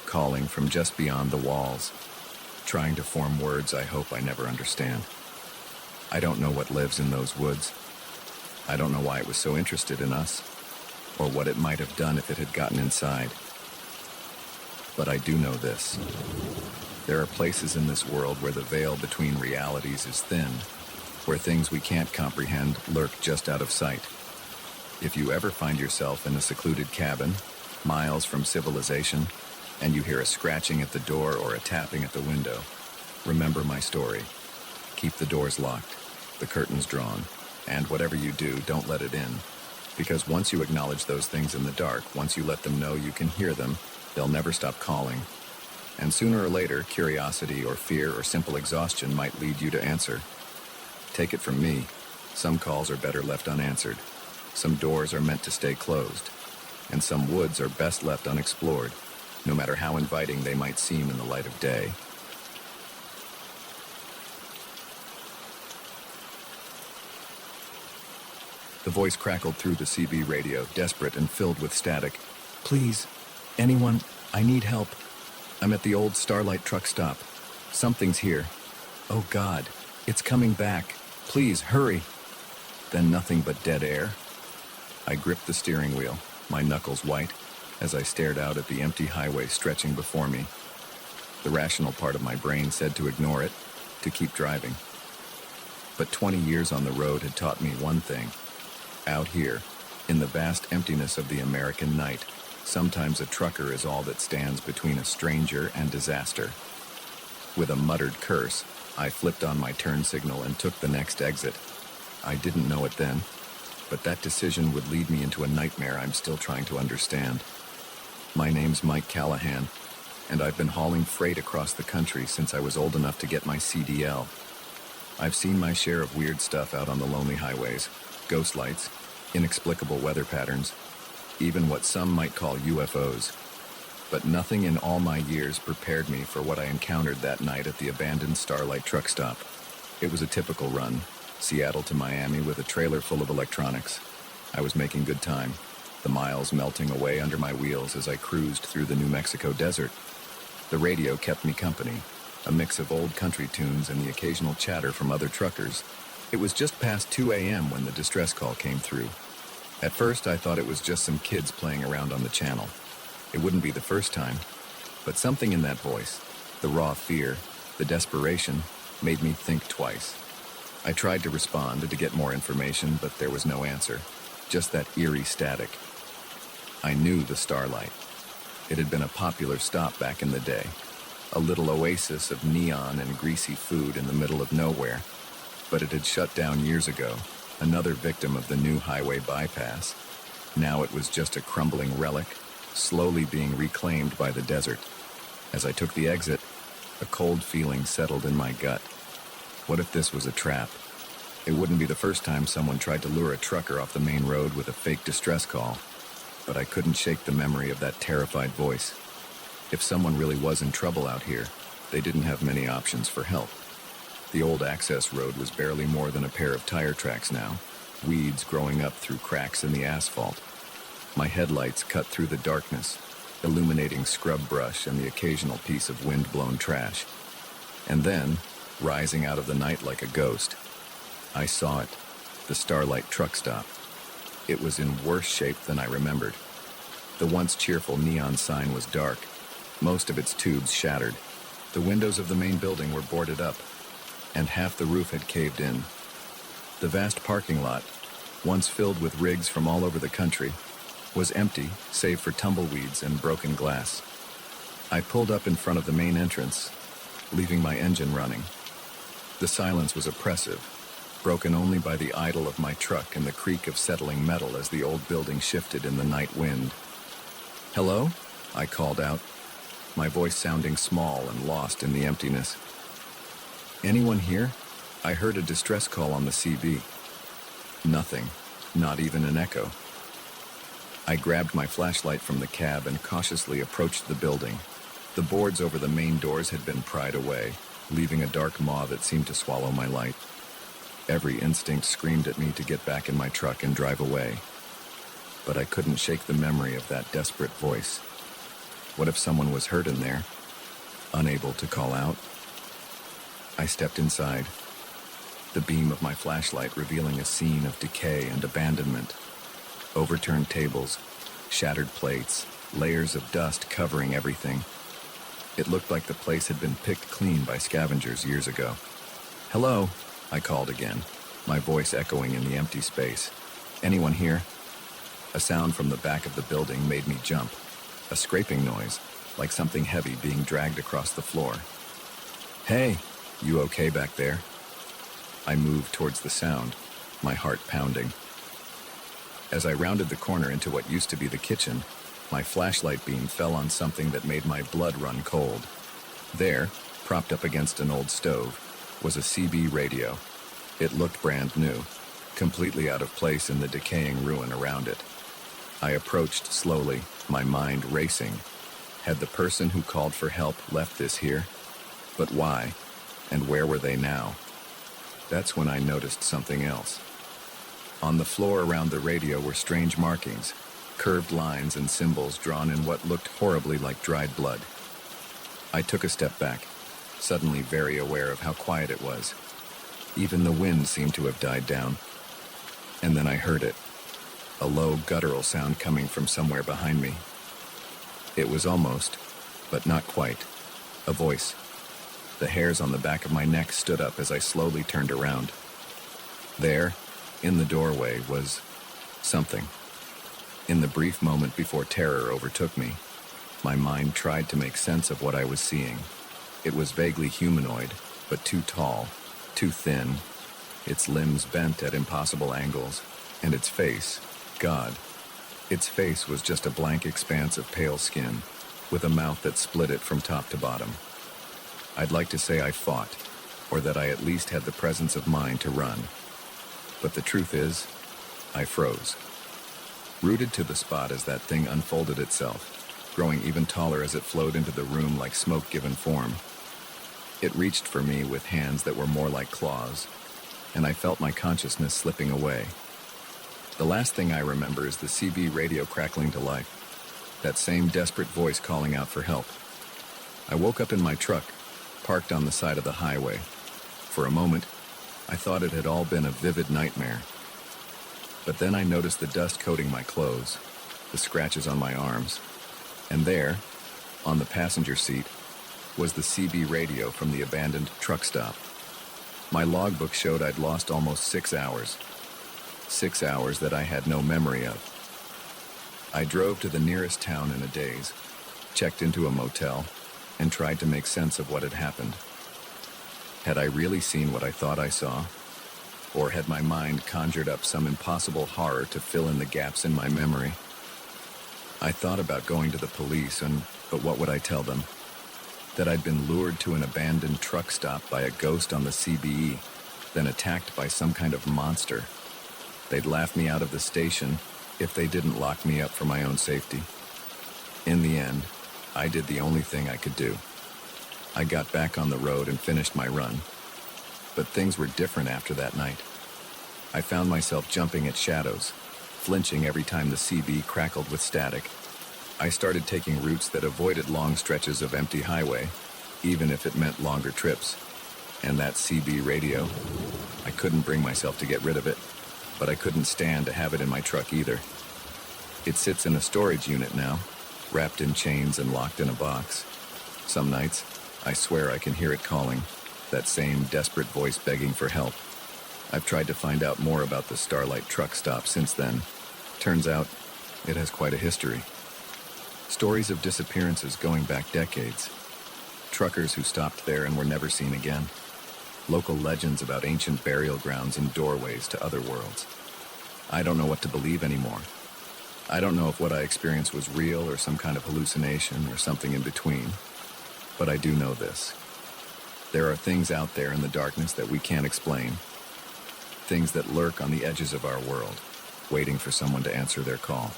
calling from just beyond the walls, trying to form words I hope I never understand. I don't know what lives in those woods. I don't know why it was so interested in us, or what it might have done if it had gotten inside. But I do know this. There are places in this world where the veil between realities is thin, where things we can't comprehend lurk just out of sight. If you ever find yourself in a secluded cabin, miles from civilization, and you hear a scratching at the door or a tapping at the window, remember my story. Keep the doors locked, the curtains drawn, and whatever you do, don't let it in. Because once you acknowledge those things in the dark, once you let them know you can hear them, they'll never stop calling. And sooner or later, curiosity or fear or simple exhaustion might lead you to answer. Take it from me, some calls are better left unanswered. Some doors are meant to stay closed. And some woods are best left unexplored, no matter how inviting they might seem in the light of day. The voice crackled through the CB radio, desperate and filled with static. Please, anyone, I need help. I'm at the old Starlight truck stop. Something's here. Oh God, it's coming back. Please, hurry. Then nothing but dead air. I gripped the steering wheel, my knuckles white, as I stared out at the empty highway stretching before me. The rational part of my brain said to ignore it, to keep driving. But 20 years on the road had taught me one thing. Out here, in the vast emptiness of the American night, sometimes a trucker is all that stands between a stranger and disaster. With a muttered curse, I flipped on my turn signal and took the next exit. I didn't know it then, but that decision would lead me into a nightmare I'm still trying to understand. My name's Mike Callahan, and I've been hauling freight across the country since I was old enough to get my CDL. I've seen my share of weird stuff out on the lonely highways, ghost lights, inexplicable weather patterns, even what some might call UFOs. But nothing in all my years prepared me for what I encountered that night at the abandoned Starlight truck stop. It was a typical run, Seattle to Miami with a trailer full of electronics. I was making good time, the miles melting away under my wheels as I cruised through the New Mexico desert. The radio kept me company, a mix of old country tunes and the occasional chatter from other truckers. It was just past 2 a.m. when the distress call came through. At first, I thought it was just some kids playing around on the channel. It wouldn't be the first time, but something in that voice, the raw fear, the desperation, made me think twice. I tried to respond to get more information, but there was no answer, just that eerie static. I knew the Starlight. It had been a popular stop back in the day, a little oasis of neon and greasy food in the middle of nowhere. But it had shut down years ago, another victim of the new highway bypass. Now it was just a crumbling relic, slowly being reclaimed by the desert. As I took the exit, a cold feeling settled in my gut. What if this was a trap? It wouldn't be the first time someone tried to lure a trucker off the main road with a fake distress call, but I couldn't shake the memory of that terrified voice. If someone really was in trouble out here, they didn't have many options for help. The old access road was barely more than a pair of tire tracks now, weeds growing up through cracks in the asphalt. My headlights cut through the darkness, illuminating scrub brush and the occasional piece of wind-blown trash. And then, rising out of the night like a ghost, I saw it, the Starlight truck stop. It was in worse shape than I remembered. The once cheerful neon sign was dark, most of its tubes shattered. The windows of the main building were boarded up, and half the roof had caved in. The vast parking lot, once filled with rigs from all over the country, was empty save for tumbleweeds and broken glass. I pulled up in front of the main entrance, leaving my engine running. The silence was oppressive, broken only by the idle of my truck and the creak of settling metal as the old building shifted in the night wind. "Hello?" I called out, my voice sounding small and lost in the emptiness. "Anyone here?" I heard a distress call on the CB. Nothing, not even an echo. I grabbed my flashlight from the cab and cautiously approached the building. The boards over the main doors had been pried away, leaving a dark maw that seemed to swallow my light. Every instinct screamed at me to get back in my truck and drive away. But I couldn't shake the memory of that desperate voice. What if someone was hurt in there, unable to call out? I stepped inside, the beam of my flashlight revealing a scene of decay and abandonment. Overturned tables, shattered plates, layers of dust covering everything. It looked like the place had been picked clean by scavengers years ago. "Hello," I called again, my voice echoing in the empty space. "Anyone here?" A sound from the back of the building made me jump, a scraping noise, like something heavy being dragged across the floor. "Hey, you okay back there?" I moved towards the sound, my heart pounding. As I rounded the corner into what used to be the kitchen, my flashlight beam fell on something that made my blood run cold. There, propped up against an old stove, was a CB radio. It looked brand new, completely out of place in the decaying ruin around it. I approached slowly, my mind racing. Had the person who called for help left this here? But why? And where were they now? That's when I noticed something else. On the floor around the radio were strange markings, curved lines and symbols drawn in what looked horribly like dried blood. I took a step back, suddenly very aware of how quiet it was. Even the wind seemed to have died down. And then I heard it, a low guttural sound coming from somewhere behind me. It was almost, but not quite, a voice. The hairs on the back of my neck stood up as I slowly turned around. There, in the doorway, was something. In the brief moment before terror overtook me, my mind tried to make sense of what I was seeing. It was vaguely humanoid, but too tall, too thin, its limbs bent at impossible angles, and its face, God, its face was just a blank expanse of pale skin, with a mouth that split it from top to bottom. I'd like to say I fought, or that I at least had the presence of mind to run. But the truth is, I froze. Rooted to the spot as that thing unfolded itself, growing even taller as it flowed into the room like smoke given form. It reached for me with hands that were more like claws, and I felt my consciousness slipping away. The last thing I remember is the CB radio crackling to life, that same desperate voice calling out for help. I woke up in my truck, parked on the side of the highway. For a moment, I thought it had all been a vivid nightmare. But then I noticed the dust coating my clothes, the scratches on my arms, and there, on the passenger seat, was the CB radio from the abandoned truck stop. My logbook showed I'd lost almost 6 hours. 6 hours that I had no memory of. I drove to the nearest town in a daze, checked into a motel, and tried to make sense of what had happened. Had I really seen what I thought I saw? Or had my mind conjured up some impossible horror to fill in the gaps in my memory? I thought about going to the police, but what would I tell them? That I'd been lured to an abandoned truck stop by a ghost on the CBE, then attacked by some kind of monster. They'd laugh me out of the station if they didn't lock me up for my own safety. In the end, I did the only thing I could do. I got back on the road and finished my run. But things were different after that night. I found myself jumping at shadows, flinching every time the CB crackled with static. I started taking routes that avoided long stretches of empty highway, even if it meant longer trips. And that CB radio, I couldn't bring myself to get rid of it, but I couldn't stand to have it in my truck either. It sits in a storage unit now, wrapped in chains and locked in a box. Some nights, I swear I can hear it calling, that same desperate voice begging for help. I've tried to find out more about the Starlight truck stop since then. Turns out, it has quite a history. Stories of disappearances going back decades. Truckers who stopped there and were never seen again. Local legends about ancient burial grounds and doorways to other worlds. I don't know what to believe anymore. I don't know if what I experienced was real or some kind of hallucination or something in between. But I do know this. There are things out there in the darkness that we can't explain. Things that lurk on the edges of our world, waiting for someone to answer their call.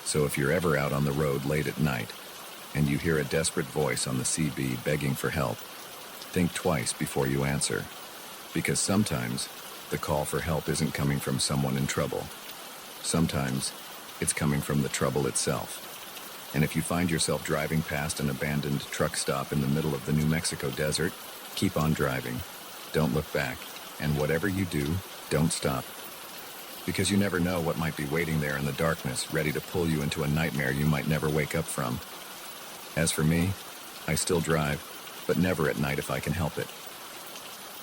So if you're ever out on the road late at night, and you hear a desperate voice on the CB begging for help, think twice before you answer. Because sometimes, the call for help isn't coming from someone in trouble. Sometimes, it's coming from the trouble itself. And if you find yourself driving past an abandoned truck stop in the middle of the New Mexico desert, keep on driving. Don't look back. And whatever you do, don't stop. Because you never know what might be waiting there in the darkness, ready to pull you into a nightmare you might never wake up from. As for me, I still drive, but never at night if I can help it.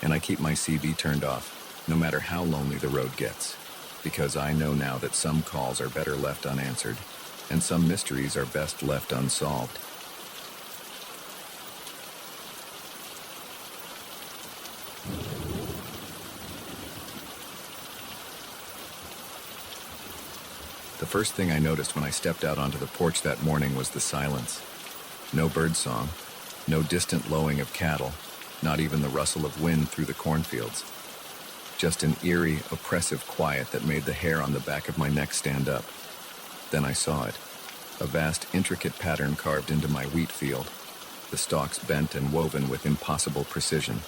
And I keep my CB turned off, no matter how lonely the road gets. Because I know now that some calls are better left unanswered, and some mysteries are best left unsolved. The first thing I noticed when I stepped out onto the porch that morning was the silence. No birdsong, no distant lowing of cattle, not even the rustle of wind through the cornfields. Just an eerie, oppressive quiet that made the hair on the back of my neck stand up. Then I saw it, a vast, intricate pattern carved into my wheat field, the stalks bent and woven with impossible precision.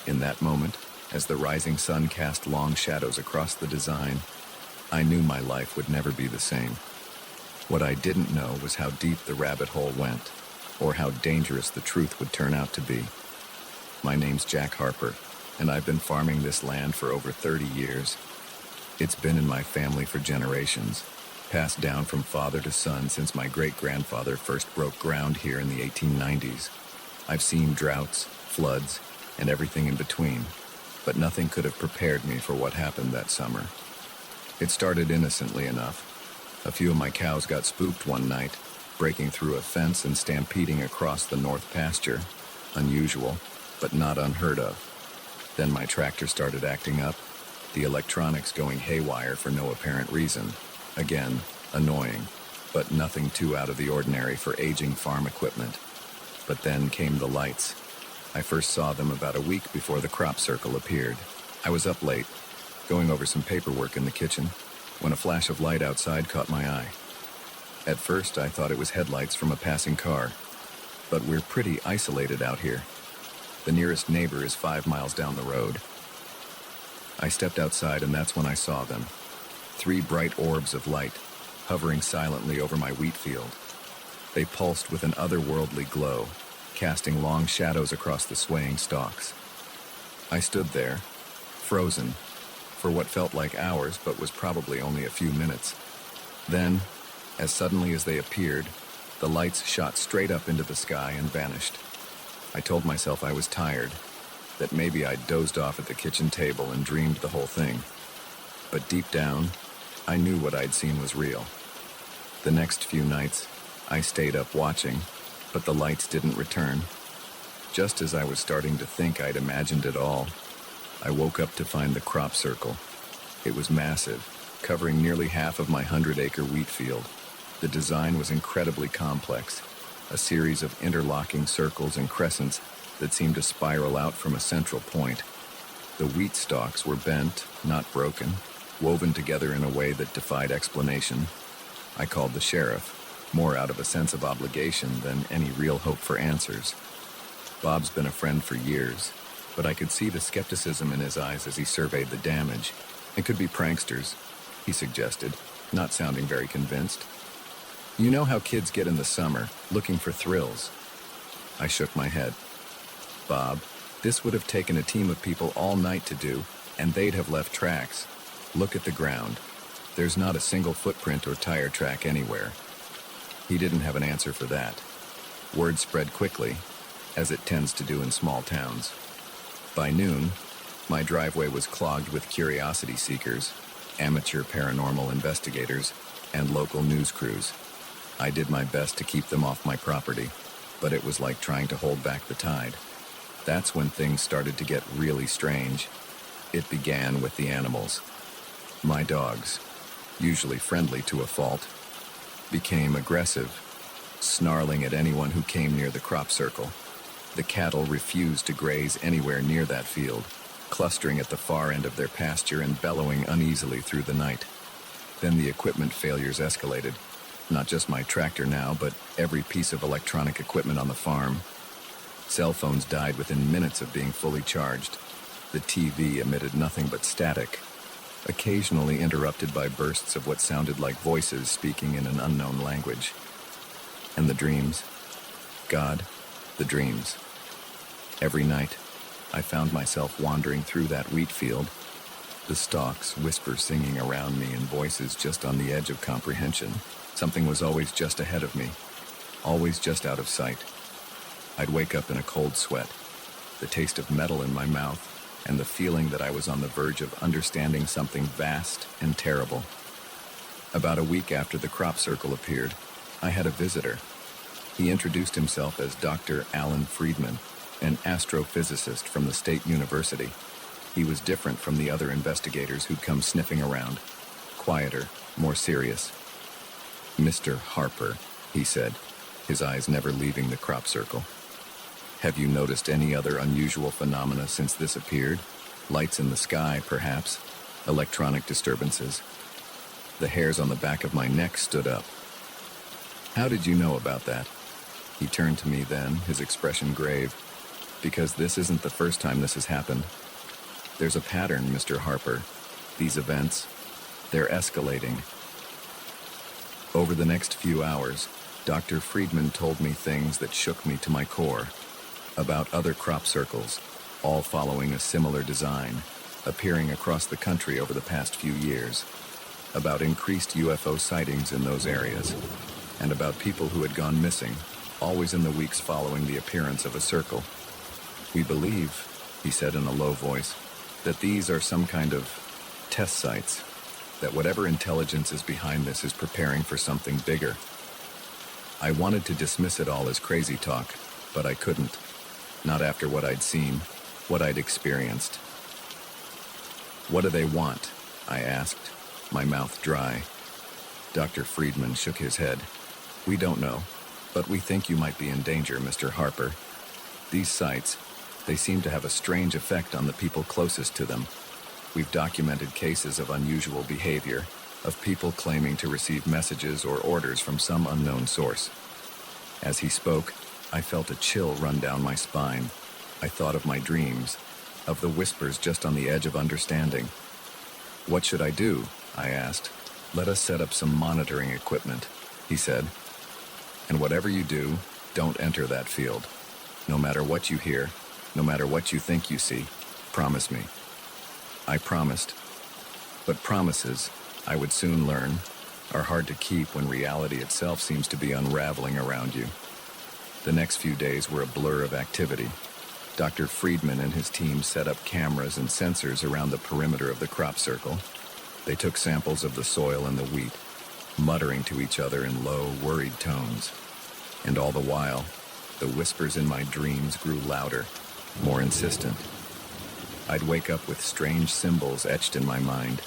In that moment, as the rising sun cast long shadows across the design, I knew my life would never be the same. What I didn't know was how deep the rabbit hole went, or how dangerous the truth would turn out to be. My name's Jack Harper, and I've been farming this land for over 30 years. It's been in my family for generations, passed down from father to son since my great-grandfather first broke ground here in the 1890s. I've seen droughts, floods, and everything in between, but nothing could have prepared me for what happened that summer. It started innocently enough. A few of my cows got spooked one night, breaking through a fence and stampeding across the north pasture. Unusual, but not unheard of. Then my tractor started acting up, the electronics going haywire for no apparent reason. Again, annoying, but nothing too out of the ordinary for aging farm equipment. But then came the lights. I first saw them about a week before the crop circle appeared. I was up late, going over some paperwork in the kitchen, when a flash of light outside caught my eye. At first, I thought it was headlights from a passing car, but we're pretty isolated out here. The nearest neighbor is 5 miles down the road. I stepped outside, and that's when I saw them. 3 bright orbs of light, hovering silently over my wheat field. They pulsed with an otherworldly glow, casting long shadows across the swaying stalks. I stood there, frozen, for what felt like hours but was probably only a few minutes. Then, as suddenly as they appeared, the lights shot straight up into the sky and vanished. I told myself I was tired, that maybe I'd dozed off at the kitchen table and dreamed the whole thing. But deep down, I knew what I'd seen was real. The next few nights, I stayed up watching, but the lights didn't return. Just as I was starting to think I'd imagined it all, I woke up to find the crop circle. It was massive, covering nearly half of my 100-acre wheat field. The design was incredibly complex, a series of interlocking circles and crescents that seemed to spiral out from a central point. The wheat stalks were bent, not broken, woven together in a way that defied explanation. I called the sheriff, more out of a sense of obligation than any real hope for answers. Bob's been a friend for years, but I could see the skepticism in his eyes as he surveyed the damage. It could be pranksters, he suggested, not sounding very convinced. You know how kids get in the summer, looking for thrills. I shook my head. Bob, this would have taken a team of people all night to do, and they'd have left tracks. Look at the ground. There's not a single footprint or tire track anywhere. He didn't have an answer for that. Word spread quickly, as it tends to do in small towns. By noon, my driveway was clogged with curiosity seekers, amateur paranormal investigators, and local news crews. I did my best to keep them off my property, but it was like trying to hold back the tide. That's when things started to get really strange. It began with the animals. My dogs, usually friendly to a fault, became aggressive, snarling at anyone who came near the crop circle. The cattle refused to graze anywhere near that field, clustering at the far end of their pasture and bellowing uneasily through the night. Then the equipment failures escalated. Not just my tractor now, but every piece of electronic equipment on the farm. Cell phones died within minutes of being fully charged. The TV emitted nothing but static, occasionally interrupted by bursts of what sounded like voices speaking in an unknown language. And the dreams. God, the dreams. Every night, I found myself wandering through that wheat field, the stalks whisper singing around me in voices just on the edge of comprehension. Something was always just ahead of me, always just out of sight. I'd wake up in a cold sweat, the taste of metal in my mouth, and the feeling that I was on the verge of understanding something vast and terrible. About a week after the crop circle appeared, I had a visitor. He introduced himself as Dr. Alan Friedman, an astrophysicist from the State University. He was different from the other investigators who'd come sniffing around, quieter, more serious. Mr. Harper, he said, his eyes never leaving the crop circle. Have you noticed any other unusual phenomena since this appeared? Lights in the sky, perhaps? Electronic disturbances? The hairs on the back of my neck stood up. How did you know about that? He turned to me then, his expression grave. Because this isn't the first time this has happened. There's a pattern, Mr. Harper. These events, they're escalating. Over the next few hours, Dr. Friedman told me things that shook me to my core. About other crop circles, all following a similar design, appearing across the country over the past few years. About increased UFO sightings in those areas. And about people who had gone missing, always in the weeks following the appearance of a circle. We believe, he said in a low voice, that these are some kind of test sites, that whatever intelligence is behind this is preparing for something bigger. I wanted to dismiss it all as crazy talk, but I couldn't. Not after what I'd seen, what I'd experienced. What do they want? I asked, my mouth dry. Dr. Friedman shook his head. We don't know, but we think you might be in danger, Mr. Harper. These sites, they seem to have a strange effect on the people closest to them. We've documented cases of unusual behavior, of people claiming to receive messages or orders from some unknown source. As he spoke, I felt a chill run down my spine. I thought of my dreams, of the whispers just on the edge of understanding. What should I do? I asked. Let us set up some monitoring equipment, he said. And whatever you do, don't enter that field. No matter what you hear, no matter what you think you see, promise me. I promised. But promises, I would soon learn, are hard to keep when reality itself seems to be unraveling around you. The next few days were a blur of activity. Dr. Friedman and his team set up cameras and sensors around the perimeter of the crop circle. They took samples of the soil and the wheat, muttering to each other in low, worried tones. And all the while, the whispers in my dreams grew louder, more insistent. I'd wake up with strange symbols etched in my mind,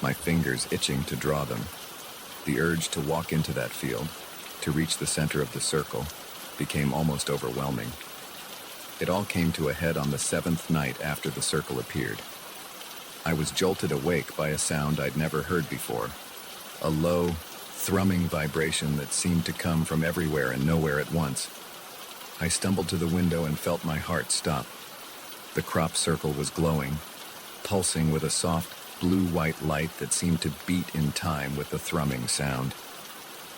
my fingers itching to draw them. The urge to walk into that field, to reach the center of the circle, became almost overwhelming. It all came to a head on the seventh night after the circle appeared. I was jolted awake by a sound I'd never heard before. A low, thrumming vibration that seemed to come from everywhere and nowhere at once. I stumbled to the window and felt my heart stop. The crop circle was glowing, pulsing with a soft, blue-white light that seemed to beat in time with the thrumming sound.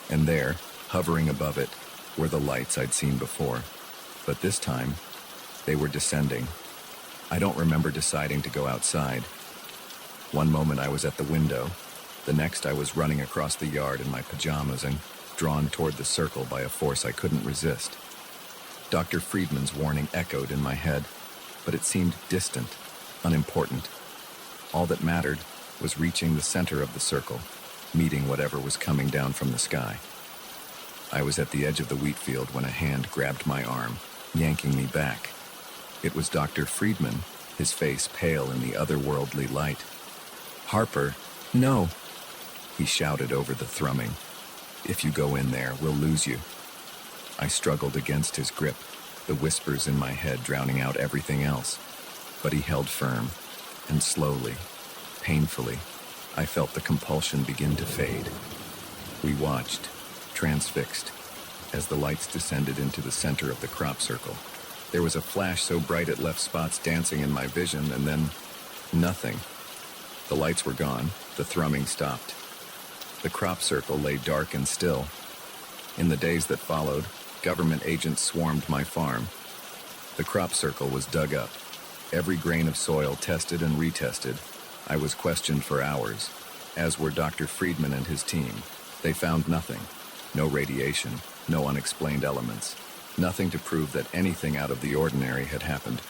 And there, hovering above it, were the lights I'd seen before. But this time, they were descending. I don't remember deciding to go outside. One moment I was at the window, the next I was running across the yard in my pajamas and drawn toward the circle by a force I couldn't resist. Dr. Friedman's warning echoed in my head, but it seemed distant, unimportant. All that mattered was reaching the center of the circle, meeting whatever was coming down from the sky. I was at the edge of the wheat field when a hand grabbed my arm, yanking me back. It was Dr. Friedman, his face pale in the otherworldly light. "Harper, no!" he shouted over the thrumming. "If you go in there, we'll lose you." I struggled against his grip, the whispers in my head drowning out everything else. But he held firm, and slowly, painfully, I felt the compulsion begin to fade. We watched, transfixed, as the lights descended into the center of the crop circle. There was a flash so bright it left spots dancing in my vision, and then nothing. The lights were gone, the thrumming stopped. The crop circle lay dark and still. In the days that followed, government agents swarmed my farm. The crop circle was dug up, every grain of soil tested and retested. I was questioned for hours, as were Dr. Friedman and his team. They found nothing. No radiation, no unexplained elements. Nothing to prove that anything out of the ordinary had happened.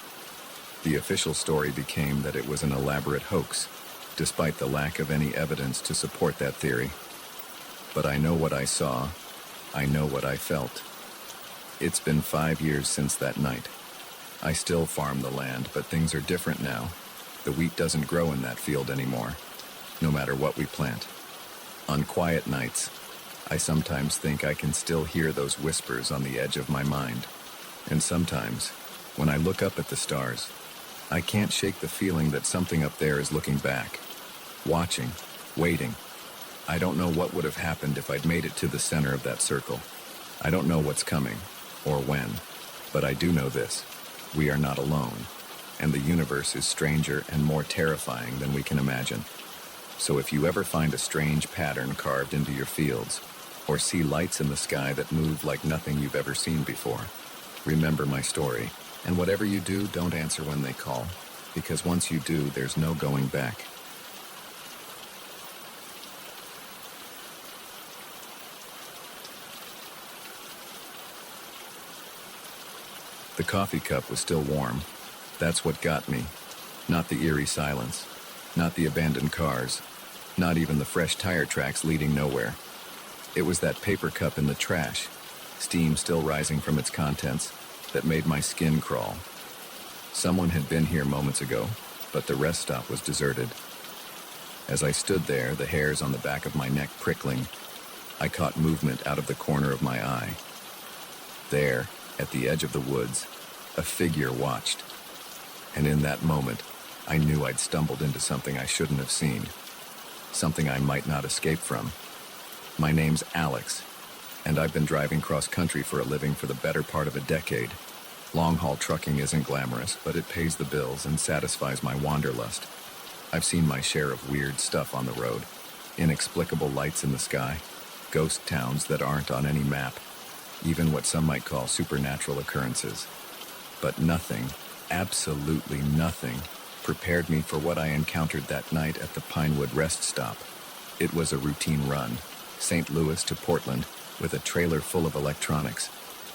The official story became that it was an elaborate hoax, despite the lack of any evidence to support that theory. But I know what I saw. I know what I felt. It's been 5 years since that night. I still farm the land, but things are different now. The wheat doesn't grow in that field anymore, no matter what we plant. On quiet nights, I sometimes think I can still hear those whispers on the edge of my mind. And sometimes, when I look up at the stars, I can't shake the feeling that something up there is looking back, watching, waiting. I don't know what would have happened if I'd made it to the center of that circle. I don't know what's coming, or when, but I do know this. We are not alone, and the universe is stranger and more terrifying than we can imagine. So if you ever find a strange pattern carved into your fields, or see lights in the sky that move like nothing you've ever seen before, remember my story. And whatever you do, don't answer when they call, because once you do, there's no going back. The coffee cup was still warm. That's what got me. Not the eerie silence, not the abandoned cars, not even the fresh tire tracks leading nowhere. It was that paper cup in the trash, steam still rising from its contents, that made my skin crawl. Someone had been here moments ago, but the rest stop was deserted. As I stood there, the hairs on the back of my neck prickling, I caught movement out of the corner of my eye. There, at the edge of the woods, a figure watched. And in that moment, I knew I'd stumbled into something I shouldn't have seen, something I might not escape from. My name's Alex, and I've been driving cross-country for a living for the better part of a decade. Long-haul trucking isn't glamorous, but it pays the bills and satisfies my wanderlust. I've seen my share of weird stuff on the road. Inexplicable lights in the sky, ghost towns that aren't on any map, even what some might call supernatural occurrences. But nothing, absolutely nothing, prepared me for what I encountered that night at the Pinewood rest stop. It was a routine run, St. Louis to Portland, with a trailer full of electronics.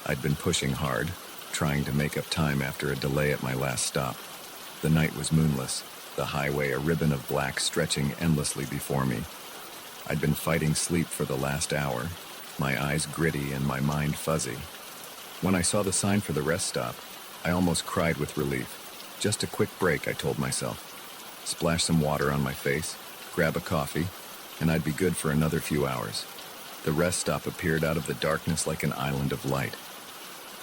I'd been pushing hard, trying to make up time after a delay at my last stop. The night was moonless, the highway a ribbon of black stretching endlessly before me. I'd been fighting sleep for the last hour, my eyes gritty and my mind fuzzy. When I saw the sign for the rest stop, I almost cried with relief. Just a quick break, I told myself. Splash some water on my face, grab a coffee, and I'd be good for another few hours. The rest stop appeared out of the darkness like an island of light.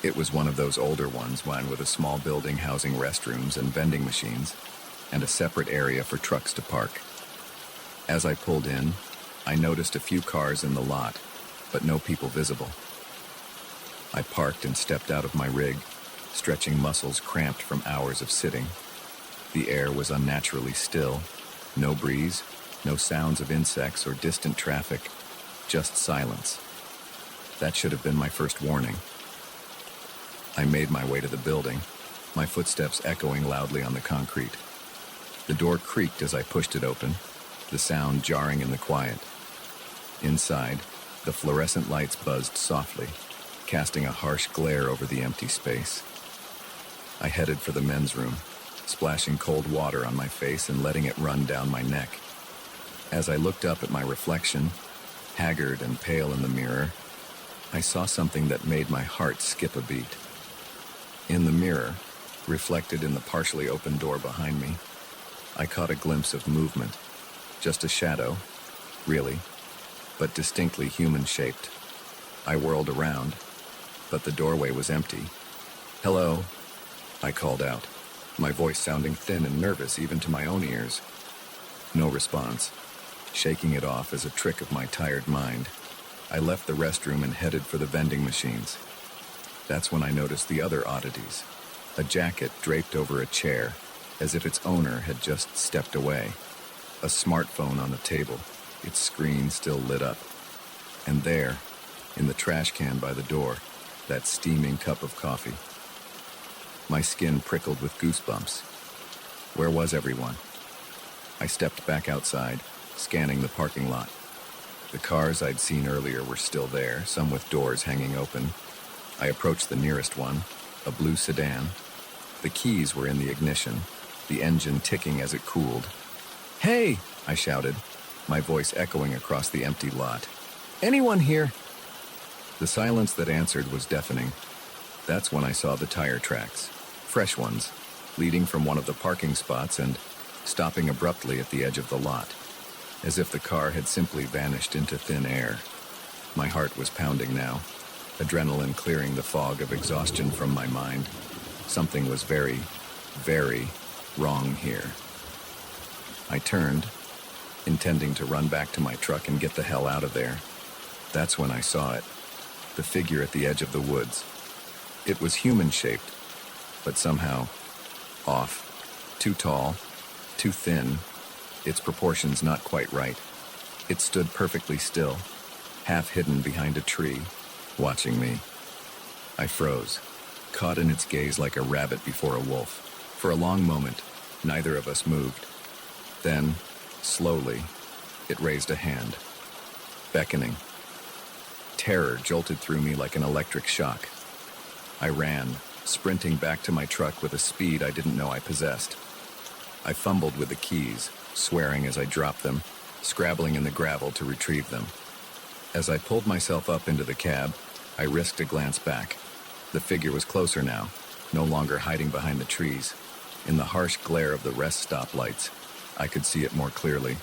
It was one of those older ones, one with a small building housing restrooms and vending machines, and a separate area for trucks to park. As I pulled in, I noticed a few cars in the lot, but no people visible. I parked and stepped out of my rig, stretching muscles cramped from hours of sitting. The air was unnaturally still, no breeze, no sounds of insects or distant traffic, just silence. That should have been my first warning. I made my way to the building, my footsteps echoing loudly on the concrete. The door creaked as I pushed it open, the sound jarring in the quiet. Inside, the fluorescent lights buzzed softly, casting a harsh glare over the empty space. I headed for the men's room, splashing cold water on my face and letting it run down my neck. As I looked up at my reflection, haggard and pale in the mirror, I saw something that made my heart skip a beat. In the mirror, reflected in the partially open door behind me, I caught a glimpse of movement, just a shadow, really, but distinctly human-shaped. I whirled around, but the doorway was empty. "Hello," I called out, my voice sounding thin and nervous even to my own ears. No response. Shaking it off as a trick of my tired mind, I left the restroom and headed for the vending machines. That's when I noticed the other oddities. A jacket draped over a chair, as if its owner had just stepped away. A smartphone on the table, its screen still lit up. And there, in the trash can by the door, that steaming cup of coffee. My skin prickled with goosebumps. Where was everyone? I stepped back outside, scanning the parking lot. The cars I'd seen earlier were still there, some with doors hanging open. I approached the nearest one, a blue sedan. The keys were in the ignition, the engine ticking as it cooled. "Hey!" I shouted, my voice echoing across the empty lot. "Anyone here?" The silence that answered was deafening. That's when I saw the tire tracks, fresh ones, leading from one of the parking spots and stopping abruptly at the edge of the lot, as if the car had simply vanished into thin air. My heart was pounding now, adrenaline clearing the fog of exhaustion from my mind. Something was very, very wrong here. I turned, intending to run back to my truck and get the hell out of there. That's when I saw it, the figure at the edge of the woods. It was human-shaped, but somehow off. Too tall, too thin, its proportions not quite right. It stood perfectly still, half hidden behind a tree, watching me. I froze, caught in its gaze like a rabbit before a wolf. For a long moment, neither of us moved. Then, slowly, it raised a hand, beckoning. Terror jolted through me like an electric shock. I ran, sprinting back to my truck with a speed I didn't know I possessed. I fumbled with the keys, swearing as I dropped them, scrabbling in the gravel to retrieve them. As I pulled myself up into the cab, I risked a glance back. The figure was closer now, no longer hiding behind the trees. In the harsh glare of the rest stop lights, I could see it more clearly.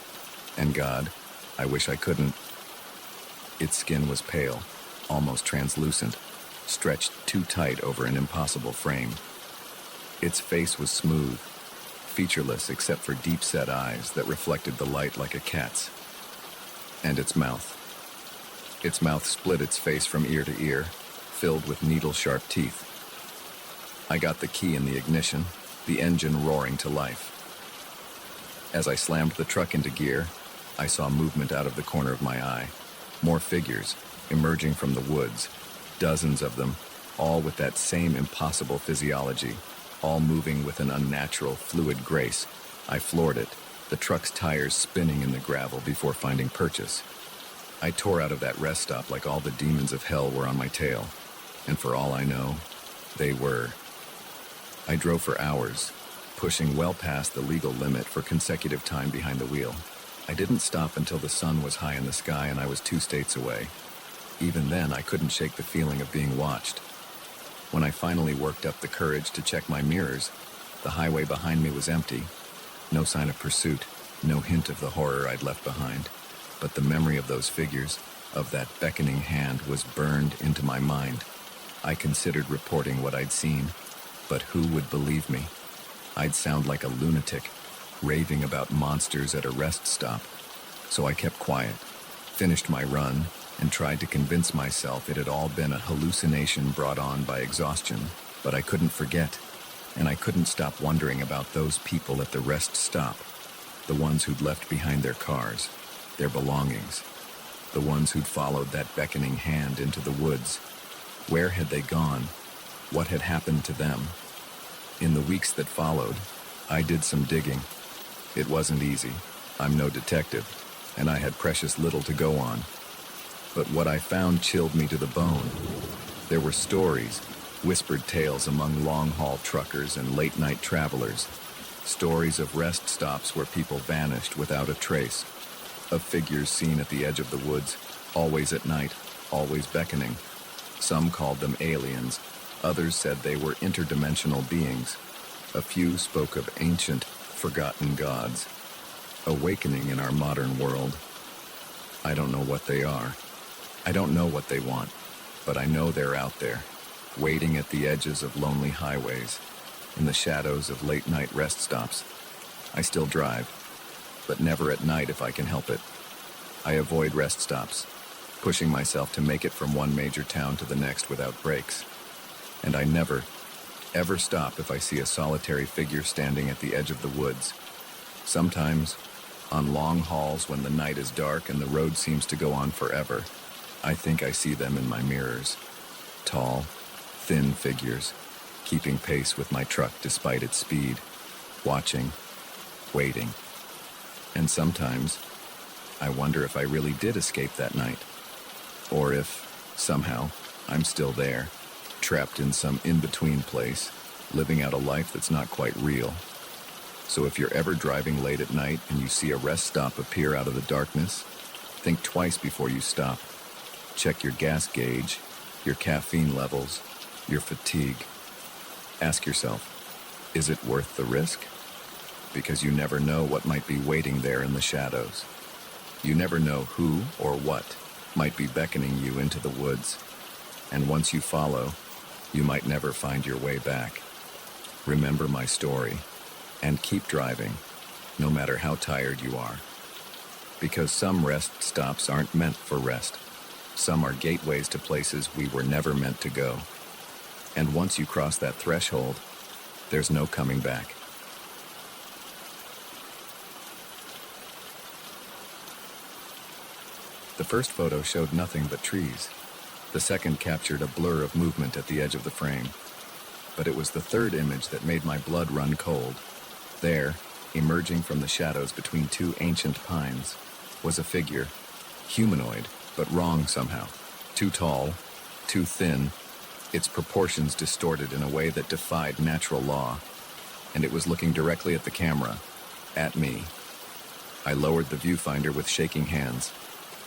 And God, I wish I couldn't. Its skin was pale, almost translucent, stretched too tight over an impossible frame. Its face was smooth, featureless except for deep-set eyes that reflected the light like a cat's. And its mouth. Its mouth split its face from ear to ear, filled with needle-sharp teeth. I got the key in the ignition, the engine roaring to life. As I slammed the truck into gear, I saw movement out of the corner of my eye. More figures, emerging from the woods, dozens of them, all with that same impossible physiology, all moving with an unnatural, fluid grace. I floored it, the truck's tires spinning in the gravel before finding purchase. I tore out of that rest stop like all the demons of hell were on my tail, and for all I know, they were. I drove for hours, pushing well past the legal limit for consecutive time behind the wheel. I didn't stop until the sun was high in the sky and I was 2 states away. Even then, I couldn't shake the feeling of being watched. When I finally worked up the courage to check my mirrors, the highway behind me was empty. No sign of pursuit, no hint of the horror I'd left behind. But the memory of those figures, of that beckoning hand, was burned into my mind. I considered reporting what I'd seen, but who would believe me? I'd sound like a lunatic, raving about monsters at a rest stop. So I kept quiet, finished my run, and tried to convince myself it had all been a hallucination brought on by exhaustion. But I couldn't forget, and I couldn't stop wondering about those people at the rest stop, the ones who'd left behind their cars, their belongings, the ones who'd followed that beckoning hand into the woods. Where had they gone? What had happened to them? In the weeks that followed, I did some digging. It wasn't easy. I'm no detective, and I had precious little to go on. But what I found chilled me to the bone. There were stories, whispered tales among long-haul truckers and late-night travelers, stories of rest stops where people vanished without a trace, of figures seen at the edge of the woods, always at night, always beckoning. Some called them aliens, others said they were interdimensional beings. A few spoke of ancient, forgotten gods, awakening in our modern world. I don't know what they are. I don't know what they want, but I know they're out there, waiting at the edges of lonely highways, in the shadows of late-night rest stops. I still drive, but never at night if I can help it. I avoid rest stops, pushing myself to make it from one major town to the next without breaks. And I never, ever stop if I see a solitary figure standing at the edge of the woods. Sometimes, on long hauls when the night is dark and the road seems to go on forever, I think I see them in my mirrors. Tall, thin figures, keeping pace with my truck despite its speed, watching, waiting. And sometimes, I wonder if I really did escape that night, or if, somehow, I'm still there, trapped in some in-between place, living out a life that's not quite real. So if you're ever driving late at night and you see a rest stop appear out of the darkness, think twice before you stop. Check your gas gauge, your caffeine levels, your fatigue. Ask yourself, is it worth the risk? Because you never know what might be waiting there in the shadows. You never know who or what might be beckoning you into the woods. And once you follow, you might never find your way back. Remember my story, and keep driving, no matter how tired you are. Because some rest stops aren't meant for rest. Some are gateways to places we were never meant to go. And once you cross that threshold, there's no coming back. The first photo showed nothing but trees. The second captured a blur of movement at the edge of the frame. But it was the third image that made my blood run cold. There, emerging from the shadows between two ancient pines, was a figure, humanoid, but wrong somehow. Too tall, too thin, its proportions distorted in a way that defied natural law. And it was looking directly at the camera, at me. I lowered the viewfinder with shaking hands,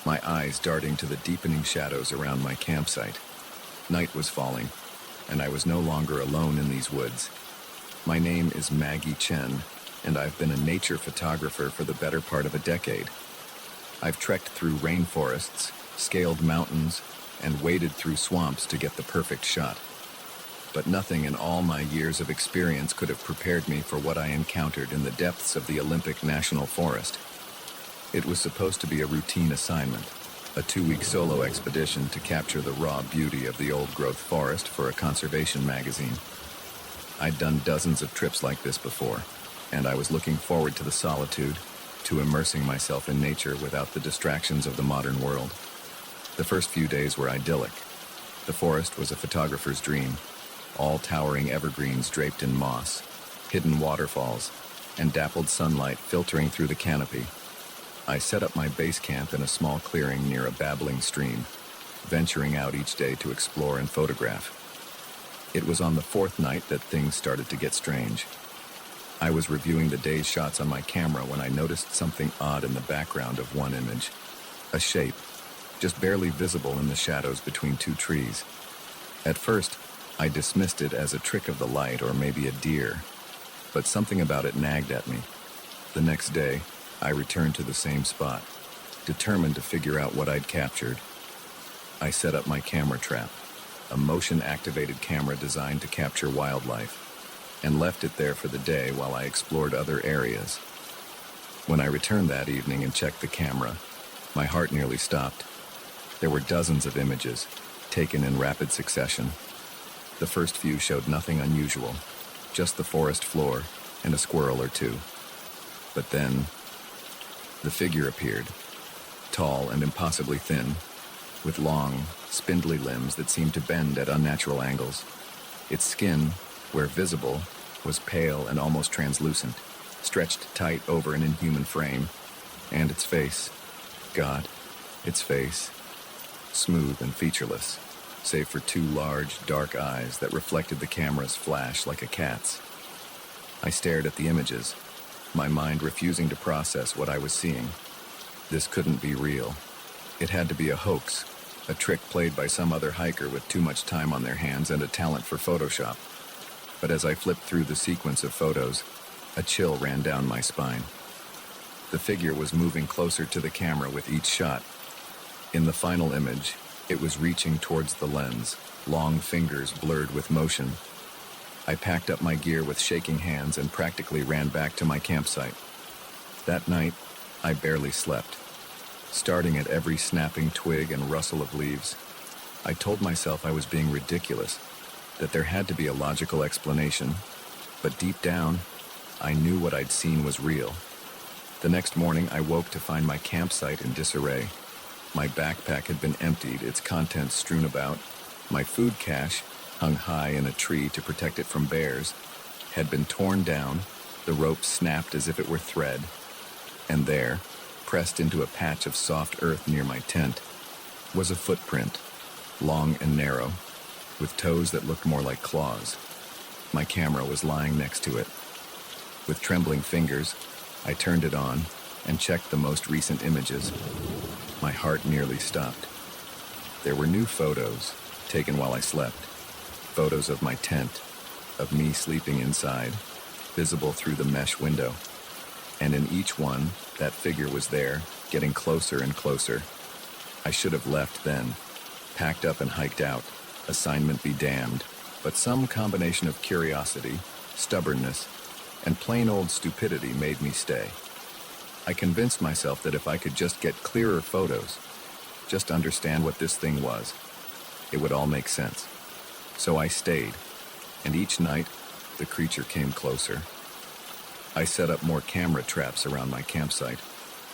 my eyes darting to the deepening shadows around my campsite. Night was falling, and I was no longer alone in these woods. My name is Maggie Chen, and I've been a nature photographer for the better part of a decade. I've trekked through rainforests, scaled mountains, and waded through swamps to get the perfect shot. But nothing in all my years of experience could have prepared me for what I encountered in the depths of the Olympic National Forest. It was supposed to be a routine assignment, a 2-week solo expedition to capture the raw beauty of the old-growth forest for a conservation magazine. I'd done dozens of trips like this before, and I was looking forward to the solitude, to immersing myself in nature without the distractions of the modern world. The first few days were idyllic. The forest was a photographer's dream, all towering evergreens draped in moss, hidden waterfalls, and dappled sunlight filtering through the canopy. I set up my base camp in a small clearing near a babbling stream, venturing out each day to explore and photograph. It was on the fourth night that things started to get strange. I was reviewing the day's shots on my camera when I noticed something odd in the background of one image. A shape, just barely visible in the shadows between two trees. At first, I dismissed it as a trick of the light or maybe a deer, but something about it nagged at me. The next day, I returned to the same spot, determined to figure out what I'd captured. I set up my camera trap, a motion-activated camera designed to capture wildlife, and left it there for the day while I explored other areas. When I returned that evening and checked the camera, my heart nearly stopped. There were dozens of images, taken in rapid succession. The first few showed nothing unusual, just the forest floor and a squirrel or two. But then, the figure appeared, tall and impossibly thin, with long, spindly limbs that seemed to bend at unnatural angles. Its skin, where visible, was pale and almost translucent, stretched tight over an inhuman frame. And its face, God, its face, smooth and featureless, save for two large, dark eyes that reflected the camera's flash like a cat's. I stared at the images, my mind refusing to process what I was seeing. This couldn't be real. It had to be a hoax, a trick played by some other hiker with too much time on their hands and a talent for Photoshop. But as I flipped through the sequence of photos, a chill ran down my spine. The figure was moving closer to the camera with each shot. In the final image, it was reaching towards the lens, long fingers blurred with motion. I packed up my gear with shaking hands and practically ran back to my campsite. That night, I barely slept. Starting at every snapping twig and rustle of leaves, I told myself I was being ridiculous, that there had to be a logical explanation, but deep down, I knew what I'd seen was real. The next morning, I woke to find my campsite in disarray. My backpack had been emptied, its contents strewn about. My food cache, hung high in a tree to protect it from bears, had been torn down, the rope snapped as if it were thread, and there, pressed into a patch of soft earth near my tent, was a footprint, long and narrow, with toes that looked more like claws. My camera was lying next to it. With trembling fingers, I turned it on and checked the most recent images. My heart nearly stopped. There were new photos, taken while I slept. Photos of my tent, of me sleeping inside, visible through the mesh window. And in each one, that figure was there, getting closer and closer. I should have left then, packed up and hiked out, assignment be damned, but some combination of curiosity, stubbornness, and plain old stupidity made me stay. I convinced myself that if I could just get clearer photos, just understand what this thing was, it would all make sense. So I stayed, and each night, the creature came closer. I set up more camera traps around my campsite,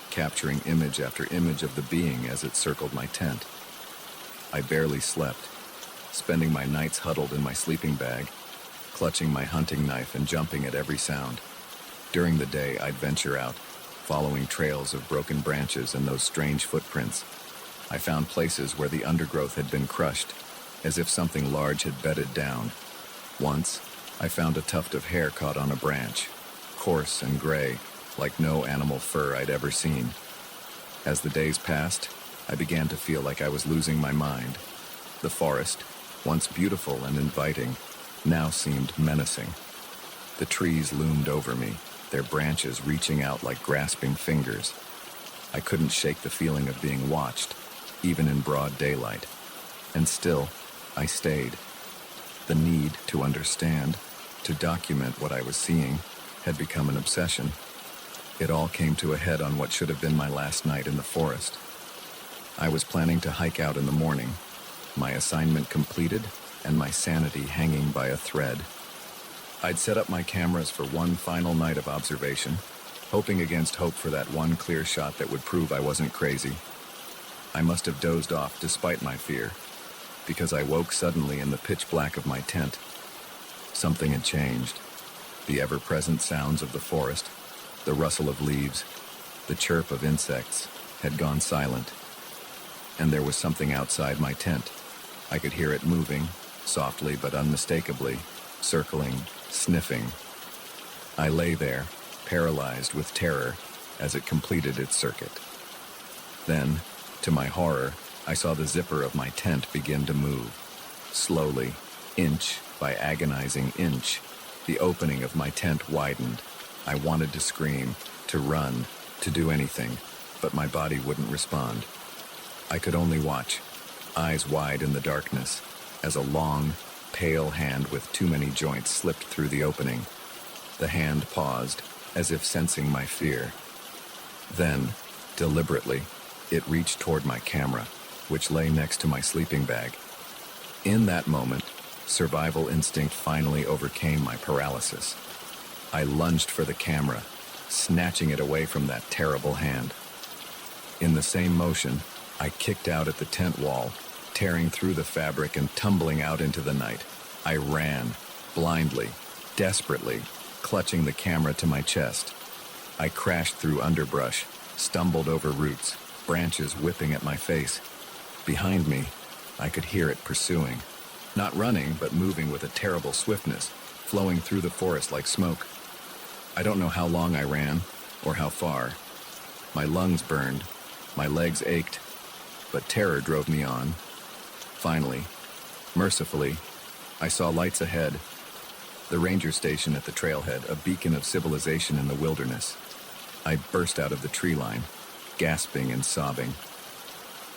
capturing image after image of the being as it circled my tent. I barely slept, spending my nights huddled in my sleeping bag, clutching my hunting knife and jumping at every sound. During the day, I'd venture out, following trails of broken branches and those strange footprints. I found places where the undergrowth had been crushed, as if something large had bedded down. Once, I found a tuft of hair caught on a branch, coarse and gray, like no animal fur I'd ever seen. As the days passed, I began to feel like I was losing my mind. The forest, once beautiful and inviting, now seemed menacing. The trees loomed over me, their branches reaching out like grasping fingers. I couldn't shake the feeling of being watched, even in broad daylight. And still, I stayed. The need to understand, to document what I was seeing, had become an obsession. It all came to a head on what should have been my last night in the forest. I was planning to hike out in the morning, my assignment completed and my sanity hanging by a thread. I'd set up my cameras for one final night of observation, hoping against hope for that one clear shot that would prove I wasn't crazy. I must have dozed off despite my fear, because I woke suddenly in the pitch black of my tent. Something had changed. The ever-present sounds of the forest, the rustle of leaves, the chirp of insects, had gone silent. And there was something outside my tent. I could hear it moving, softly but unmistakably, circling, sniffing. I lay there, paralyzed with terror, as it completed its circuit. Then, to my horror, I saw the zipper of my tent begin to move. Slowly, inch by agonizing inch, the opening of my tent widened. I wanted to scream, to run, to do anything, but my body wouldn't respond. I could only watch, eyes wide in the darkness, as a long, pale hand with too many joints slipped through the opening. The hand paused, as if sensing my fear. Then, deliberately, it reached toward my camera, which lay next to my sleeping bag. In that moment, survival instinct finally overcame my paralysis. I lunged for the camera, snatching it away from that terrible hand. In the same motion, I kicked out at the tent wall, tearing through the fabric and tumbling out into the night. I ran, blindly, desperately, clutching the camera to my chest. I crashed through underbrush, stumbled over roots, branches whipping at my face. Behind me, I could hear it pursuing. Not running, but moving with a terrible swiftness, flowing through the forest like smoke. I don't know how long I ran, or how far. My lungs burned, my legs ached, but terror drove me on. Finally, mercifully, I saw lights ahead. The ranger station at the trailhead, a beacon of civilization in the wilderness. I burst out of the tree line, gasping and sobbing.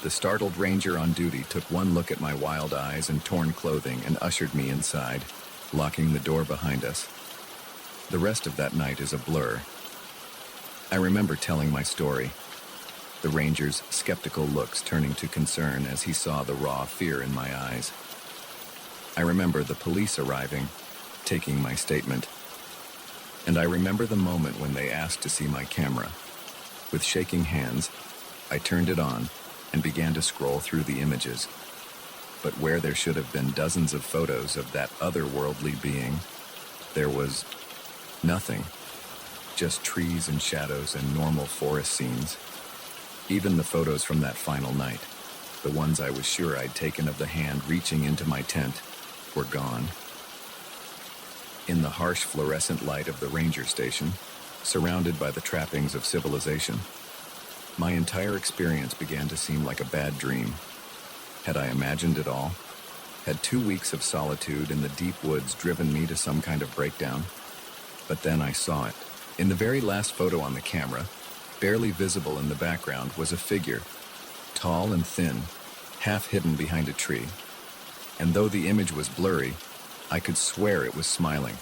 The startled ranger on duty took one look at my wild eyes and torn clothing and ushered me inside, locking the door behind us. The rest of that night is a blur. I remember telling my story, the ranger's skeptical looks turning to concern as he saw the raw fear in my eyes. I remember the police arriving, taking my statement. And I remember the moment when they asked to see my camera. With shaking hands, I turned it on and began to scroll through the images. But where there should have been dozens of photos of that otherworldly being, there was nothing. Just trees and shadows and normal forest scenes. Even the photos from that final night, the ones I was sure I'd taken of the hand reaching into my tent, were gone. In the harsh fluorescent light of the ranger station, surrounded by the trappings of civilization, my entire experience began to seem like a bad dream. Had I imagined it all? Had 2 weeks of solitude in the deep woods driven me to some kind of breakdown? But then I saw it. In the very last photo on the camera, barely visible in the background, was a figure, tall and thin, half hidden behind a tree. And though the image was blurry, I could swear it was smiling.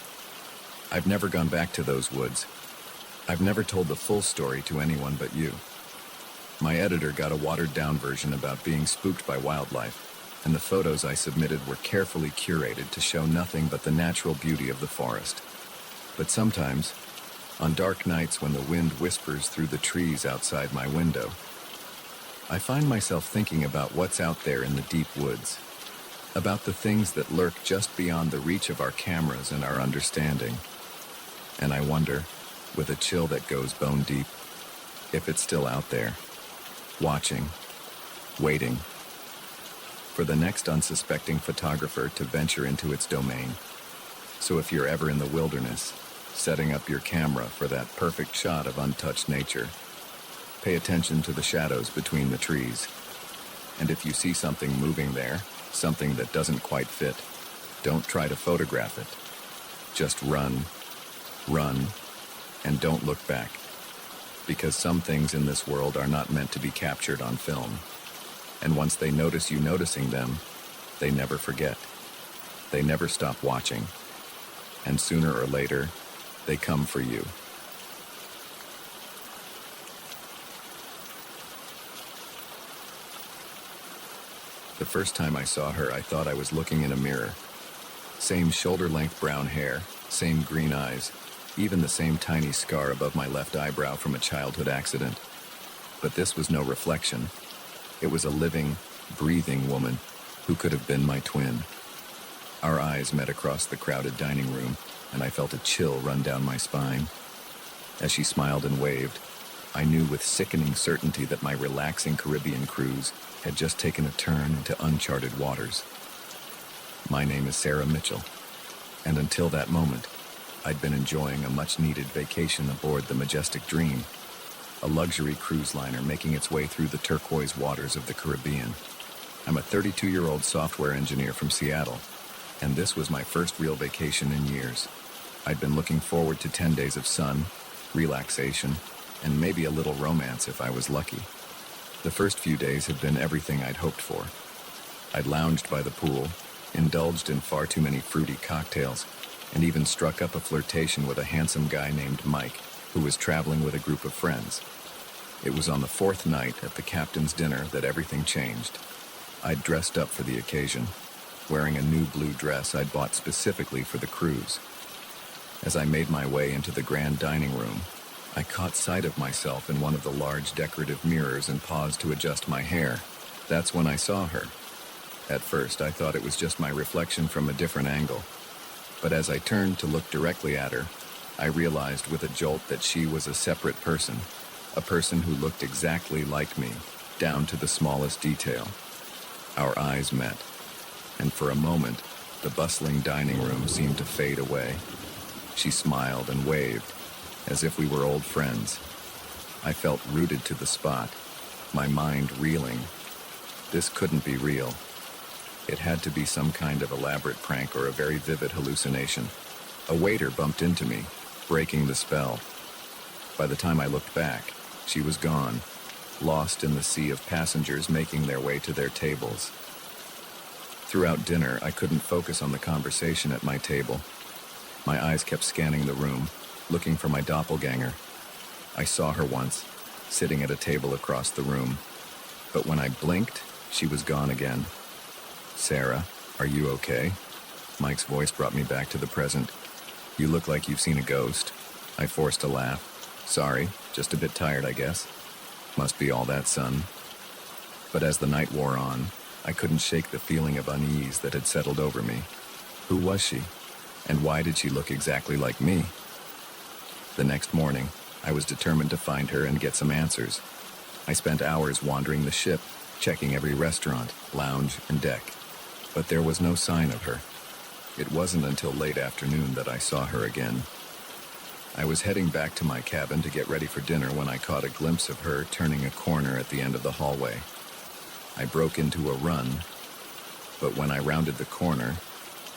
I've never gone back to those woods. I've never told the full story to anyone but you. My editor got a watered-down version about being spooked by wildlife, and the photos I submitted were carefully curated to show nothing but the natural beauty of the forest. But sometimes, on dark nights when the wind whispers through the trees outside my window, I find myself thinking about what's out there in the deep woods, about the things that lurk just beyond the reach of our cameras and our understanding. And I wonder, with a chill that goes bone deep, if it's still out there, watching, waiting, for the next unsuspecting photographer to venture into its domain. So if you're ever in the wilderness, setting up your camera for that perfect shot of untouched nature, pay attention to the shadows between the trees. And if you see something moving there, something that doesn't quite fit, don't try to photograph it. Just run, and don't look back. Because some things in this world are not meant to be captured on film. And once they notice you noticing them, they never forget. They never stop watching. And sooner or later, they come for you. The first time I saw her, I thought I was looking in a mirror. Same shoulder-length brown hair, same green eyes, even the same tiny scar above my left eyebrow from a childhood accident. But this was no reflection. It was a living, breathing woman who could have been my twin. Our eyes met across the crowded dining room, and I felt a chill run down my spine. As she smiled and waved, I knew with sickening certainty that my relaxing Caribbean cruise had just taken a turn into uncharted waters. My name is Sarah Mitchell, and until that moment, I'd been enjoying a much-needed vacation aboard the Majestic Dream, a luxury cruise liner making its way through the turquoise waters of the Caribbean. I'm a 32-year-old software engineer from Seattle, and this was my first real vacation in years. I'd been looking forward to 10 days of sun, relaxation, and maybe a little romance if I was lucky. The first few days had been everything I'd hoped for. I'd lounged by the pool, indulged in far too many fruity cocktails, and even struck up a flirtation with a handsome guy named Mike, who was traveling with a group of friends. It was on the fourth night at the captain's dinner that everything changed. I'd dressed up for the occasion, wearing a new blue dress I'd bought specifically for the cruise. As I made my way into the grand dining room, I caught sight of myself in one of the large decorative mirrors and paused to adjust my hair. That's when I saw her. At first, I thought it was just my reflection from a different angle. But as I turned to look directly at her, I realized with a jolt that she was a separate person, a person who looked exactly like me, down to the smallest detail. Our eyes met, and for a moment, the bustling dining room seemed to fade away. She smiled and waved, as if we were old friends. I felt rooted to the spot, my mind reeling. This couldn't be real. It had to be some kind of elaborate prank or a very vivid hallucination. A waiter bumped into me, breaking the spell. By the time I looked back, she was gone, lost in the sea of passengers making their way to their tables. Throughout dinner, I couldn't focus on the conversation at my table. My eyes kept scanning the room, looking for my doppelganger. I saw her once, sitting at a table across the room. But when I blinked, she was gone again. "Sarah, are you okay?" Mike's voice brought me back to the present. "You look like you've seen a ghost." I forced a laugh. "Sorry, just a bit tired, I guess." "Must be all that, son." But as the night wore on, I couldn't shake the feeling of unease that had settled over me. Who was she? And why did she look exactly like me? The next morning, I was determined to find her and get some answers. I spent hours wandering the ship, checking every restaurant, lounge, and deck. But there was no sign of her. It wasn't until late afternoon that I saw her again. I was heading back to my cabin to get ready for dinner when I caught a glimpse of her turning a corner at the end of the hallway. I broke into a run, but when I rounded the corner,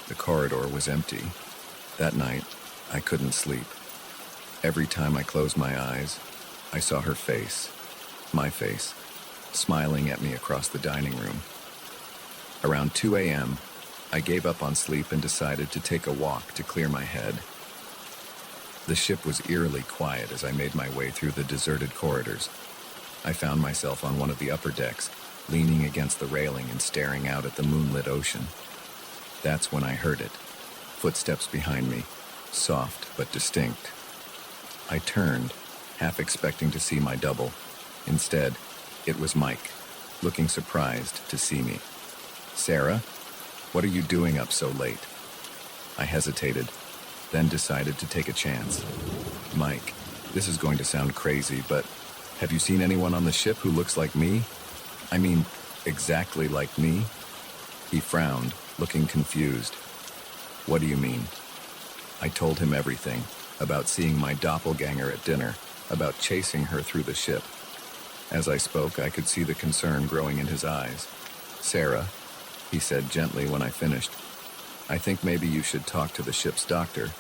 the corridor was empty. That night, I couldn't sleep. Every time I closed my eyes, I saw her face, my face, smiling at me across the dining room. Around 2 a.m., I gave up on sleep and decided to take a walk to clear my head. The ship was eerily quiet as I made my way through the deserted corridors. I found myself on one of the upper decks, leaning against the railing and staring out at the moonlit ocean. That's when I heard it. Footsteps behind me, soft but distinct. I turned, half expecting to see my double. Instead, it was Mike, looking surprised to see me. "Sarah, what are you doing up so late?" I hesitated, then decided to take a chance. "Mike, this is going to sound crazy, but have you seen anyone on the ship who looks like me? I mean, exactly like me?" He frowned, looking confused. "What do you mean?" I told him everything, about seeing my doppelganger at dinner, about chasing her through the ship. As I spoke, I could see the concern growing in his eyes. "Sarah," he said gently when I finished, "I think maybe you should talk to the ship's doctor.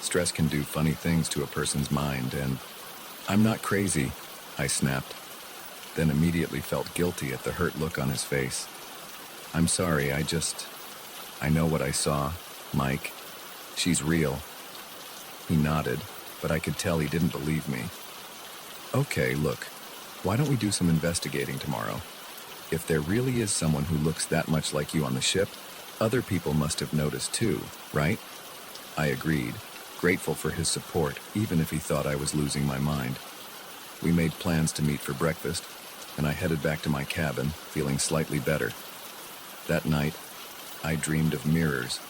Stress can do funny things to a person's mind, and—" "I'm not crazy," I snapped, then immediately felt guilty at the hurt look on his face. "I'm sorry, I know what I saw, Mike. She's real." He nodded, but I could tell he didn't believe me. "Okay, look, why don't we do some investigating tomorrow? If there really is someone who looks that much like you on the ship, other people must have noticed too, right?" I agreed, grateful for his support, even if he thought I was losing my mind. We made plans to meet for breakfast, and I headed back to my cabin, feeling slightly better. That night, I dreamed of mirrors,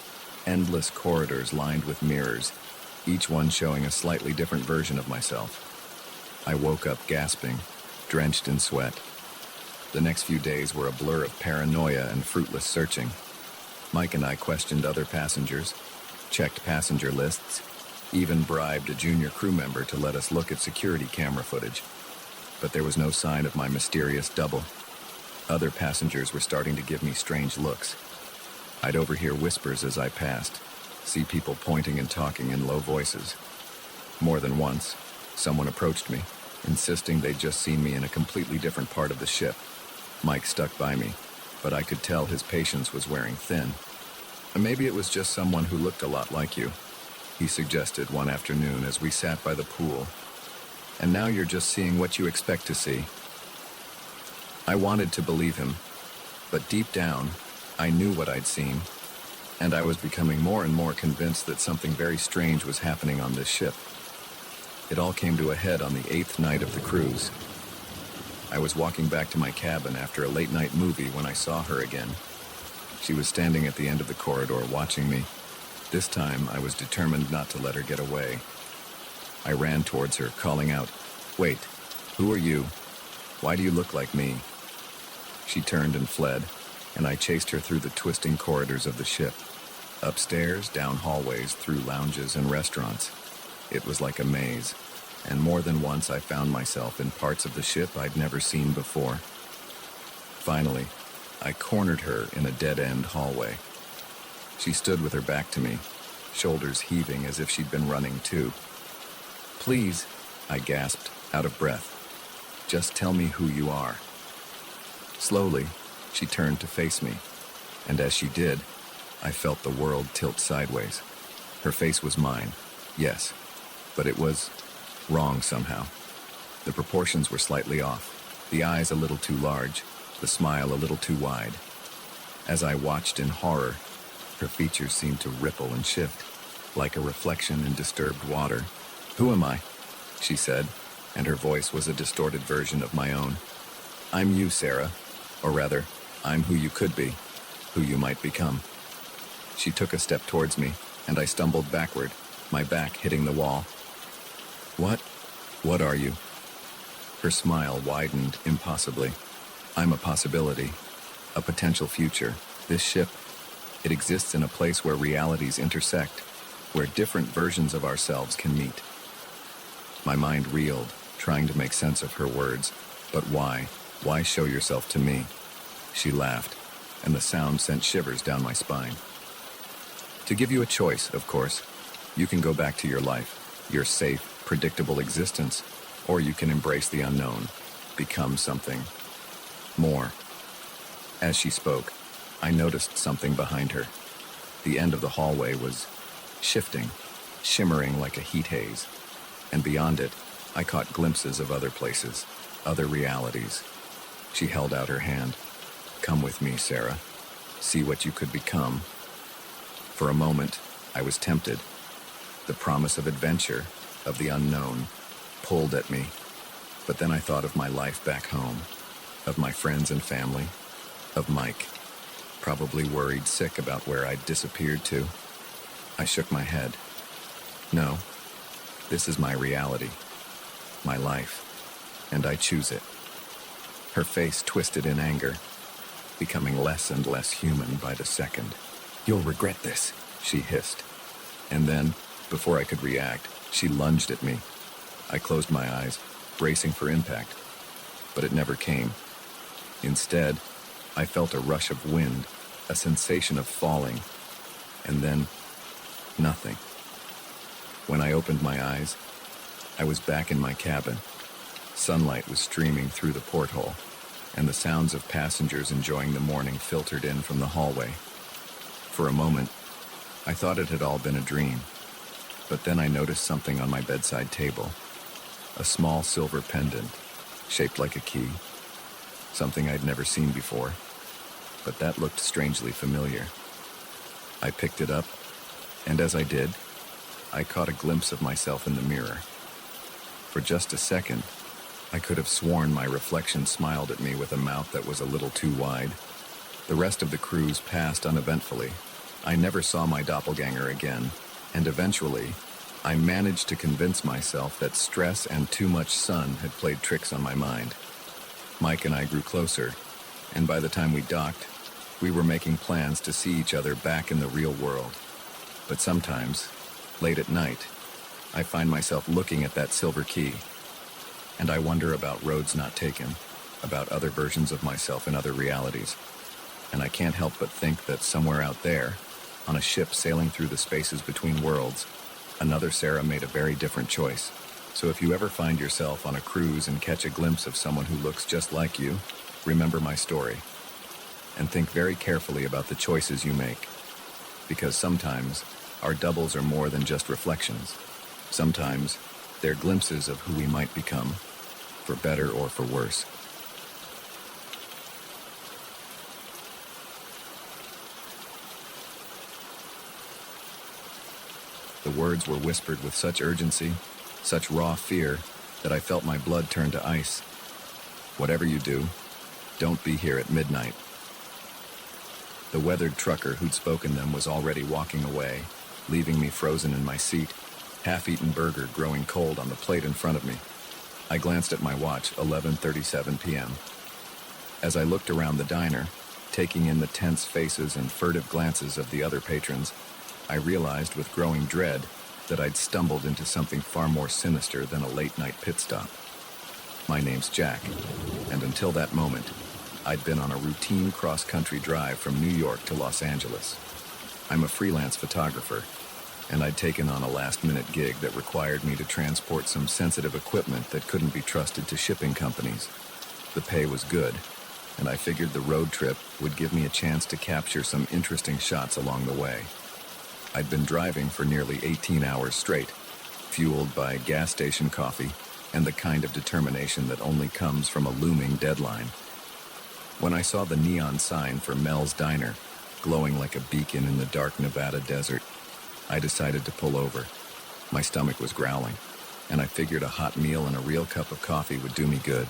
endless corridors lined with mirrors, each one showing a slightly different version of myself. I woke up gasping, drenched in sweat. The next few days were a blur of paranoia and fruitless searching. Mike and I questioned other passengers, checked passenger lists, even bribed a junior crew member to let us look at security camera footage. But there was no sign of my mysterious double. Other passengers were starting to give me strange looks. I'd overhear whispers as I passed, see people pointing and talking in low voices. More than once, someone approached me, insisting they'd just seen me in a completely different part of the ship. Mike stuck by me, but I could tell his patience was wearing thin. Maybe it was just someone who looked a lot like you, he suggested one afternoon as we sat by the pool. And now you're just seeing what you expect to see. I wanted to believe him, but deep down, I knew what I'd seen, and I was becoming more and more convinced that something very strange was happening on this ship. It all came to a head on the 8th night of the cruise. I was walking back to my cabin after a late-night movie when I saw her again. She was standing at the end of the corridor watching me. This time, I was determined not to let her get away. I ran towards her, calling out, "Wait, who are you? Why do you look like me?" She turned and fled, and I chased her through the twisting corridors of the ship. Upstairs, down hallways, through lounges and restaurants. It was like a maze, and more than once I found myself in parts of the ship I'd never seen before. Finally, I cornered her in a dead-end hallway. She stood with her back to me, shoulders heaving as if she'd been running too. "Please," I gasped, out of breath. "Just tell me who you are." Slowly, she turned to face me, and as she did, I felt the world tilt sideways. Her face was mine, yes, but it was wrong somehow. The proportions were slightly off, the eyes a little too large, the smile a little too wide. As I watched in horror, her features seemed to ripple and shift, like a reflection in disturbed water. "Who am I?" she said, and her voice was a distorted version of my own. "I'm you, Sarah. Or rather, I'm who you could be, who you might become." She took a step towards me, and I stumbled backward, my back hitting the wall. What are you?" Her smile widened impossibly. "I'm a possibility, a potential future. This ship, it exists in a place where realities intersect, where different versions of ourselves can meet." My mind reeled, trying to make sense of her words. But why? Why show yourself to me? She laughed, and the sound sent shivers down my spine. "To give you a choice, of course. You can go back to your life, your safe, predictable existence, or you can embrace the unknown, become something more." As she spoke, I noticed something behind her. The end of the hallway was shifting, shimmering like a heat haze, and beyond it, I caught glimpses of other places, other realities. She held out her hand. "Come with me, Sarah. See what you could become." For a moment, I was tempted. The promise of adventure, of the unknown, pulled at me. But then I thought of my life back home, of my friends and family, of Mike, probably worried sick about where I'd disappeared to. I shook my head. No, this is my reality, my life, and I choose it. Her face twisted in anger, becoming less and less human by the second. "You'll regret this," she hissed. And then, before I could react, she lunged at me. I closed my eyes, bracing for impact, but it never came. Instead, I felt a rush of wind, a sensation of falling, and then nothing. When I opened my eyes, I was back in my cabin. Sunlight was streaming through the porthole, and the sounds of passengers enjoying the morning filtered in from the hallway. For a moment, I thought it had all been a dream, but then I noticed something on my bedside table. A small silver pendant, shaped like a key. Something I'd never seen before, but that looked strangely familiar. I picked it up, and as I did, I caught a glimpse of myself in the mirror. For just a second, I could have sworn my reflection smiled at me with a mouth that was a little too wide. The rest of the cruise passed uneventfully. I never saw my doppelganger again, and eventually, I managed to convince myself that stress and too much sun had played tricks on my mind. Mike and I grew closer, and by the time we docked, we were making plans to see each other back in the real world. But sometimes, late at night, I find myself looking at that silver key, and I wonder about roads not taken, about other versions of myself in other realities. And I can't help but think that somewhere out there, on a ship sailing through the spaces between worlds, another Sarah made a very different choice. So if you ever find yourself on a cruise and catch a glimpse of someone who looks just like you, remember my story, and think very carefully about the choices you make. because sometimes our doubles are more than just reflections. Sometimes they're glimpses of who we might become, for better or for worse. The words were whispered with such urgency, such raw fear, that I felt my blood turn to ice. Whatever you do, don't be here at midnight. The weathered trucker who'd spoken them was already walking away, leaving me frozen in my seat, half-eaten burger growing cold on the plate in front of me. I glanced at my watch, 11:37 p.m. As I looked around the diner, taking in the tense faces and furtive glances of the other patrons, I realized with growing dread that I'd stumbled into something far more sinister than a late-night pit stop. My name's Jack, and until that moment, I'd been on a routine cross-country drive from New York to Los Angeles. I'm a freelance photographer, and I'd taken on a last-minute gig that required me to transport some sensitive equipment that couldn't be trusted to shipping companies. The pay was good, and I figured the road trip would give me a chance to capture some interesting shots along the way. I'd been driving for nearly 18 hours straight, fueled by gas station coffee and the kind of determination that only comes from a looming deadline. When I saw the neon sign for Mel's Diner, glowing like a beacon in the dark Nevada desert, I decided to pull over. My stomach was growling, and I figured a hot meal and a real cup of coffee would do me good.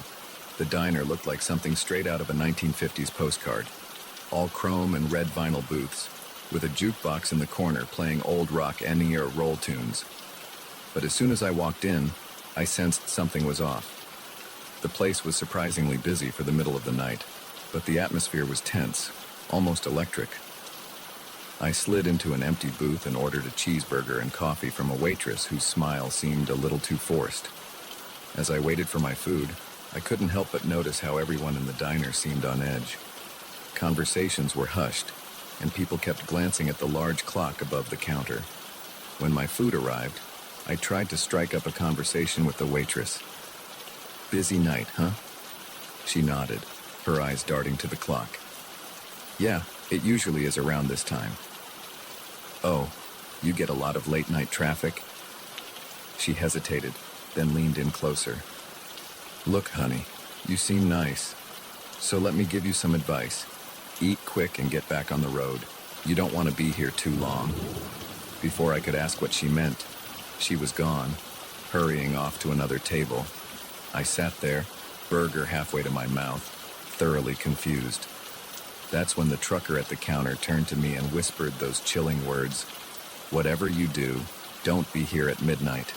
The diner looked like something straight out of a 1950s postcard. All chrome and red vinyl booths, with a jukebox in the corner playing old rock and roll tunes. But as soon as I walked in, I sensed something was off. The place was surprisingly busy for the middle of the night, but the atmosphere was tense, almost electric. I slid into an empty booth and ordered a cheeseburger and coffee from a waitress whose smile seemed a little too forced. As I waited for my food, I couldn't help but notice how everyone in the diner seemed on edge. Conversations were hushed, and people kept glancing at the large clock above the counter. When my food arrived, I tried to strike up a conversation with the waitress. "Busy night, huh?" She nodded, her eyes darting to the clock. "Yeah, it usually is around this time." "Oh, you get a lot of late-night traffic?" She hesitated, then leaned in closer. "Look, honey, you seem nice, so let me give you some advice. Eat quick and get back on the road. You don't want to be here too long." Before I could ask what she meant, she was gone, hurrying off to another table. I sat there, burger halfway to my mouth, thoroughly confused. That's when the trucker at the counter turned to me and whispered those chilling words, "Whatever you do, don't be here at midnight."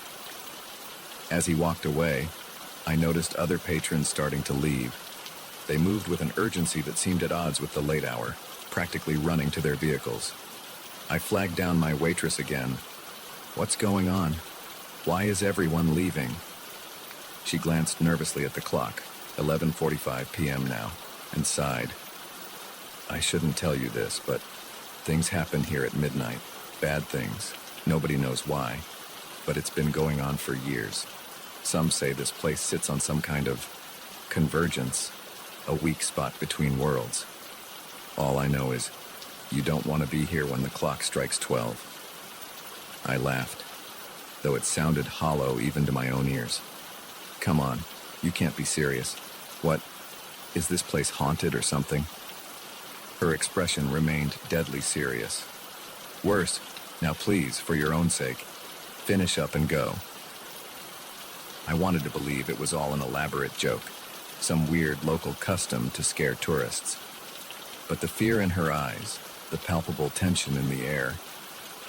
As he walked away, I noticed other patrons starting to leave. They moved with an urgency that seemed at odds with the late hour, practically running to their vehicles. I flagged down my waitress again. "What's going on? Why is everyone leaving?" She glanced nervously at the clock, 11:45 p.m. now, and sighed. "I shouldn't tell you this, but things happen here at midnight. Bad things. Nobody knows why, but it's been going on for years. Some say this place sits on some kind of convergence, a weak spot between worlds. All I know is you don't want to be here when the clock strikes 12. I laughed, though it sounded hollow even to my own ears. "Come on, you can't be serious. What? Is this place haunted or something?" Her expression remained deadly serious. "Worse, now please, for your own sake, finish up and go." I wanted to believe it was all an elaborate joke, some weird local custom to scare tourists. But the fear in her eyes, the palpable tension in the air,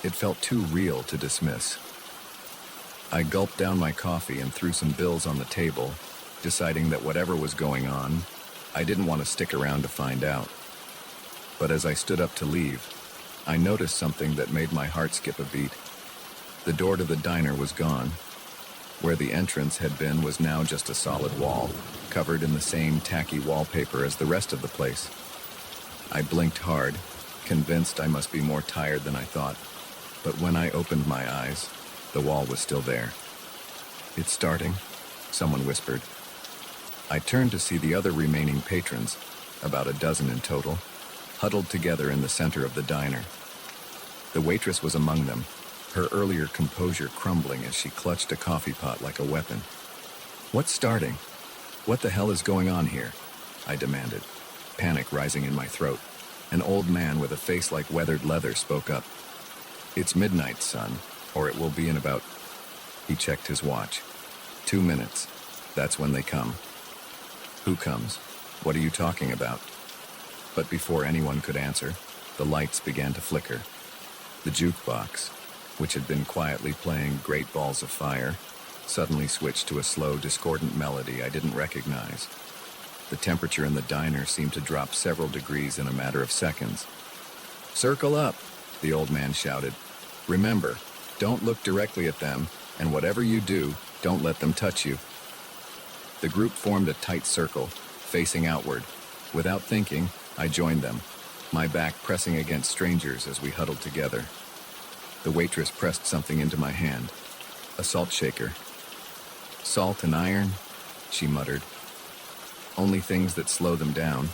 it felt too real to dismiss. I gulped down my coffee and threw some bills on the table, deciding that whatever was going on, I didn't want to stick around to find out. But as I stood up to leave, I noticed something that made my heart skip a beat. The door to the diner was gone. Where the entrance had been was now just a solid wall, covered in the same tacky wallpaper as the rest of the place. I blinked hard, convinced I must be more tired than I thought, but when I opened my eyes, the wall was still there. "It's starting," someone whispered. I turned to see the other remaining patrons, about a dozen in total, huddled together in the center of the diner. The waitress was among them, her earlier composure crumbling as she clutched a coffee pot like a weapon. "What's starting? What the hell is going on here?" I demanded, panic rising in my throat. An old man with a face like weathered leather spoke up. "It's midnight, son, or it will be in about..." He checked his watch. 2 minutes. That's when they come." "Who comes? What are you talking about?" But before anyone could answer, the lights began to flicker. The jukebox, which had been quietly playing Great Balls of Fire, suddenly switched to a slow, discordant melody I didn't recognize. The temperature in the diner seemed to drop several degrees in a matter of seconds. "Circle up," the old man shouted. "Remember, don't look directly at them, and whatever you do, don't let them touch you." The group formed a tight circle, facing outward. Without thinking, I joined them, my back pressing against strangers as we huddled together. The waitress pressed something into my hand. A salt shaker. "Salt and iron," she muttered. "Only things that slow them down."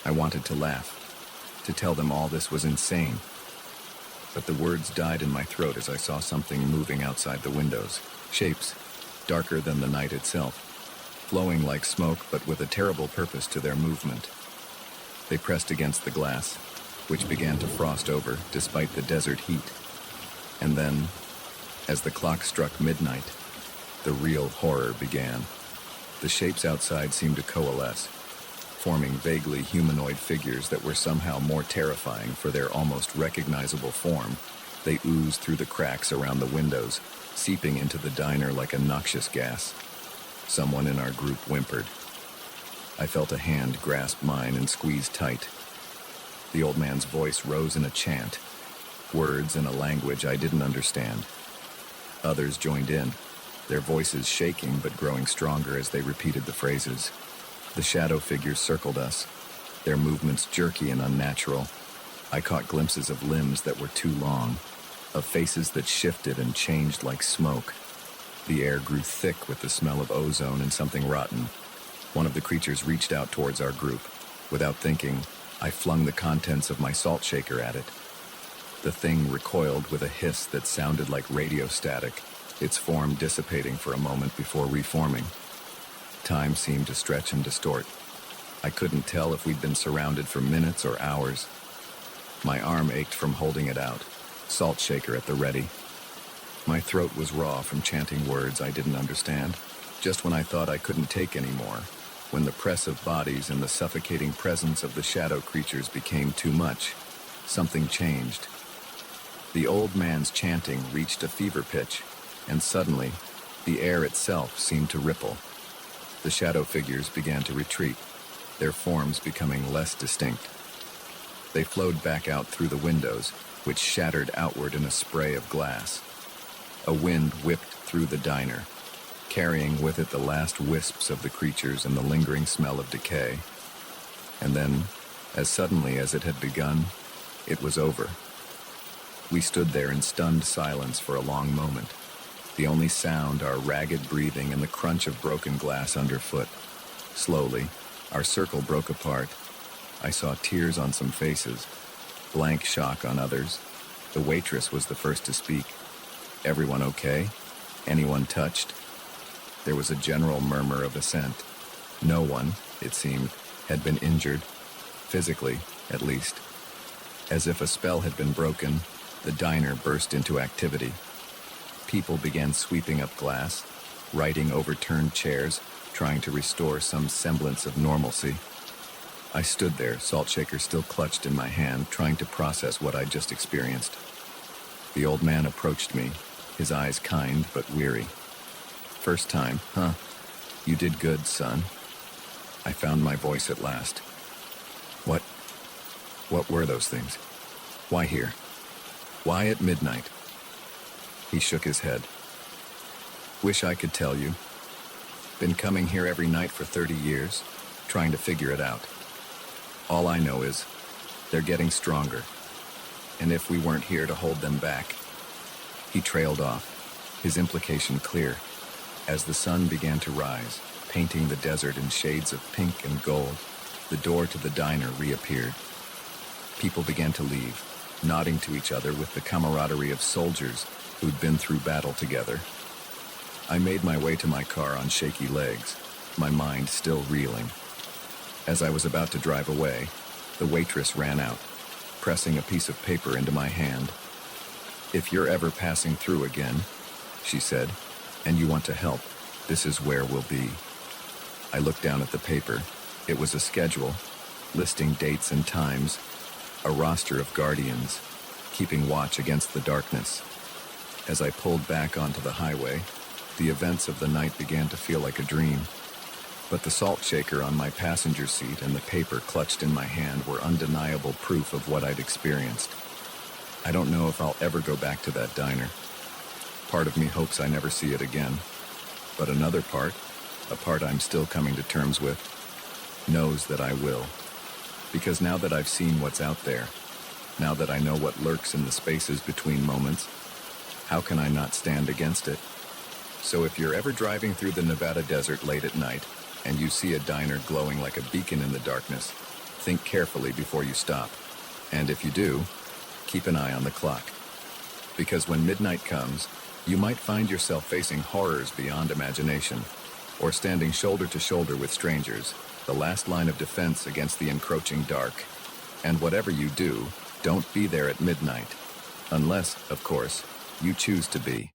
I wanted to laugh, to tell them all this was insane. But the words died in my throat as I saw something moving outside the windows. Shapes, darker than the night itself, flowing like smoke but with a terrible purpose to their movement. They pressed against the glass, which began to frost over despite the desert heat. And then, as the clock struck midnight, the real horror began. The shapes outside seemed to coalesce, forming vaguely humanoid figures that were somehow more terrifying for their almost recognizable form. They oozed through the cracks around the windows, seeping into the diner like a noxious gas. Someone in our group whimpered. I felt a hand grasp mine and squeeze tight. The old man's voice rose in a chant, words in a language I didn't understand. Others joined in, their voices shaking but growing stronger as they repeated the phrases. The shadow figures circled us, their movements jerky and unnatural. I caught glimpses of limbs that were too long, of faces that shifted and changed like smoke. The air grew thick with the smell of ozone and something rotten. One of the creatures reached out towards our group. Without thinking, I flung the contents of my salt shaker at it. The thing recoiled with a hiss that sounded like radio static, its form dissipating for a moment before reforming. Time seemed to stretch and distort. I couldn't tell if we'd been surrounded for minutes or hours. My arm ached from holding it out, salt shaker at the ready. My throat was raw from chanting words I didn't understand, just when I thought I couldn't take any more, when the press of bodies and the suffocating presence of the shadow creatures became too much. Something changed. The old man's chanting reached a fever pitch, and suddenly, the air itself seemed to ripple. The shadow figures began to retreat, their forms becoming less distinct. They flowed back out through the windows, which shattered outward in a spray of glass. A wind whipped through the diner, carrying with it the last wisps of the creatures and the lingering smell of decay. And then, as suddenly as it had begun, it was over. We stood there in stunned silence for a long moment, the only sound our ragged breathing and the crunch of broken glass underfoot. Slowly, our circle broke apart. I saw tears on some faces, blank shock on others. The waitress was the first to speak. "Everyone okay? Anyone touched?" There was a general murmur of assent. No one, it seemed, had been injured, physically, at least. As if a spell had been broken, the diner burst into activity. People began sweeping up glass, righting overturned chairs, trying to restore some semblance of normalcy. I stood there, salt shaker still clutched in my hand, trying to process what I'd just experienced. The old man approached me, his eyes kind but weary. "First time, huh? You did good, son." I found my voice at last. What were those things? Why here? Why at midnight?" He shook his head. "Wish I could tell you. Been coming here every night for 30 years, trying to figure it out. All I know is, they're getting stronger. And if we weren't here to hold them back..." He trailed off, his implication clear, as the sun began to rise, painting the desert in shades of pink and gold. The door to the diner reappeared. People began to leave, nodding to each other with the camaraderie of soldiers who'd been through battle together. I made my way to my car on shaky legs, my mind still reeling. As I was about to drive away, the waitress ran out, pressing a piece of paper into my hand. "If you're ever passing through again," she said, "and you want to help, this is where we'll be." I looked down at the paper. It was a schedule, listing dates and times, a roster of guardians, keeping watch against the darkness. As I pulled back onto the highway, the events of the night began to feel like a dream. But the salt shaker on my passenger seat and the paper clutched in my hand were undeniable proof of what I'd experienced. I don't know if I'll ever go back to that diner. Part of me hopes I never see it again. But another part, a part I'm still coming to terms with, knows that I will. Because now that I've seen what's out there, now that I know what lurks in the spaces between moments, how can I not stand against it? So if you're ever driving through the Nevada desert late at night, and you see a diner glowing like a beacon in the darkness, think carefully before you stop. And if you do, keep an eye on the clock. Because when midnight comes, you might find yourself facing horrors beyond imagination, or standing shoulder to shoulder with strangers, the last line of defense against the encroaching dark. And whatever you do, don't be there at midnight. Unless, of course, you choose to be.